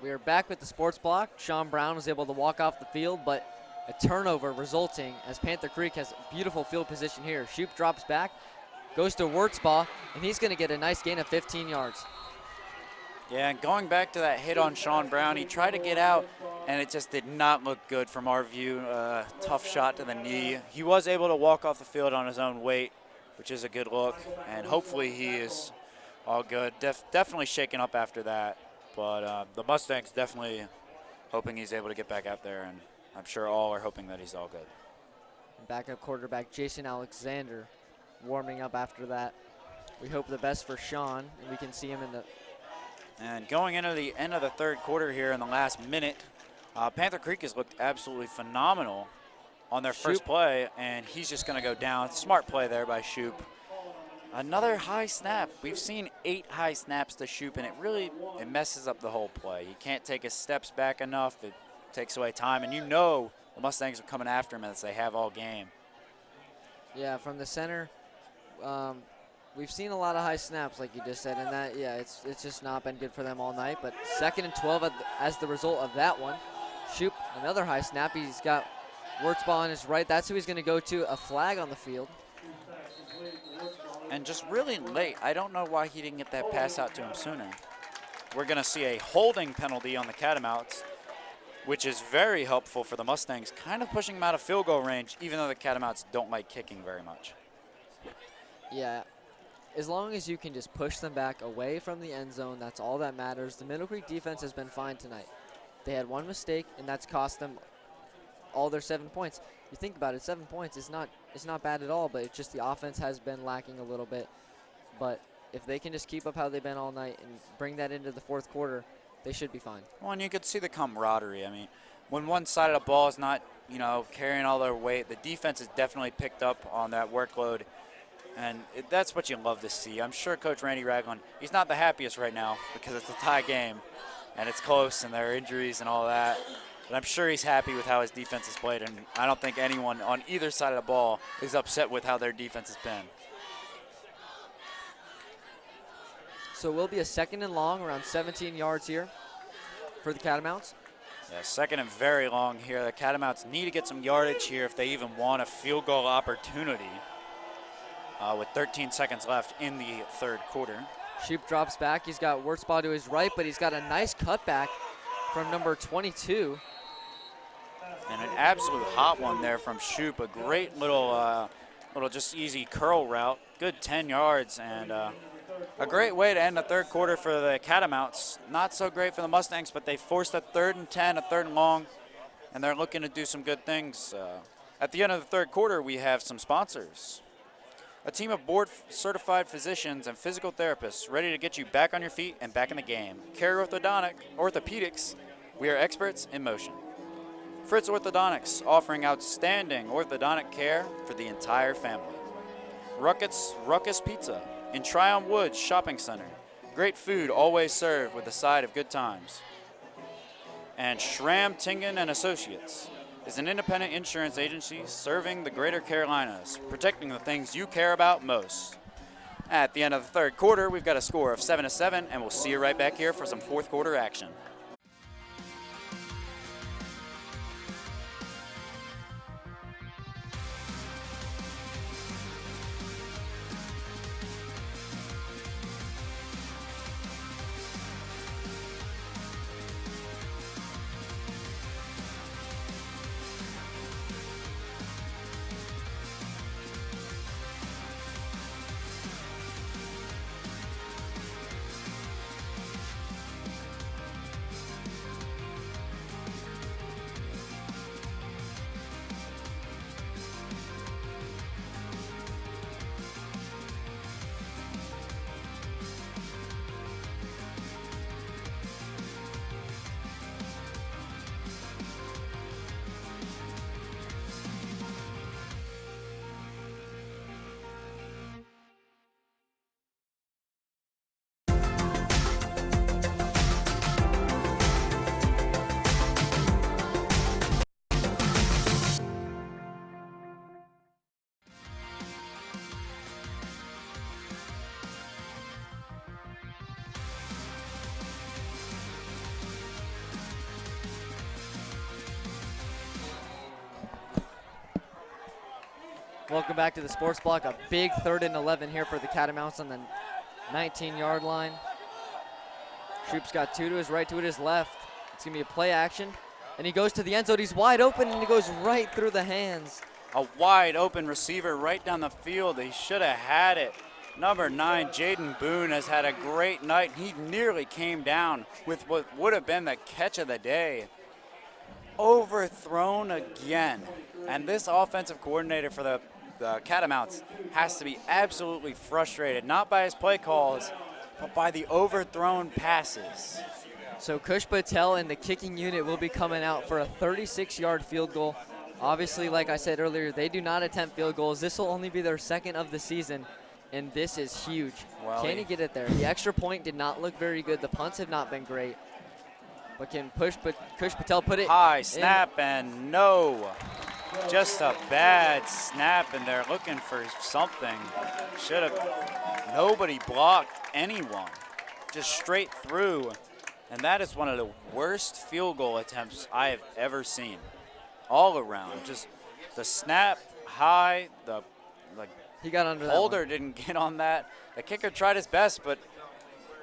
Speaker 2: We are back with the sports block. Sean Brown was able to walk off the field, but a turnover resulting as Panther Creek has beautiful field position here. Shoup drops back, goes to Wurtzbaugh, and he's going to get a nice gain of 15 yards.
Speaker 1: Yeah, and going back to that hit on Sean Brown, he tried to get out, and it just did not look good from our view. Tough shot to the knee. He was able to walk off the field on his own weight, which is a good look, and hopefully he is all good. Definitely shaken up after that, but the Mustangs definitely hoping he's able to get back out there, and I'm sure all are hoping that he's all good.
Speaker 2: Backup quarterback Jason Alexander warming up after that. We hope the best for Sean, and we can see him in the...
Speaker 1: And going into the end of the third quarter here in the last minute, Panther Creek has looked absolutely phenomenal on their first play, and he's just going to go down. Smart play there by Shoup. Another high snap. We've seen 8 high snaps to Shoup, and it messes up the whole play. You can't take his steps back enough. It takes away time, and you know the Mustangs are coming after him as they have all game.
Speaker 2: Yeah, from the center, we've seen a lot of high snaps, like you just said, and that, yeah, it's just not been good for them all night. But 2nd and 12 as the result of that one. Shoup, another high snap. He's got Wurtzbaugh on his right. That's who he's going to go to. A flag on the field.
Speaker 1: And just really late. I don't know why he didn't get that pass out to him sooner. We're going to see a holding penalty on the Catamounts, which is very helpful for the Mustangs, kind of pushing them out of field goal range, even though the Catamounts don't like kicking very much.
Speaker 2: Yeah, as long as you can just push them back away from the end zone, that's all that matters. The Middle Creek defense has been fine tonight. They had one mistake, and that's cost them all their 7 points. You think about it, 7 points is not bad at all, but it's just the offense has been lacking a little bit. But if they can just keep up how they've been all night and bring that into the fourth quarter, they should be fine.
Speaker 1: Well, and you could see the camaraderie. I mean, when one side of the ball is not, carrying all their weight, the defense has definitely picked up on that workload. And that's what you love to see. I'm sure Coach Randy Ragland, he's not the happiest right now because it's a tie game and it's close and there are injuries and all that. But I'm sure he's happy with how his defense has played, and I don't think anyone on either side of the ball is upset with how their defense has been.
Speaker 2: So it will be a 2nd and long, around 17 yards here for the Catamounts.
Speaker 1: Yeah, 2nd and very long here. The Catamounts need to get some yardage here if they even want a field goal opportunity. With 13 seconds left in the third quarter.
Speaker 2: Shoup drops back. He's got Wurtzbaugh to his right, but he's got a nice cutback from number 22.
Speaker 1: And an absolute hot one there from Shoup. A great little just easy curl route. Good 10 yards and a great way to end the third quarter for the Catamounts. Not so great for the Mustangs, but they forced a 3rd and 10, a 3rd and long, and they're looking to do some good things. At the end of the third quarter, we have some sponsors. A team of board-certified physicians and physical therapists ready to get you back on your feet and back in the game. Care Orthopedics, we are experts in motion. Fritz Orthodontics, offering outstanding orthodontic care for the entire family. Ruckus Pizza in Tryon Woods Shopping Center. Great food always served with a side of good times. And Schramm Tingen and Associates is an independent insurance agency serving the Greater Carolinas, protecting the things you care about most. At the end of the third quarter, we've got a score of 7-7, and we'll see you right back here for some fourth quarter action.
Speaker 2: Welcome back to the Sports Block. A big 3rd and 11 here for the Catamounts on the 19-yard line. Troop's got 2 to his right, 2 to his left. It's going to be a play action. And he goes to the end zone. He's wide open, and he goes right through the hands.
Speaker 1: A wide open receiver right down the field. He should have had it. Number 9, Jaden Boone, has had a great night. He nearly came down with what would have been the catch of the day. Overthrown again. And this offensive coordinator for the Catamounts has to be absolutely frustrated, not by his play calls, but by the overthrown passes.
Speaker 2: So Kush Patel and the kicking unit will be coming out for a 36-yard field goal. Obviously, like I said earlier, they do not attempt field goals. This will only be their 2nd of the season, and this is huge.
Speaker 1: Well,
Speaker 2: can he get it there? The extra point did not look very good. The punts have not been great. But can Kush Patel put it
Speaker 1: high
Speaker 2: in?
Speaker 1: snap and no. Just a bad snap, and they're looking for something. Should have. Nobody blocked anyone. Just straight through. And that is one of the worst field goal attempts I have ever seen. All around. Just the snap high,
Speaker 2: He got under that
Speaker 1: holder
Speaker 2: one.
Speaker 1: didn't get on that. The kicker tried his best, but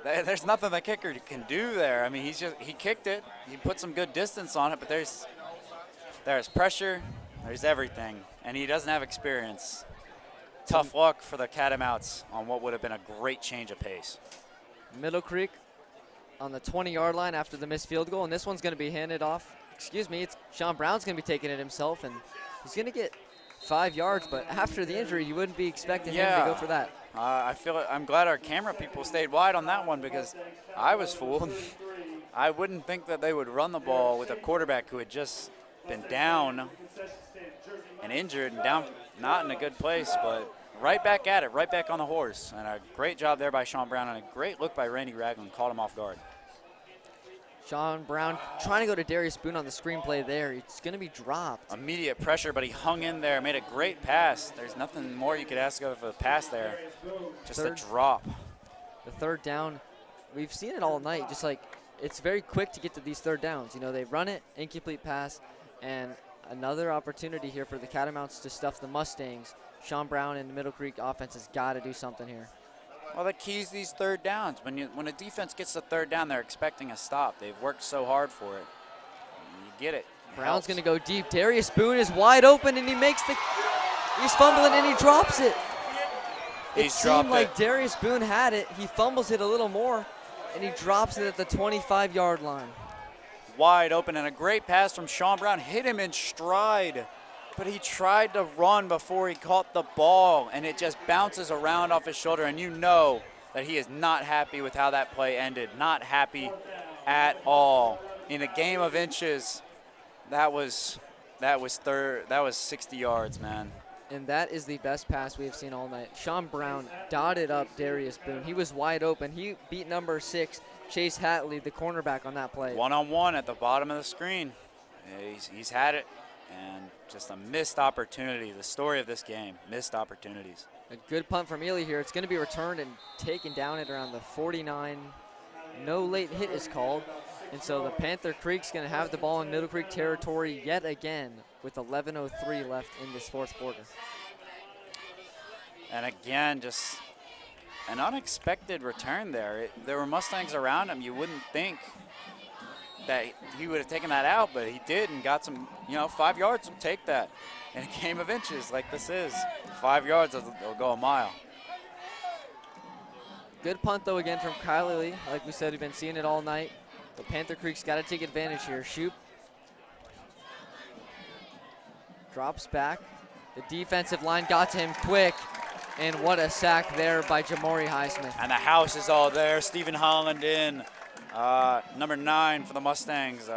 Speaker 1: there's nothing the kicker can do there. I mean, he kicked it. He put some good distance on it, but there's pressure, there's everything, and he doesn't have experience. Tough luck for the Catamounts on what would have been a great change of pace.
Speaker 2: Middle Creek on the 20-yard line after the missed field goal, and this one's going to be handed off. Excuse me, it's Sean Brown's going to be taking it himself, and he's going to get 5 yards, but after the injury, you wouldn't be expecting him to go for that.
Speaker 1: I'm glad our camera people stayed wide on that one because I was fooled. I wouldn't think that they would run the ball with a quarterback who had just been down and injured and down, not in a good place, but right back at it, right back on the horse. And a great job there by Sean Brown and a great look by Randy Ragland, caught him off guard.
Speaker 2: Sean Brown trying to go to Darius Boone on the screenplay there. It's going to be dropped.
Speaker 1: Immediate pressure, but he hung in there, made a great pass. There's nothing more you could ask of a pass there. Just a drop.
Speaker 2: The 3rd down, we've seen it all night. Just like it's very quick to get to these 3rd downs. You know, they run it, incomplete pass, and another opportunity here for the Catamounts to stuff the Mustangs. Sean Brown and the Middle Creek offense has got to do something here.
Speaker 1: Well, the key is these 3rd downs. When a defense gets the 3rd down, they're expecting a stop. They've worked so hard for it. You get it.
Speaker 2: Brown's going to go deep. Darius Boone is wide open, and he's fumbling, and he drops it. It seemed like Darius Boone had it. He fumbles it a little more, and he drops it at the 25-yard line.
Speaker 1: Wide open, and a great pass from Sean Brown. Hit him in stride, but he tried to run before he caught the ball, and it just bounces around off his shoulder, and you know that he is not happy with how that play ended. Not happy at all. In a game of inches, that was 60 yards, man.
Speaker 2: And that is the best pass we have seen all night. Sean Brown dotted up Darius Boone. He was wide open. He beat number 6, Chase Hatley, the cornerback on that play.
Speaker 1: One-on-one at the bottom of the screen. He's had it, and just a missed opportunity. The story of this game, missed opportunities.
Speaker 2: A good punt from Ely here. It's going to be returned and taken down at around the 49. No late hit is called. And so the Panther Creek's going to have the ball in Middle Creek territory yet again with 11:03 left in this 4th quarter.
Speaker 1: And again, just an unexpected return there. There were Mustangs around him. You wouldn't think that he would have taken that out, but he did and got some, 5 yards will take that. In a game of inches like this is, 5 yards will go a mile.
Speaker 2: Good punt, though, again from Kyle Ely. Like we said, we've been seeing it all night. The Panther Creek's got to take advantage here. Shoop drops back. The defensive line got to him quick, and what a sack there by Jamori Highsmith.
Speaker 1: And the house is all there. Stephen Holland in, number 9 for the Mustangs,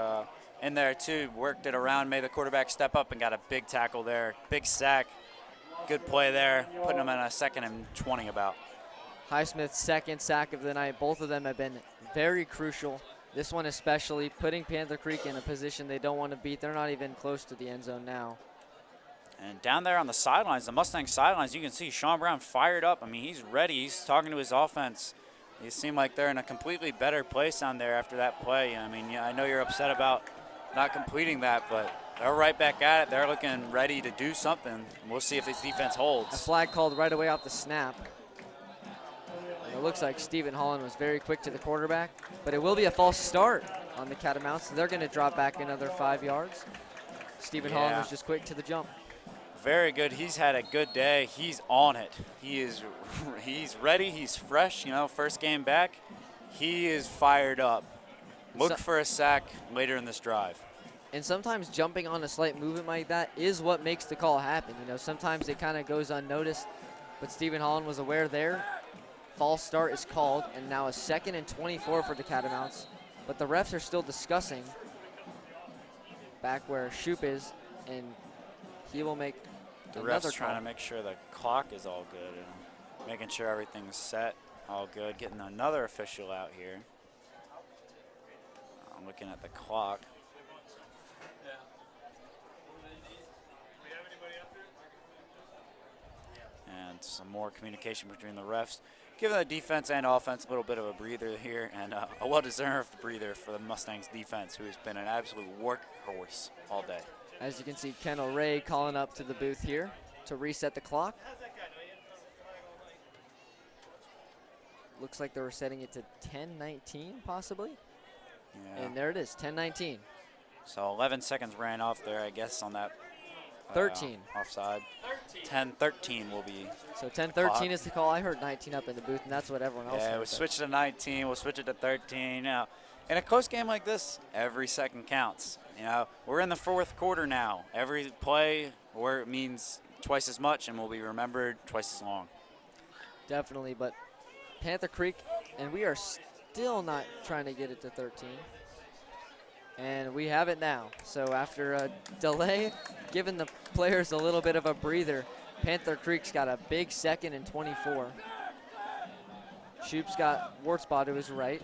Speaker 1: in there too. Worked it around, made the quarterback step up and got a big tackle there. Big sack. Good play there, putting them in a 2nd and 20 about.
Speaker 2: Highsmith's 2nd sack of the night. Both of them have been very crucial. This one especially, putting Panther Creek in a position they don't want to beat. They're not even close to the end zone now.
Speaker 1: And down there on the sidelines, the Mustang sidelines, you can see Sean Brown fired up. I mean, he's ready. He's talking to his offense. They seem like they're in a completely better place down there after that play. I mean, I know you're upset about not completing that, but they're right back at it. They're looking ready to do something. We'll see if this defense
Speaker 2: A
Speaker 1: holds.
Speaker 2: flag called right away off the snap. And it looks like Stephen Holland was very quick to the quarterback, but it will be a false start on the Catamounts. So they're going to drop back another 5 yards. Stephen Holland was just quick to the jump.
Speaker 1: Very good. He's had a good day. He's on it. He's ready. He's fresh. You know, first game back. He is fired up. Look for a sack later in this drive.
Speaker 2: And sometimes jumping on a slight movement like that is what makes the call happen. You know, sometimes it kind of goes unnoticed, but Stephen Holland was aware there. False start is called, and now a 2nd and 24 for the Catamounts. But the refs are still discussing back where Shoop is, and he will make
Speaker 1: The
Speaker 2: another
Speaker 1: ref's trying
Speaker 2: call.
Speaker 1: to make sure the clock is all good and making sure everything's set, all good. Getting another official out here. I'm looking at the clock. And some more communication between the refs. Giving the defense and offense a little bit of a breather here, and a well-deserved breather for the Mustangs defense, who has been an absolute workhorse all day.
Speaker 2: As you can see, Kendall Ray calling up to the booth here to reset the clock. Looks like they were setting it to 10:19 possibly.
Speaker 1: Yeah.
Speaker 2: And there it is, 10:19.
Speaker 1: So 11 seconds ran off there, I guess, on that
Speaker 2: 13.
Speaker 1: Offside. 10-13 will be.
Speaker 2: So 10:13 is the call. I heard 19 up in the booth, and that's what everyone else
Speaker 1: Yeah,
Speaker 2: heard.
Speaker 1: we switched to 19. We'll switch it to 13. Now, in a close game like this, every second counts. You know, we're in the 4th quarter now. Every play where it means twice as much and will be remembered twice as long.
Speaker 2: Definitely, but Panther Creek, and we are still not trying to get it to 13. And we have it now. So after a delay, giving the players a little bit of a breather, Panther Creek's got a big 2nd and 24. Shoop's got Wartsbaugh to his right.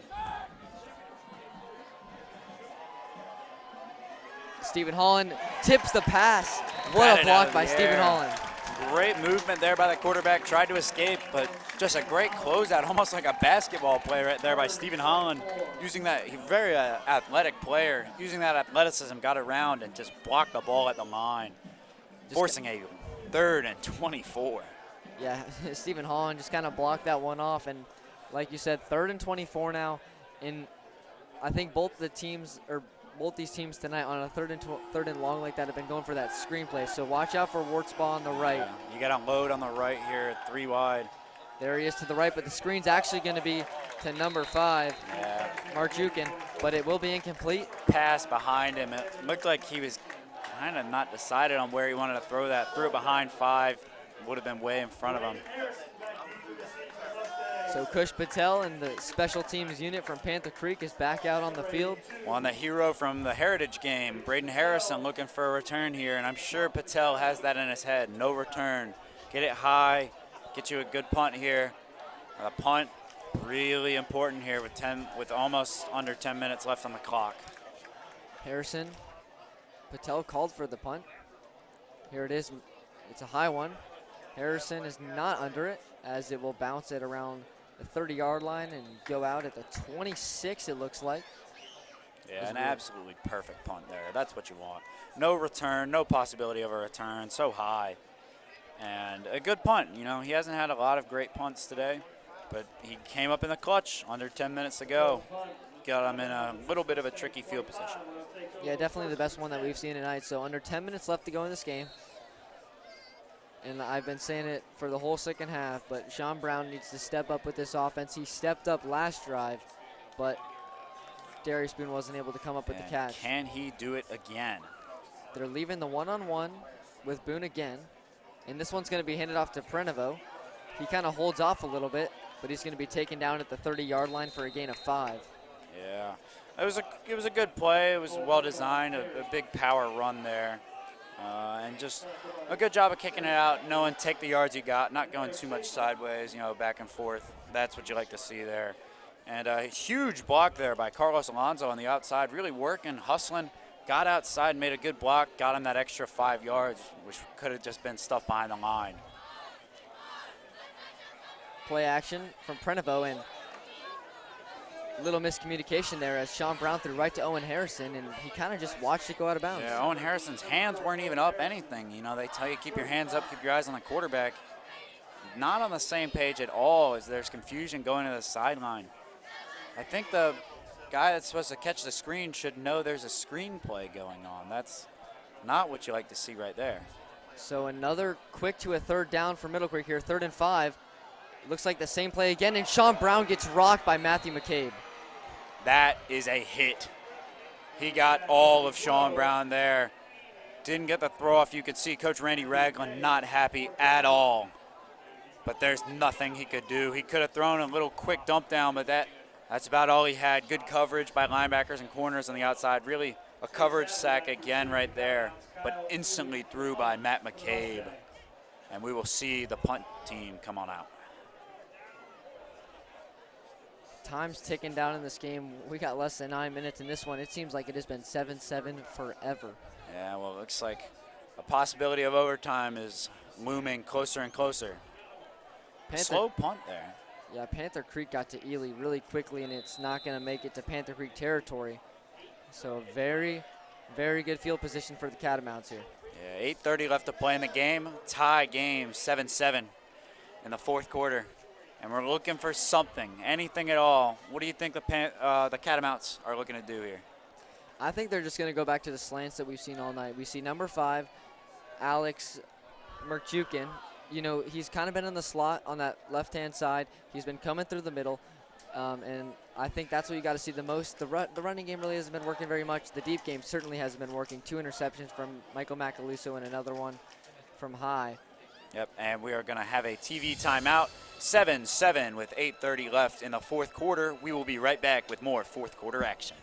Speaker 2: Stephen Holland tips the pass. What
Speaker 1: Got
Speaker 2: a
Speaker 1: it out
Speaker 2: block
Speaker 1: of
Speaker 2: by
Speaker 1: the
Speaker 2: Stephen
Speaker 1: air.
Speaker 2: Holland.
Speaker 1: Great movement there by the quarterback. Tried to escape, but just a great closeout, almost like a basketball play right there by Stephen Holland. Using that, very athletic player, using that athleticism, got around and just blocked the ball at the line, forcing a 3rd and 24.
Speaker 2: Yeah, Stephen Holland just kind of blocked that one off. And like you said, 3rd and 24 now. And I think both these teams tonight on a third and long like that have been going for that screen play. So watch out for Wartsbaugh on the right.
Speaker 1: Yeah, you got to unload on the right here, 3 wide.
Speaker 2: There he is to the right, but the screen's actually going to be to number 5,
Speaker 1: Yeah.
Speaker 2: Marjukin, but it will be incomplete.
Speaker 1: Pass behind him. It looked like he was kind of not decided on where he wanted to throw that. Threw it behind 5. Would have been way in front of him.
Speaker 2: So Kush Patel and the special teams unit from Panther Creek is back out on the field.
Speaker 1: Well, the hero from the Heritage game, Braden Harrison, looking for a return here, and I'm sure Patel has that in his head. No return. Get it high. Get you a good punt here. The punt, really important here with almost under 10 minutes left on the clock.
Speaker 2: Harrison, Patel called for the punt. Here it is. It's a high one. Harrison is not under it, as it will bounce it around the 30-yard line and go out at the 26, it looks like.
Speaker 1: Yeah, an absolutely perfect punt there. That's what you want. No return, no possibility of a return, so high. And a good punt. You know, he hasn't had a lot of great punts today, but he came up in the clutch under 10 minutes to go. Got him in a little bit of a tricky field position.
Speaker 2: Yeah, definitely the best one that we've seen tonight. So under 10 minutes left to go in this game. And I've been saying it for the whole second half, but Sean Brown needs to step up with this offense. He stepped up last drive, but Darius Boone wasn't able to come up with the catch.
Speaker 1: Can he do it again?
Speaker 2: They're leaving the one-on-one with Boone again. And this one's going to be handed off to Prenovo. He kind of holds off a little bit, but he's going to be taken down at the 30-yard line for a gain of 5.
Speaker 1: Yeah, it was a good play. It was well designed, a big power run there. And just a good job of kicking it out, knowing take the yards you got, not going too much sideways, you know, back and forth. That's what you like to see there. And a huge block there by Carlos Alonso on the outside, really working, hustling, got outside, made a good block, got him that extra 5 yards, which could have just been stuff behind the line.
Speaker 2: Play action from Prenovo, and little miscommunication there as Sean Brown threw right to Owen Harrison, and he kind of just watched it go out of bounds.
Speaker 1: Yeah, Owen Harrison's hands weren't even up anything. You know, they tell you keep your hands up, keep your eyes on the quarterback. Not on the same page at all as there's confusion going to the sideline. I think the guy that's supposed to catch the screen should know there's a screenplay going on. That's not what you like to see right there.
Speaker 2: So another quick to a third down for Middle Creek here, 3rd and 5. Looks like the same play again, and Sean Brown gets rocked by Matthew McCabe.
Speaker 1: That is a hit. He got all of Sean Brown there. Didn't get the throw off. You could see Coach Randy Ragland not happy at all. But there's nothing he could do. He could have thrown a little quick dump down, but that's about all he had. Good coverage by linebackers and corners on the outside. Really a coverage sack again right there, but instantly through by Matt McCabe. And we will see the punt team come on out.
Speaker 2: Time's ticking down in this game. We got less than 9 minutes in this one. It seems like it has been 7-7 forever.
Speaker 1: Yeah, well, it looks like a possibility of overtime is looming closer and closer. Slow punt there.
Speaker 2: Yeah, Panther Creek got to Ely really quickly, and it's not going to make it to Panther Creek territory. So very, very good field position for the Catamounts here.
Speaker 1: Yeah, 8:30 left to play in the game. Tie game, 7-7 in the 4th quarter. And we're looking for something, anything at all. What do you think the Catamounts are looking to do here?
Speaker 2: I think they're just going to go back to the slants that we've seen all night. We see number 5, Alex Merchukin. You know, he's kind of been in the slot on that left-hand side. He's been coming through the middle, and I think that's what you got to see the most. The running game really hasn't been working very much. The deep game certainly hasn't been working. 2 interceptions from Michael Macaluso and another one from High.
Speaker 1: Yep, and we are going to have a TV timeout. 7-7 with 8:30 left in the 4th quarter. We will be right back with more 4th quarter action.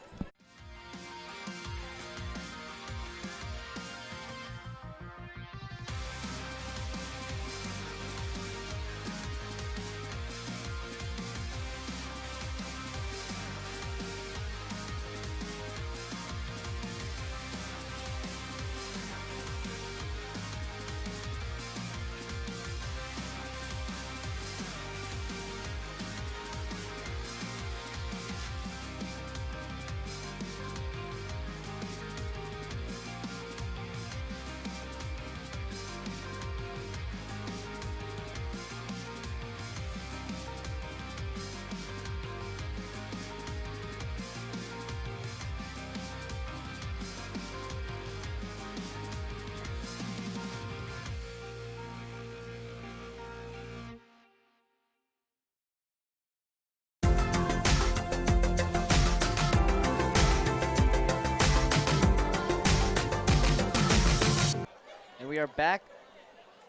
Speaker 2: We are back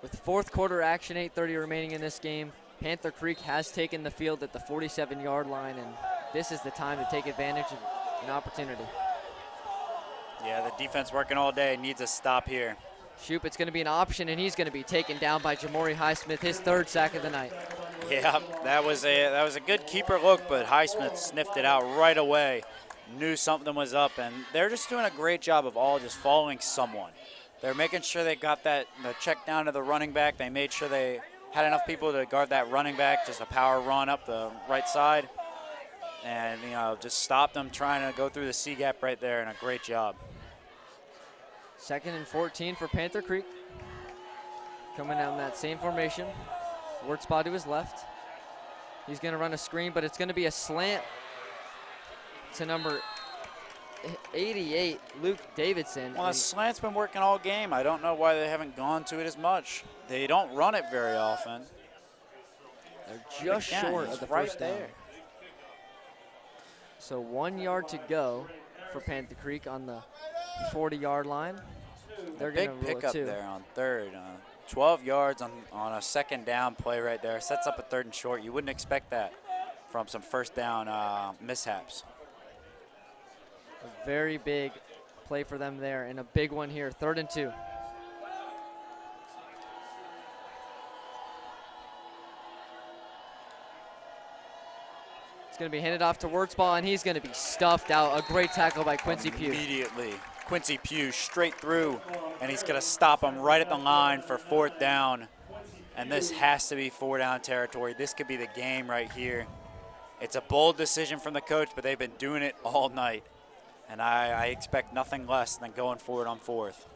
Speaker 2: with 4th quarter action, 8:30 remaining in this game. Panther Creek has taken the field at the 47-yard line, and this is the time to take advantage of an opportunity.
Speaker 1: Yeah, the defense working all day, needs a stop here.
Speaker 2: Shoop, it's going to be an option, and he's going to be taken down by Jamori Highsmith, his 3rd sack of the night.
Speaker 1: Yeah, that was a good keeper look, but Highsmith sniffed it out right away. Knew something was up, and they're just doing a great job of all just following someone. They're making sure they got the check down to the running back. They made sure they had enough people to guard that running back, just a power run up the right side. And, you know, just stopped them trying to go through the C gap right there, and a great job.
Speaker 2: 2nd and 14 for Panther Creek. Coming down that same formation. Wurtzbaugh to his left. He's going to run a screen, but it's going to be a slant to number 88, Luke Davidson.
Speaker 1: Well, the slant's been working all game. I don't know why they haven't gone to it as much. They don't run it very often.
Speaker 2: They're just short of the first down. So 1 yard to go for Panther Creek on the 40-yard line. They're going to
Speaker 1: big
Speaker 2: roll
Speaker 1: pickup
Speaker 2: it too.
Speaker 1: there on 3rd. 12 yards on a 2nd down play right there. Sets up a 3rd and short. You wouldn't expect that from some 1st down mishaps.
Speaker 2: A very big play for them there, and a big one here, 3rd and 2. It's going to be handed off to Wurtzbaugh, and he's going to be stuffed out. A great tackle by Quincy Pugh.
Speaker 1: Immediately, Quincy Pugh straight through, and he's going to stop him right at the line for 4th down. And this has to be 4 down territory. This could be the game right here. It's a bold decision from the coach, but they've been doing it all night. And I expect nothing less than going for it on 4th.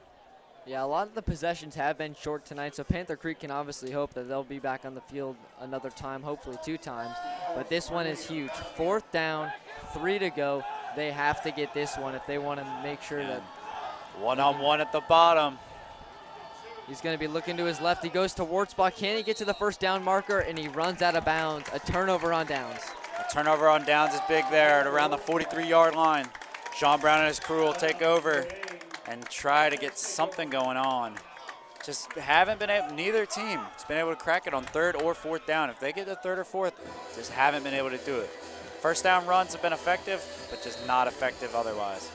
Speaker 2: Yeah, a lot of the possessions have been short tonight, so Panther Creek can obviously hope that they'll be back on the field another time, hopefully 2 times. But this one is huge. 4th down, 3 to go. They have to get this one if they want to make sure that.
Speaker 1: One-on-one at the bottom.
Speaker 2: He's going to be looking to his left. He goes to Wartzbach. Can he get to the first down marker? And he runs out of bounds. A turnover on downs.
Speaker 1: A turnover on downs is big there at around the 43-yard line. Sean Brown and his crew will take over and try to get something going on. Just haven't been able, neither team has been able to crack it on 3rd or 4th down. If they get to 3rd or 4th, just haven't been able to do it. First down runs have been effective, but just not effective otherwise.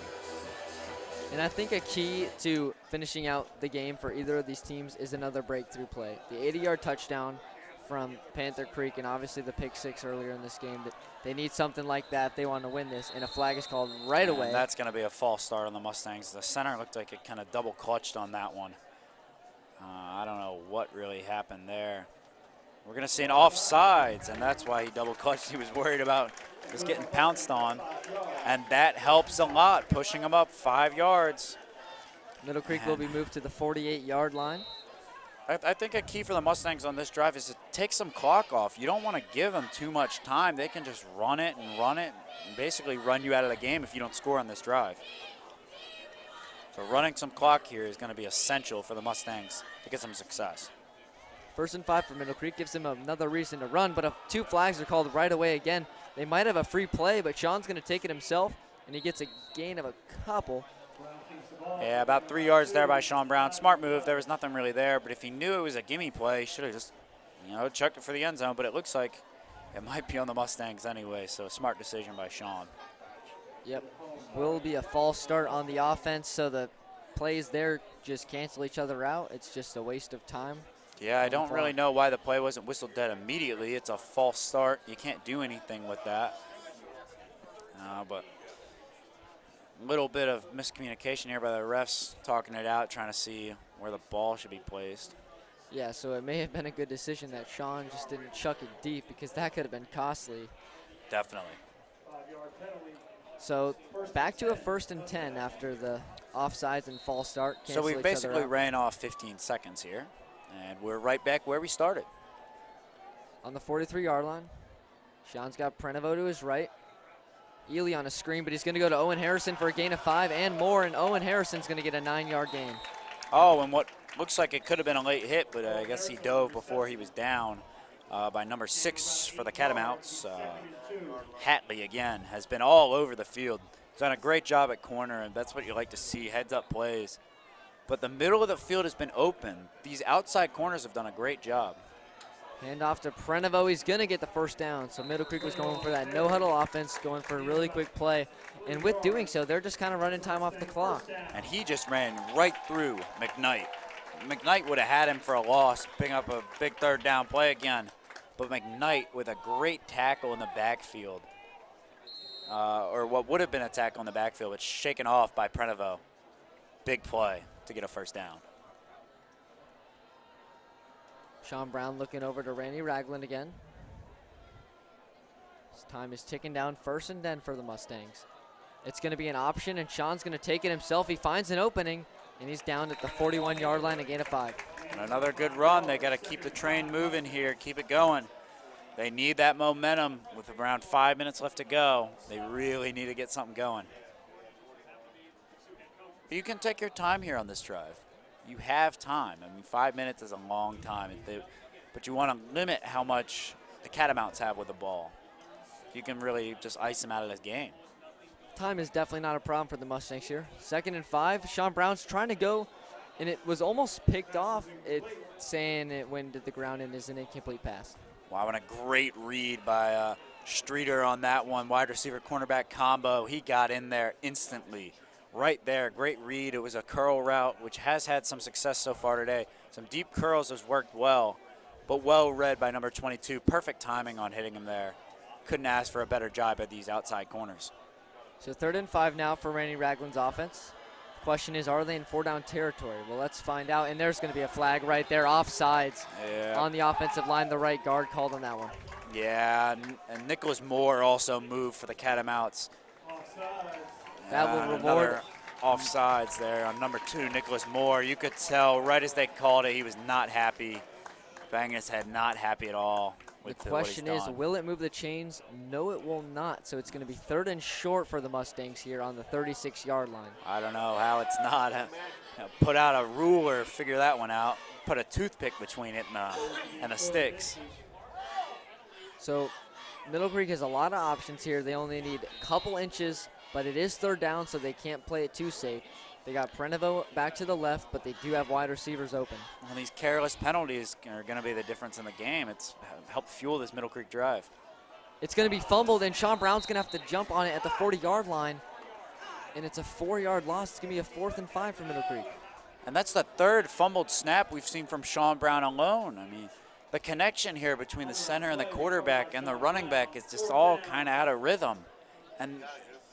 Speaker 2: And I think a key to finishing out the game for either of these teams is another breakthrough play. The 80-yard touchdown from Panther Creek, and obviously the pick 6 earlier in this game. That they need something like that if they want to win this, and a flag is called right away.
Speaker 1: And that's going to be a false start on the Mustangs. The center looked like it kind of double clutched on that one. I don't know what really happened there. We're going to see an offsides, and that's why he double clutched. He was worried about just getting pounced on, and that helps a lot, pushing him up 5 yards.
Speaker 2: Middle Creek will be moved to the 48-yard line.
Speaker 1: I think a key for the Mustangs on this drive is to take some clock off. You don't want to give them too much time. They can just run it and basically run you out of the game if you don't score on this drive. So running some clock here is going to be essential for the Mustangs to get some success.
Speaker 2: 1st and 5 for Middle Creek gives them another reason to run, but 2 flags are called right away again. They might have a free play, but Sean's going to take it himself, and he gets a gain of a couple.
Speaker 1: Yeah, about 3 yards there by Sean Brown. Smart move. There was nothing really there, but if he knew it was a gimme play, he should have just, chucked it for the end zone, but it looks like it might be on the Mustangs anyway, so smart decision by Sean.
Speaker 2: Yep. Will be a false start on the offense, so the plays there just cancel each other out. It's just a waste of time.
Speaker 1: Yeah, I don't really know why the play wasn't whistled dead immediately. It's a false start. You can't do anything with that. But a little bit of miscommunication here by the refs, talking it out, trying to see where the ball should be placed.
Speaker 2: Yeah, so it may have been a good decision that Sean just didn't chuck it deep, because that could have been costly.
Speaker 1: Definitely.
Speaker 2: So back to a 1st and 10 after the offsides and false start.
Speaker 1: So we basically ran off 15 seconds here, and we're right back where we started.
Speaker 2: On the 43-yard line, Sean's got Prenovo to his right. Ely on a screen, but he's going to go to Owen Harrison for a gain of 5 and more, and Owen Harrison's going to get a 9-yard gain.
Speaker 1: Oh, and what looks like it could have been a late hit, but I guess he dove before he was down by number 6 for the Catamounts. Hatley, again, has been all over the field. He's done a great job at corner, and that's what you like to see, heads-up plays. But the middle of the field has been open. These outside corners have done a great job.
Speaker 2: Hand off to Prenovo. He's going to get the first down. So Middle Creek was going for that no-huddle offense, going for a really quick play. And with doing so, they're just kind of running time off the clock.
Speaker 1: And he just ran right through McKnight. McKnight would have had him for a loss, picking up a big 3rd down play again. But McKnight with a great tackle in the backfield. Or what would have been a tackle in the backfield, but shaken off by Prenovo. Big play to get a 1st down.
Speaker 2: Sean Brown looking over to Randy Ragland again. His time is ticking down. 1st and 10 for the Mustangs. It's going to be an option, and Sean's going to take it himself. He finds an opening, and he's down at the 41-yard line, a gain of 5.
Speaker 1: And another good run. They got to keep the train moving here, keep it going. They need that momentum with around 5 minutes left to go. They really need to get something going. You can take your time here on this drive. You have time. I mean, 5 minutes is a long time, but you want to limit how much the Catamounts have with the ball. You can really just ice them out of this game.
Speaker 2: Time is definitely not a problem for the Mustangs here. 2nd and 5. Sean Brown's trying to go, and it was almost picked off. Saying it went to the ground and is an incomplete pass.
Speaker 1: Wow, and a great read by Streeter on that one. Wide receiver cornerback combo. He got in there instantly. Right there, great read. It was a curl route, which has had some success so far today. Some deep curls has worked well, but well read by number 22. Perfect timing on hitting him there. Couldn't ask for a better job at these outside corners.
Speaker 2: So 3rd and 5 now for Randy Ragland's offense. Question is, are they in 4-down territory? Well, let's find out. And there's going to be a flag right there, offsides on the offensive line. The right guard called on that one.
Speaker 1: Yeah, and Nicholas Moore also moved for the Catamounts.
Speaker 6: Offside.
Speaker 2: That will
Speaker 1: And
Speaker 2: reward-
Speaker 1: another offsides there on number 2, Nicholas Moore. You could tell right as they called it, he was not happy, banging his head, not happy at all.
Speaker 2: The
Speaker 1: With
Speaker 2: question
Speaker 1: what he's
Speaker 2: is,
Speaker 1: done.
Speaker 2: will it move the chains? No, it will not. So it's going to be 3rd and short for the Mustangs here on the 36-yard line.
Speaker 1: I don't know how it's not. Put out a ruler, figure that one out. Put a toothpick between it and the sticks.
Speaker 2: So Middle Creek has a lot of options here. They only need a couple inches, but it is 3rd down, so they can't play it too safe. They got Prenovo back to the left, but they do have wide receivers open.
Speaker 1: Well, these careless penalties are going to be the difference in the game. It's helped fuel this Middle Creek drive.
Speaker 2: It's going to be fumbled, and Sean Brown's going to have to jump on it at the 40-yard line, and it's a 4-yard loss. It's going to be a 4th and 5 for Middle Creek.
Speaker 1: And that's the 3rd fumbled snap we've seen from Sean Brown alone. I mean, the connection here between the center and the quarterback and the running back is just all kind of out of rhythm. And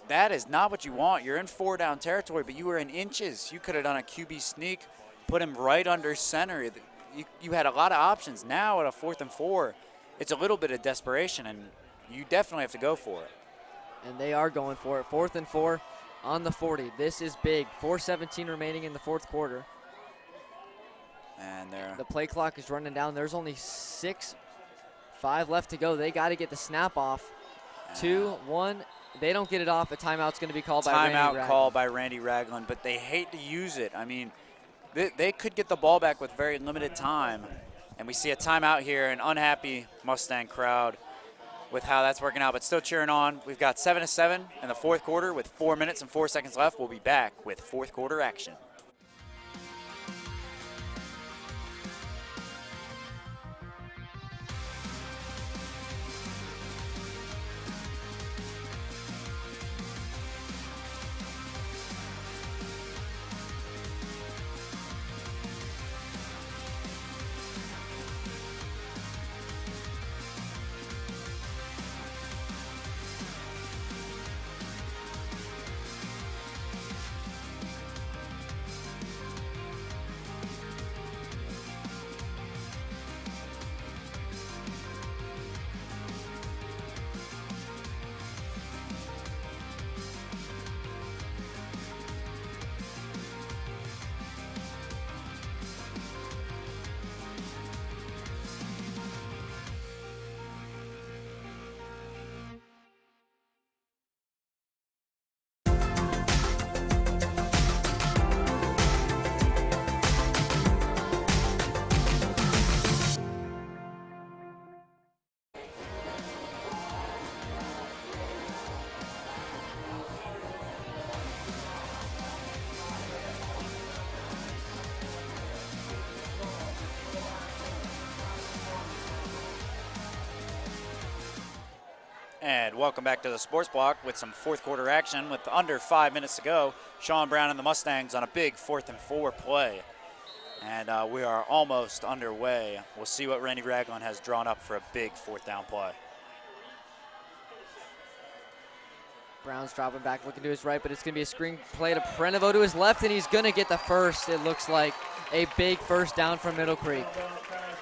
Speaker 1: that is not what you want. You're in 4-down territory, but you were in inches. You could have done a QB sneak, put him right under center. You had a lot of options. Now at a 4th and 4, it's a little bit of desperation, and you definitely have to go for it.
Speaker 2: And they are going for it. 4th and 4 on the 40. This is big. 4:17 remaining in the 4th quarter.
Speaker 1: And
Speaker 2: The play clock is running down. There's only 5 left to go. They got to get the snap off. 2, 1. They don't get it off. A timeout's going to be called by Randy
Speaker 1: timeout
Speaker 2: Ragland.
Speaker 1: called by Randy Ragland, but they hate to use it. I mean, they could get the ball back with very limited time. And we see a timeout here, an unhappy Mustang crowd with how that's working out, but still cheering on. We've got 7-7 in the 4th quarter with 4 minutes and 4 seconds left. We'll be back with 4th quarter action. And welcome back to the Sports Block with some 4th quarter action with under 5 minutes to go. Sean Brown and the Mustangs on a big 4th and 4 play. And we are almost underway. We'll see what Randy Ragland has drawn up for a big 4th down play.
Speaker 2: Brown's dropping back, looking to his right, but it's going to be a screen play to Prenovo to his left, and he's going to get the first. It looks like a big 1st down from Middle Creek.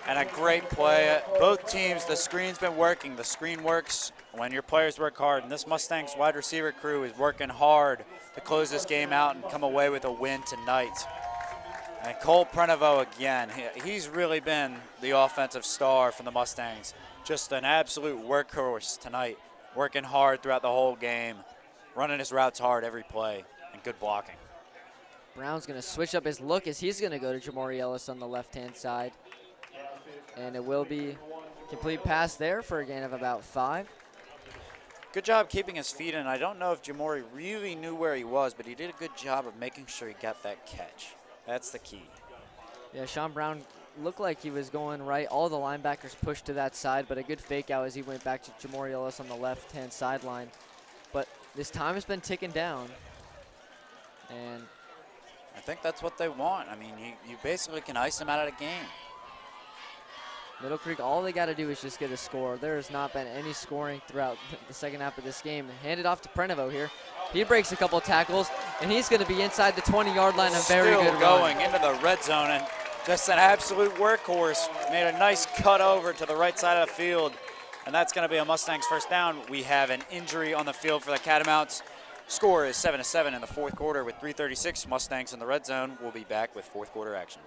Speaker 1: And a great play. Both teams, the screen's been working. The screen works when your players work hard. And this Mustangs wide receiver crew is working hard to close this game out and come away with a win tonight. And Cole Prenovo again. He's really been the offensive star for the Mustangs. Just an absolute workhorse tonight. Working hard throughout the whole game. Running his routes hard every play. And good blocking.
Speaker 2: Brown's going to switch up his look as he's going to go to Jamori Ellis on the left-hand side. And it will be complete pass there for a gain of about 5.
Speaker 1: Good job keeping his feet in. I don't know if Jamori really knew where he was, but he did a good job of making sure he got that catch. That's the key.
Speaker 2: Yeah, Sean Brown looked like he was going right. All the linebackers pushed to that side, but a good fake out as he went back to Jamori Ellis on the left-hand sideline. But this time has been ticking down. And
Speaker 1: I think that's what they want. I mean, you basically can ice them out of the game.
Speaker 2: Middle Creek, all they got to do is just get a score. There has not been any scoring throughout the second half of this game. Hand it off to Prenovo here. He breaks a couple of tackles, and he's going to be inside the 20-yard line. A very good run.
Speaker 1: Still going into the red zone, and just an absolute workhorse. Made a nice cut over to the right side of the field. And that's going to be a Mustangs first down. We have an injury on the field for the Catamounts. Score is 7-7 in the fourth quarter with 3:36. Mustangs in the red zone. We'll be back with fourth quarter action.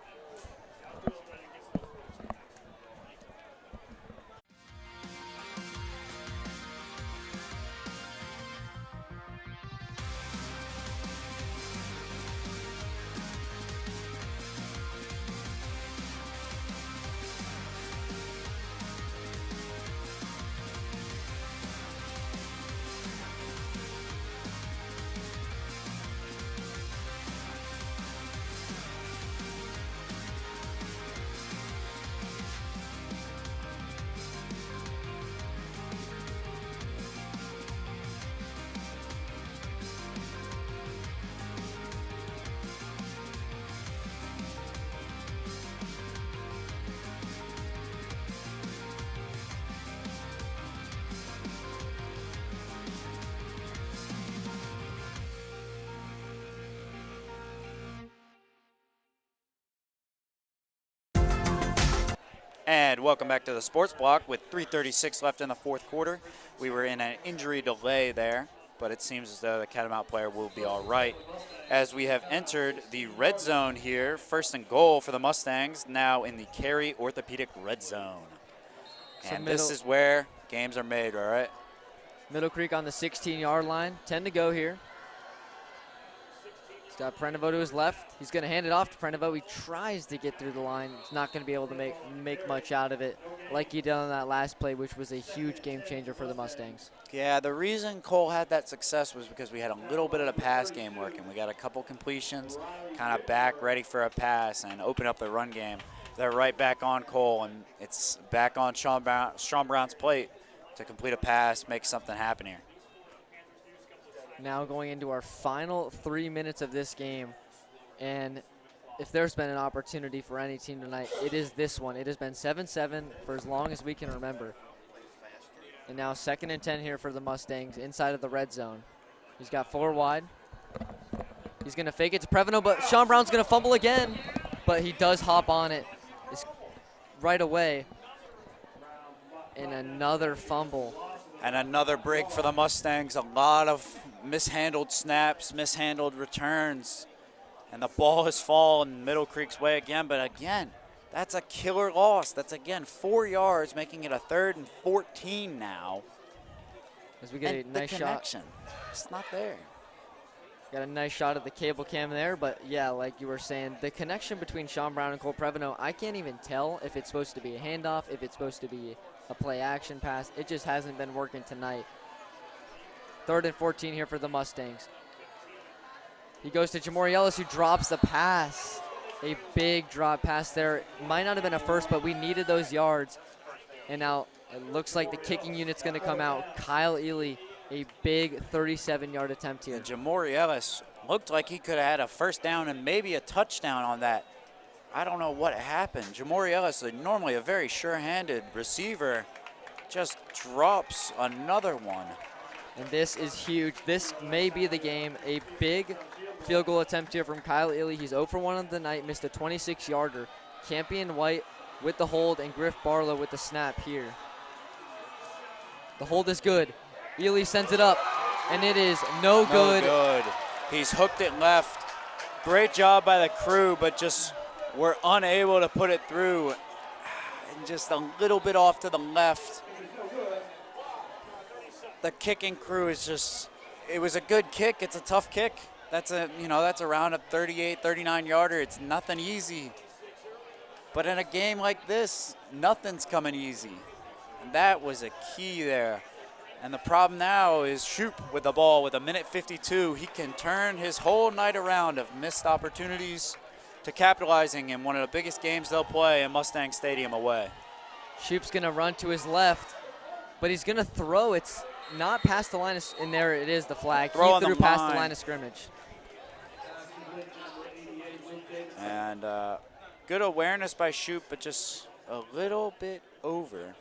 Speaker 1: And welcome back to the Sports Block with 3:36 left in the fourth quarter. We were in an injury delay there, but it seems as though the Catamount player will be all right. As we have entered the red zone here, first and goal for the Mustangs, now in the Cary Orthopedic red zone. And this is where games are made, all right?
Speaker 2: Middle Creek on the 16-yard line, 10 to go here. He's got Prenovo to his left. He's going to hand it off to Prenovo. He tries to get through the line. He's not going to be able to make much out of it like he did on that last play, which was a huge game changer for the Mustangs.
Speaker 1: Yeah, the reason Cole had that success was because we had a little bit of the pass game working. We got a couple completions, kind of back ready for a pass and open up the run game. They're right back on Cole, and it's back on Sean Brown's plate to complete a pass, make something happen here.
Speaker 2: Now going into our final 3 minutes of this game, and if there's been an opportunity for any team tonight, it is this one. It has been 7-7 for as long as we can remember. And now 2nd and 10 here for the Mustangs inside of the red zone. He's got 4 wide. He's going to fake it to Previno, but Sean Brown's going to fumble again, but he does hop on it right away. And another fumble.
Speaker 1: And another break for the Mustangs. A lot of mishandled snaps, mishandled returns. And the ball has fallen Middle Creek's way again. But again, that's a killer loss. That's, again, 4 yards, making it a 3rd and 14 now.
Speaker 2: As we get
Speaker 1: and
Speaker 2: a nice
Speaker 1: the connection, it's not there.
Speaker 2: Got a nice shot of the cable cam there. But, yeah, like you were saying, the connection between Sean Brown and Cole Previno, I can't even tell if it's supposed to be a handoff, if it's supposed to be a play-action pass. It just hasn't been working tonight. 3rd and 14 here for the Mustangs. He goes to Jamori Ellis, who drops the pass. A big drop pass there. Might not have been a first, but we needed those yards. And now it looks like the kicking unit's going to come out. Kyle Ely, a big 37-yard attempt here.
Speaker 1: And Jamori Ellis looked like he could have had a first down and maybe a touchdown on that. I don't know what happened. Jamori Ellis, normally a very sure-handed receiver, just drops another one.
Speaker 2: And this is huge. This may be the game. A big field goal attempt here from Kyle Ely. He's 0 for 1 on the night, missed a 26-yarder. Campion White with the hold and Griff Barlow with the snap here. The hold is good. Ely sends it up, and it is no good.
Speaker 1: No good. He's hooked it left. Great job by the crew, but just were unable to put it through. And just a little bit off to the left. The kicking crew is just, it was a good kick. It's a tough kick. That's around a 38, 39-yarder. It's nothing easy. But in a game like this, nothing's coming easy. And that was a key there. And the problem now is Shoup with the ball with 1:52. He can turn his whole night around of missed opportunities to capitalizing in one of the biggest games they'll play in Mustang Stadium away.
Speaker 2: Shoup's going to run to his left, but he's going to throw. It's not past the line, and there it is, the flag. He threw past the line of scrimmage.
Speaker 1: And good awareness by Shoup, but just a little bit over.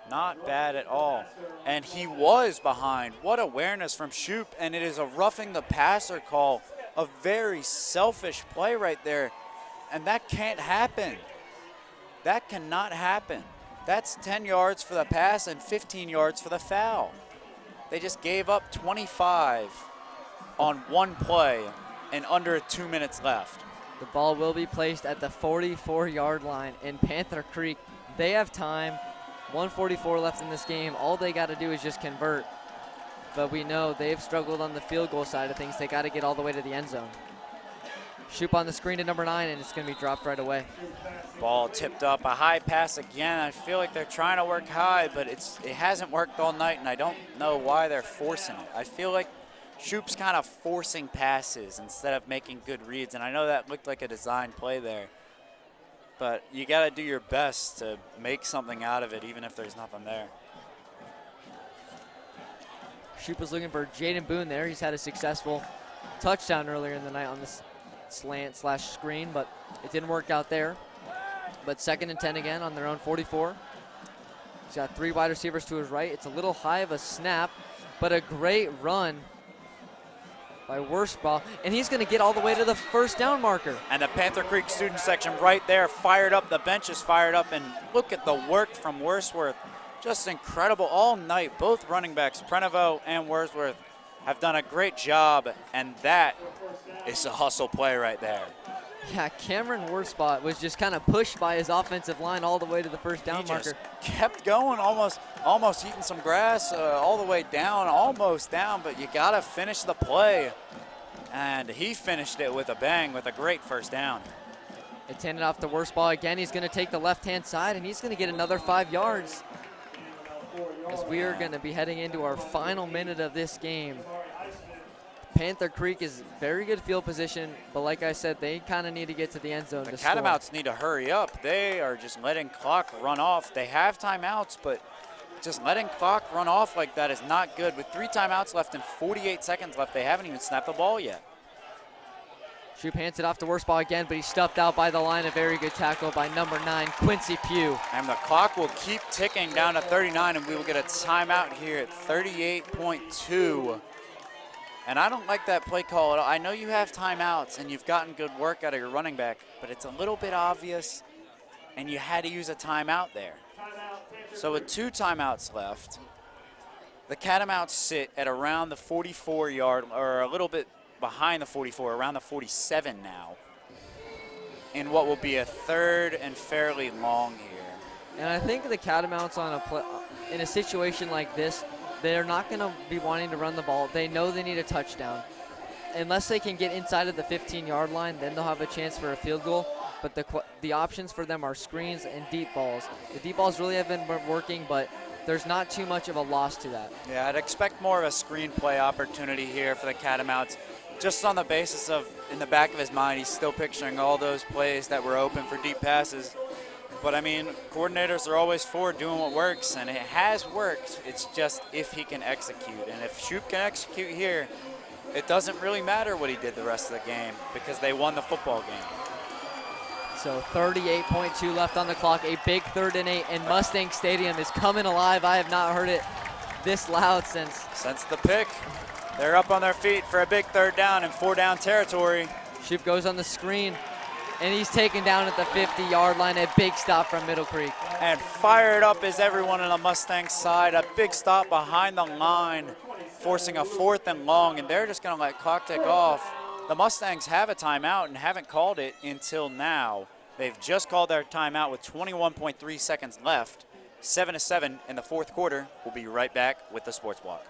Speaker 1: Not bad at all. And he was behind. What awareness from Shoup, and it is a roughing the passer call. A very selfish play right there, and that can't happen. That cannot happen. That's 10 yards for the pass and 15 yards for the foul. They just gave up 25 on one play and under 2 minutes left.
Speaker 2: The ball will be placed at the 44-yard line in Panther Creek. They have time. 1:44 left in this game. All they got to do is just convert. But we know they've struggled on the field goal side of things. They got to get all the way to the end zone. Shoop on the screen to number 9, and it's going to be dropped right away.
Speaker 1: Ball tipped up, a high pass again. I feel like they're trying to work high, but it hasn't worked all night, and I don't know why they're forcing it. I feel like Shoop's kind of forcing passes instead of making good reads, and I know that looked like a design play there. But you got to do your best to make something out of it, even if there's nothing there.
Speaker 2: Shoop was looking for Jaden Boone there. He's had a successful touchdown earlier in the night on this slant/screen, but it didn't work out there. But 2nd and 10 again on their own 44. He's got 3 wide receivers to his right. It's a little high of a snap, but a great run by Worsbaugh, and he's going to get all the way to the first down marker.
Speaker 1: And the Panther Creek student section right there fired up. The bench is fired up, and look at the work from Wordsworth. Just incredible all night. Both running backs, Prenovo and Wordsworth, have done a great job, and that is a hustle play right there.
Speaker 2: Yeah, Cameron Worsbaugh was just kind of pushed by his offensive line all the way to the first down
Speaker 1: He
Speaker 2: marker.
Speaker 1: just kept going, almost eating some grass all the way down, almost down, but you got to finish the play. And he finished it with a bang, with a great first down.
Speaker 2: It's handed off to Worsbaugh again. He's going to take the left-hand side, and he's going to get another 5 yards. As we are going to be heading into our final minute of this game. Panther Creek is very good field position, but like I said, they kind of need to get to the end zone.
Speaker 1: The
Speaker 2: to score.
Speaker 1: Catamounts need to hurry up. They are just letting clock run off. They have timeouts, but just letting clock run off like that is not good. With 3 timeouts left and 48 seconds left, they haven't even snapped the ball yet.
Speaker 2: Shoop hands it off to Worsbaugh again, but he's stuffed out by the line. A very good tackle by number 9, Quincy Pugh.
Speaker 1: And the clock will keep ticking down to 39, and we will get a timeout here at 38.2. And I don't like that play call at all. I know you have timeouts and you've gotten good work out of your running back, but it's a little bit obvious, and you had to use a timeout there. So with 2 timeouts left, the Catamounts sit at around the 44-yard, or a little bit behind the 44, around the 47 now, in what will be a 3rd and fairly long here.
Speaker 2: And I think the Catamounts in a situation like this, they're not going to be wanting to run the ball. They know they need a touchdown. Unless they can get inside of the 15-yard line, then they'll have a chance for a field goal. But the options for them are screens and deep balls. The deep balls really have been working, but there's not too much of a loss to that.
Speaker 1: Yeah, I'd expect more of a screen play opportunity here for the Catamounts, just on the basis of, in the back of his mind, he's still picturing all those plays that were open for deep passes. But, I mean, coordinators are always for doing what works, and it has worked. It's just if he can execute. And if Shoop can execute here, it doesn't really matter what he did the rest of the game because they won the football game.
Speaker 2: So 38.2 left on the clock, a big 3rd and 8, and Mustang Stadium is coming alive. I have not heard it this loud since
Speaker 1: the pick. They're up on their feet for a big 3rd down in 4-down territory.
Speaker 2: Shoop goes on the screen, and he's taken down at the 50-yard line. A big stop from Middle Creek.
Speaker 1: And fired up is everyone on the Mustang side. A big stop behind the line, forcing a 4th and long, and they're just going to let clock tick off. The Mustangs have a timeout and haven't called it until now. They've just called their timeout with 21.3 seconds left. 7-7 in the 4th quarter. We'll be right back with the Sports Block.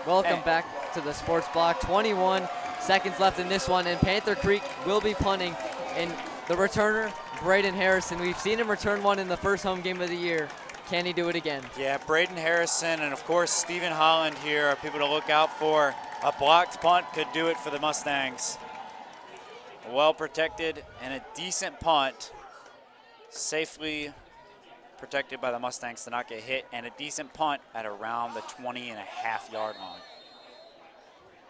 Speaker 2: Welcome back to the Sports Block. 21 seconds left in this one, and Panther Creek will be punting. And the returner, Braden Harrison, we've seen him return one in the first home game of the year. Can he do it again?
Speaker 1: Yeah, Braden Harrison and, of course, Stephen Holland here are people to look out for. A blocked punt could do it for the Mustangs. Well protected and a decent punt. Safely protected by the Mustangs to not get hit, and a decent punt at around the 20.5-yard line.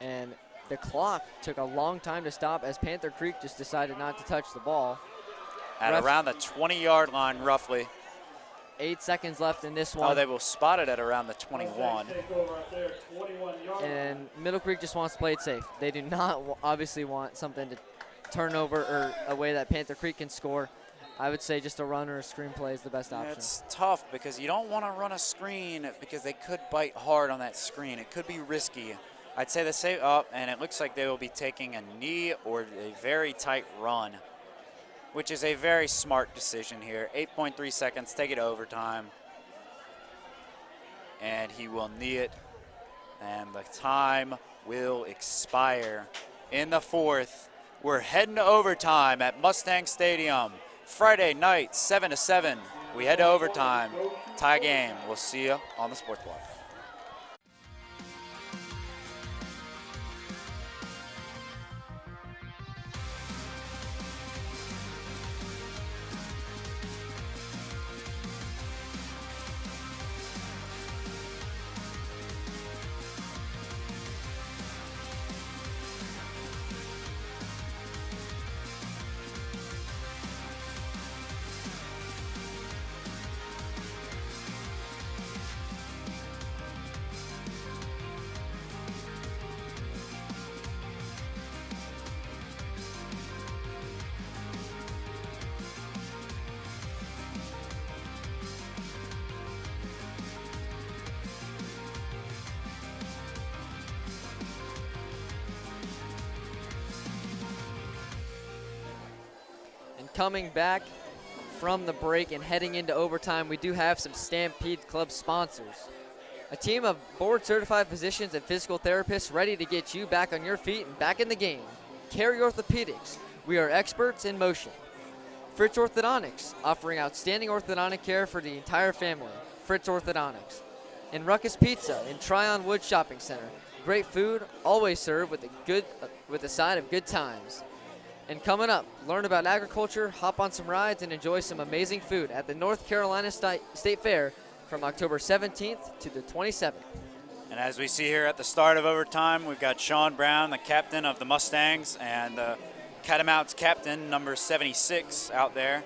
Speaker 2: And the clock took a long time to stop as Panther Creek just decided not to touch the ball.
Speaker 1: At around the 20-yard line, roughly.
Speaker 2: 8 seconds left in this one.
Speaker 1: Oh, they will spot it at around the 21.
Speaker 2: And Middle Creek just wants to play it safe. They do not obviously want something to turn over or a way that Panther Creek can score. I would say just a run or a screen play is the best option.
Speaker 1: It's tough because you don't want to run a screen because they could bite hard on that screen. It could be risky. I'd say the save up, and it looks like they will be taking a knee or a very tight run, which is a very smart decision here. 8.3 seconds, take it to overtime. And he will knee it, and the time will expire in the fourth. We're heading to overtime at Mustang Stadium. Friday night, 7-7. We head to overtime. Tie game. We'll see you on the Sports Block.
Speaker 2: Coming back from the break and heading into overtime, we do have some Stampede Club sponsors. A team of board-certified physicians and physical therapists ready to get you back on your feet and back in the game. Carey Orthopedics, we are experts in motion. Fritz Orthodontics, offering outstanding orthodontic care for the entire family. Fritz Orthodontics. And Ruckus Pizza in Tryon Wood Shopping Center. Great food, always served with a side of good times. And coming up, learn about agriculture, hop on some rides, and enjoy some amazing food at the North Carolina State Fair from October 17th to the 27th.
Speaker 1: And as we see here at the start of overtime, we've got Sean Brown, the captain of the Mustangs, and the Catamounts captain, number 76, out there,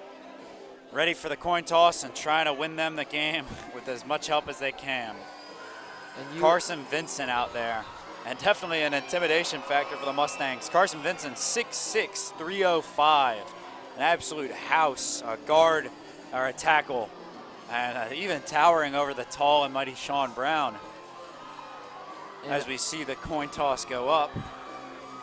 Speaker 1: ready for the coin toss and trying to win them the game with as much help as they can. And Carson Vincent out there. And definitely an intimidation factor for the Mustangs. Carson Vincent, 6'6", 305. An absolute house, a guard or a tackle. And even towering over the tall and mighty Sean Brown. Yeah. As we see the coin toss go up.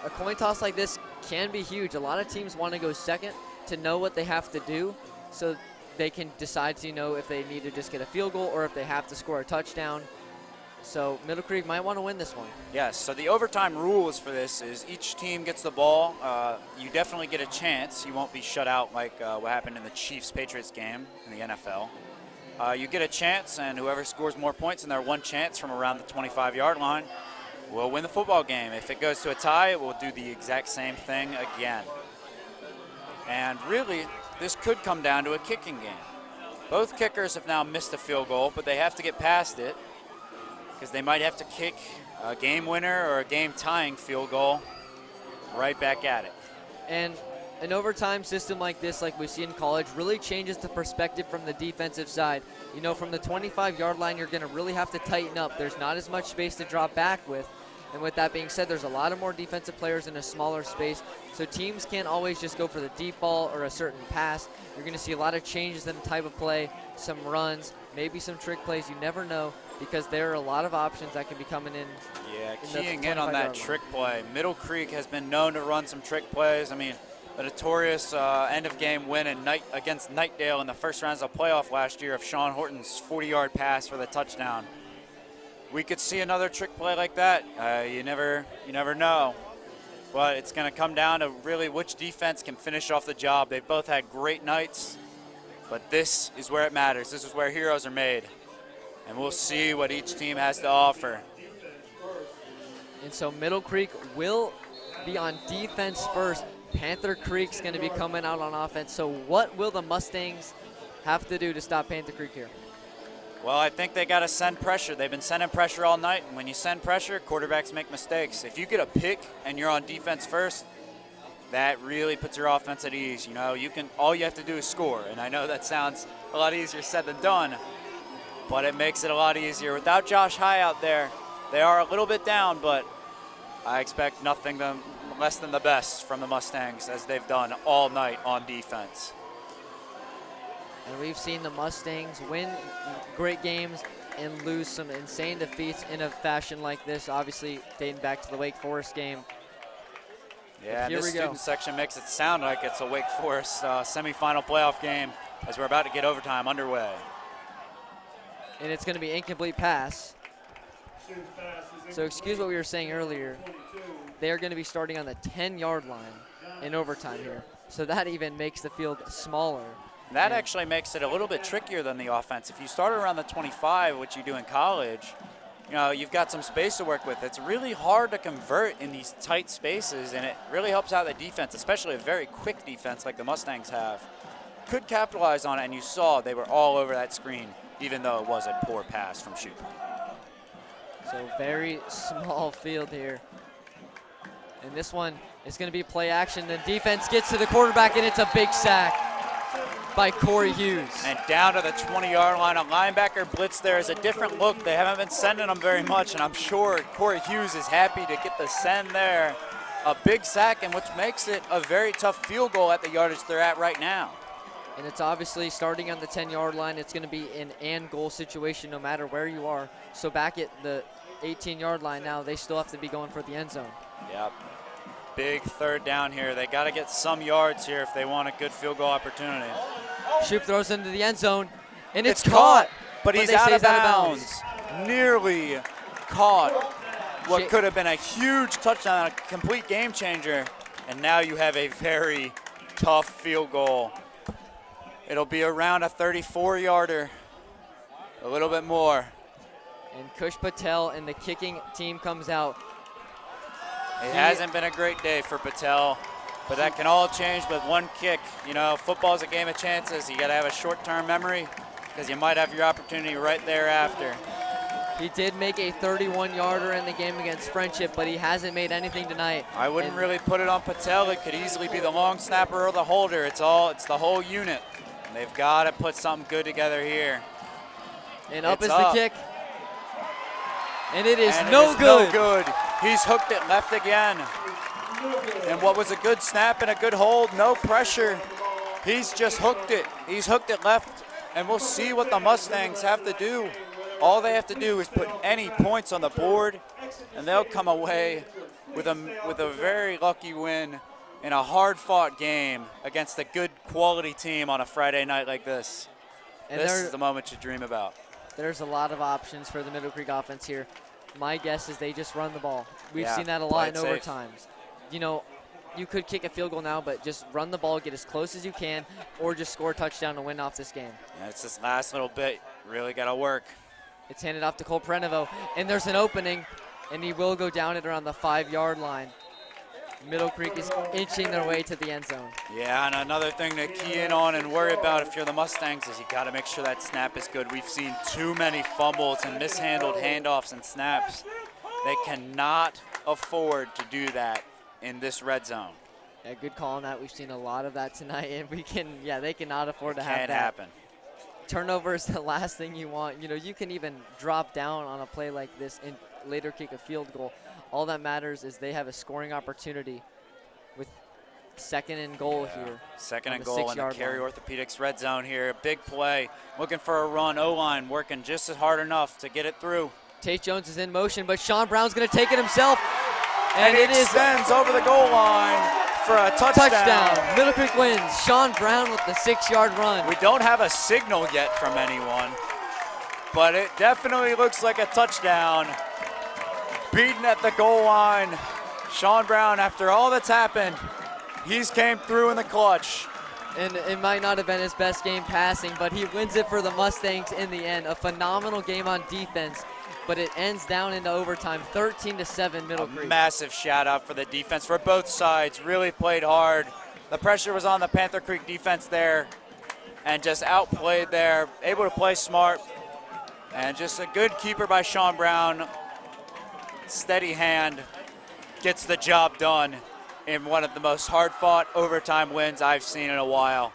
Speaker 2: A coin toss like this can be huge. A lot of teams want to go second to know what they have to do so they can decide to know if they need to just get a field goal or if they have to score a touchdown. So Middle Creek might want to win this one.
Speaker 1: Yes, so the overtime rules for this is each team gets the ball. You definitely get a chance. You won't be shut out like what happened in the Chiefs-Patriots game in the NFL. You get a chance, and whoever scores more points in their one chance from around the 25-yard line will win the football game. If it goes to a tie, it will do the exact same thing again. And really, this could come down to a kicking game. Both kickers have now missed a field goal, but they have to get past it, because they might have to kick a game winner or a game tying field goal right back at it.
Speaker 2: And an overtime system like this, like we see in college, really changes the perspective from the defensive side. You know, from the 25-yard line, you're going to really have to tighten up. There's not as much space to drop back with. And with that being said, there's a lot of more defensive players in a smaller space, so teams can't always just go for the deep ball or a certain pass. You're going to see a lot of changes in the type of play, some runs, maybe some trick plays. You never know, because there are a lot of options that can be coming in.
Speaker 1: Yeah, keying in on that trick play. Middle Creek has been known to run some trick plays. I mean, the notorious end-of-game win against Knightdale in the first rounds of the playoff last year of Sean Horton's 40-yard pass for the touchdown. we could see another trick play like that. You never know. But it's going to come down to really which defense can finish off the job. They've both had great nights, but this is where it matters. This is where heroes are made. And we'll see what each team has to offer.
Speaker 2: And so Middle Creek will be on defense first. Panther Creek's going to be coming out on offense. So what will the Mustangs have to do to stop Panther Creek here?
Speaker 1: Well, I think they got to send pressure. They've been sending pressure all night, and when you send pressure, quarterbacks make mistakes. If you get a pick and you're on defense first, that really puts your offense at ease. You know, all you have to do is score, and I know that sounds a lot easier said than done, but it makes it a lot easier. Without Josh High out there, they are a little bit down, but I expect nothing less than the best from the Mustangs, as they've done all night on defense.
Speaker 2: And we've seen the Mustangs win great games and lose some insane defeats in a fashion like this, obviously dating back to the Wake Forest game.
Speaker 1: Yeah, and this student section makes it sound like it's a Wake Forest semifinal playoff game as we're about to get overtime underway.
Speaker 2: And it's going to be incomplete pass. So excuse what we were saying earlier. They are going to be starting on the 10-yard line in overtime here. So that even makes the field smaller.
Speaker 1: That actually makes it a little bit trickier than the offense. If you start around the 25, which you do in college, you know, you've got some space to work with. It's really hard to convert in these tight spaces, and it really helps out the defense, especially a very quick defense like the Mustangs have. Could capitalize on it, and you saw they were all over that screen, even though it was a poor pass from Shoop.
Speaker 2: So very small field here. And this one is going to be play action. The defense gets to the quarterback, and it's a big sack by Corey Hughes.
Speaker 1: And down to the 20-yard line. A linebacker blitz there is a different look. They haven't been sending them very much, and I'm sure Corey Hughes is happy to get the send there. A big sack, and which makes it a very tough field goal at the yardage they're at right now.
Speaker 2: And it's obviously starting on the 10-yard line. It's going to be an and goal situation no matter where you are. So back at the 18-yard line now, they still have to be going for the end zone.
Speaker 1: Yep. Big third down here. They got to get some yards here if they want a good field goal opportunity.
Speaker 2: Shoop throws into the end zone, and it's
Speaker 1: caught, but he's out of
Speaker 2: bounds.
Speaker 1: Nearly caught what could have been a huge touchdown, a complete game changer, and now you have a very tough field goal. It'll be around a 34-yarder, a little bit more.
Speaker 2: And Kush Patel and the kicking team comes out.
Speaker 1: It hasn't been a great day for Patel, but that can all change with one kick. You know, football's a game of chances. You got to have a short-term memory because you might have your opportunity right thereafter.
Speaker 2: He did make a 31-yarder in the game against Friendship, but he hasn't made anything tonight.
Speaker 1: I wouldn't really put it on Patel. It could easily be the long snapper or the holder. It's the whole unit. And they've got to put something good together here.
Speaker 2: And up is the kick. And it is
Speaker 1: no good. He's hooked it left again. And what was a good snap and a good hold, no pressure. He's just hooked it. He's hooked it left. And we'll see what the Mustangs have to do. All they have to do is put any points on the board, and they'll come away with a very lucky win in a hard-fought game against a good quality team on a Friday night like this. And this is the moment you dream about.
Speaker 2: There's a lot of options for the Middle Creek offense here. My guess is they just run the ball. We've seen that a lot in overtimes. You know, you could kick a field goal now, but just run the ball, get as close as you can, or just score a touchdown to win off this game.
Speaker 1: Yeah, it's this last little bit. Really got to work.
Speaker 2: It's handed off to Cole Prenovo, and there's an opening, and he will go down at around the 5-yard line. Middle Creek is inching their way to the end zone.
Speaker 1: Yeah, and another thing to key in on and worry about if you're the Mustangs is you got to make sure that snap is good. We've seen too many fumbles and mishandled handoffs and snaps. They cannot afford to do that in this red zone.
Speaker 2: Yeah, good call on that. We've seen a lot of that tonight, and they cannot afford to have that.
Speaker 1: Can't happen.
Speaker 2: Turnover is the last thing you want. You know, you can even drop down on a play like this and later kick a field goal. All that matters is they have a scoring opportunity with second and goal here.
Speaker 1: Second and goal in the Cary Orthopedics red zone here. Big play, looking for a run. O-line working just as hard enough to get it through.
Speaker 2: Tate Jones is in motion, but Sean Brown's going to take it himself.
Speaker 1: And it extends over the goal line for a touchdown.
Speaker 2: Middle Creek wins. Sean Brown with the 6-yard run.
Speaker 1: We don't have a signal yet from anyone. but it definitely looks like a touchdown. Beaten at the goal line. Sean Brown, after all that's happened, he's came through in the clutch.
Speaker 2: And it might not have been his best game passing, but he wins it for the Mustangs in the end. A phenomenal game on defense, but it ends down into overtime, 13-7 Middle Creek.
Speaker 1: Massive shout out for the defense for both sides. Really played hard. The pressure was on the Panther Creek defense there and just outplayed there. Able to play smart and just a good keeper by Sean Brown. Steady hand gets the job done in one of the most hard-fought overtime wins I've seen in a while.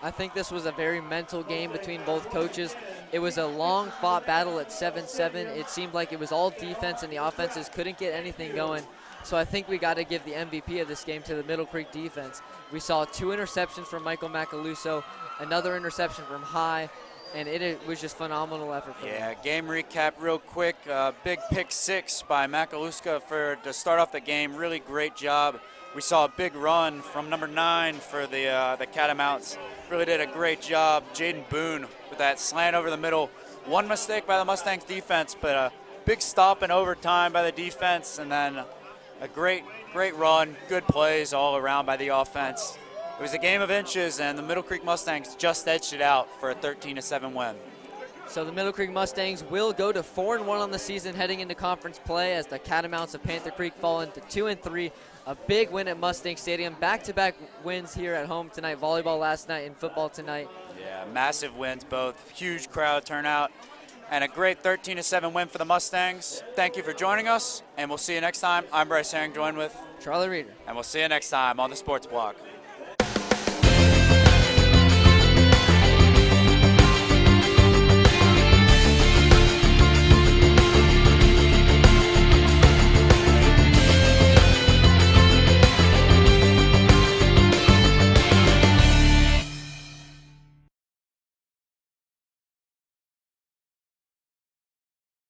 Speaker 2: I think this was a very mental game between both coaches. It was a long-fought battle at 7-7. It seemed like it was all defense, and the offenses couldn't get anything going. So I think we got to give the MVP of this game to the Middle Creek defense. We saw 2 interceptions from Michael Macaluso, another interception from High, and it was just phenomenal effort from
Speaker 1: Yeah,
Speaker 2: them.
Speaker 1: game recap real quick. Big pick 6 by Macaluska to start off the game. Really great job. We saw a big run from number 9 for the Catamounts. Really did a great job. Jaden Boone with that slant over the middle. One mistake by the Mustangs defense, but a big stop in overtime by the defense, and then a great run. Good plays all around by the offense. It was a game of inches, and the Middle Creek Mustangs just edged it out for a 13-7 win.
Speaker 2: So the Middle Creek Mustangs will go to 4-1 on the season heading into conference play as the Catamounts of Panther Creek fall into 2-3. A big win at Mustang Stadium. Back-to-back wins here at home tonight. Volleyball last night and football tonight.
Speaker 1: Yeah, massive wins both. Huge crowd turnout and a great 13-7 win for the Mustangs. Thank you for joining us, and we'll see you next time. I'm Bryce Herring, joined with
Speaker 2: Charlie Reeder.
Speaker 1: and we'll see you next time on the Sports Block.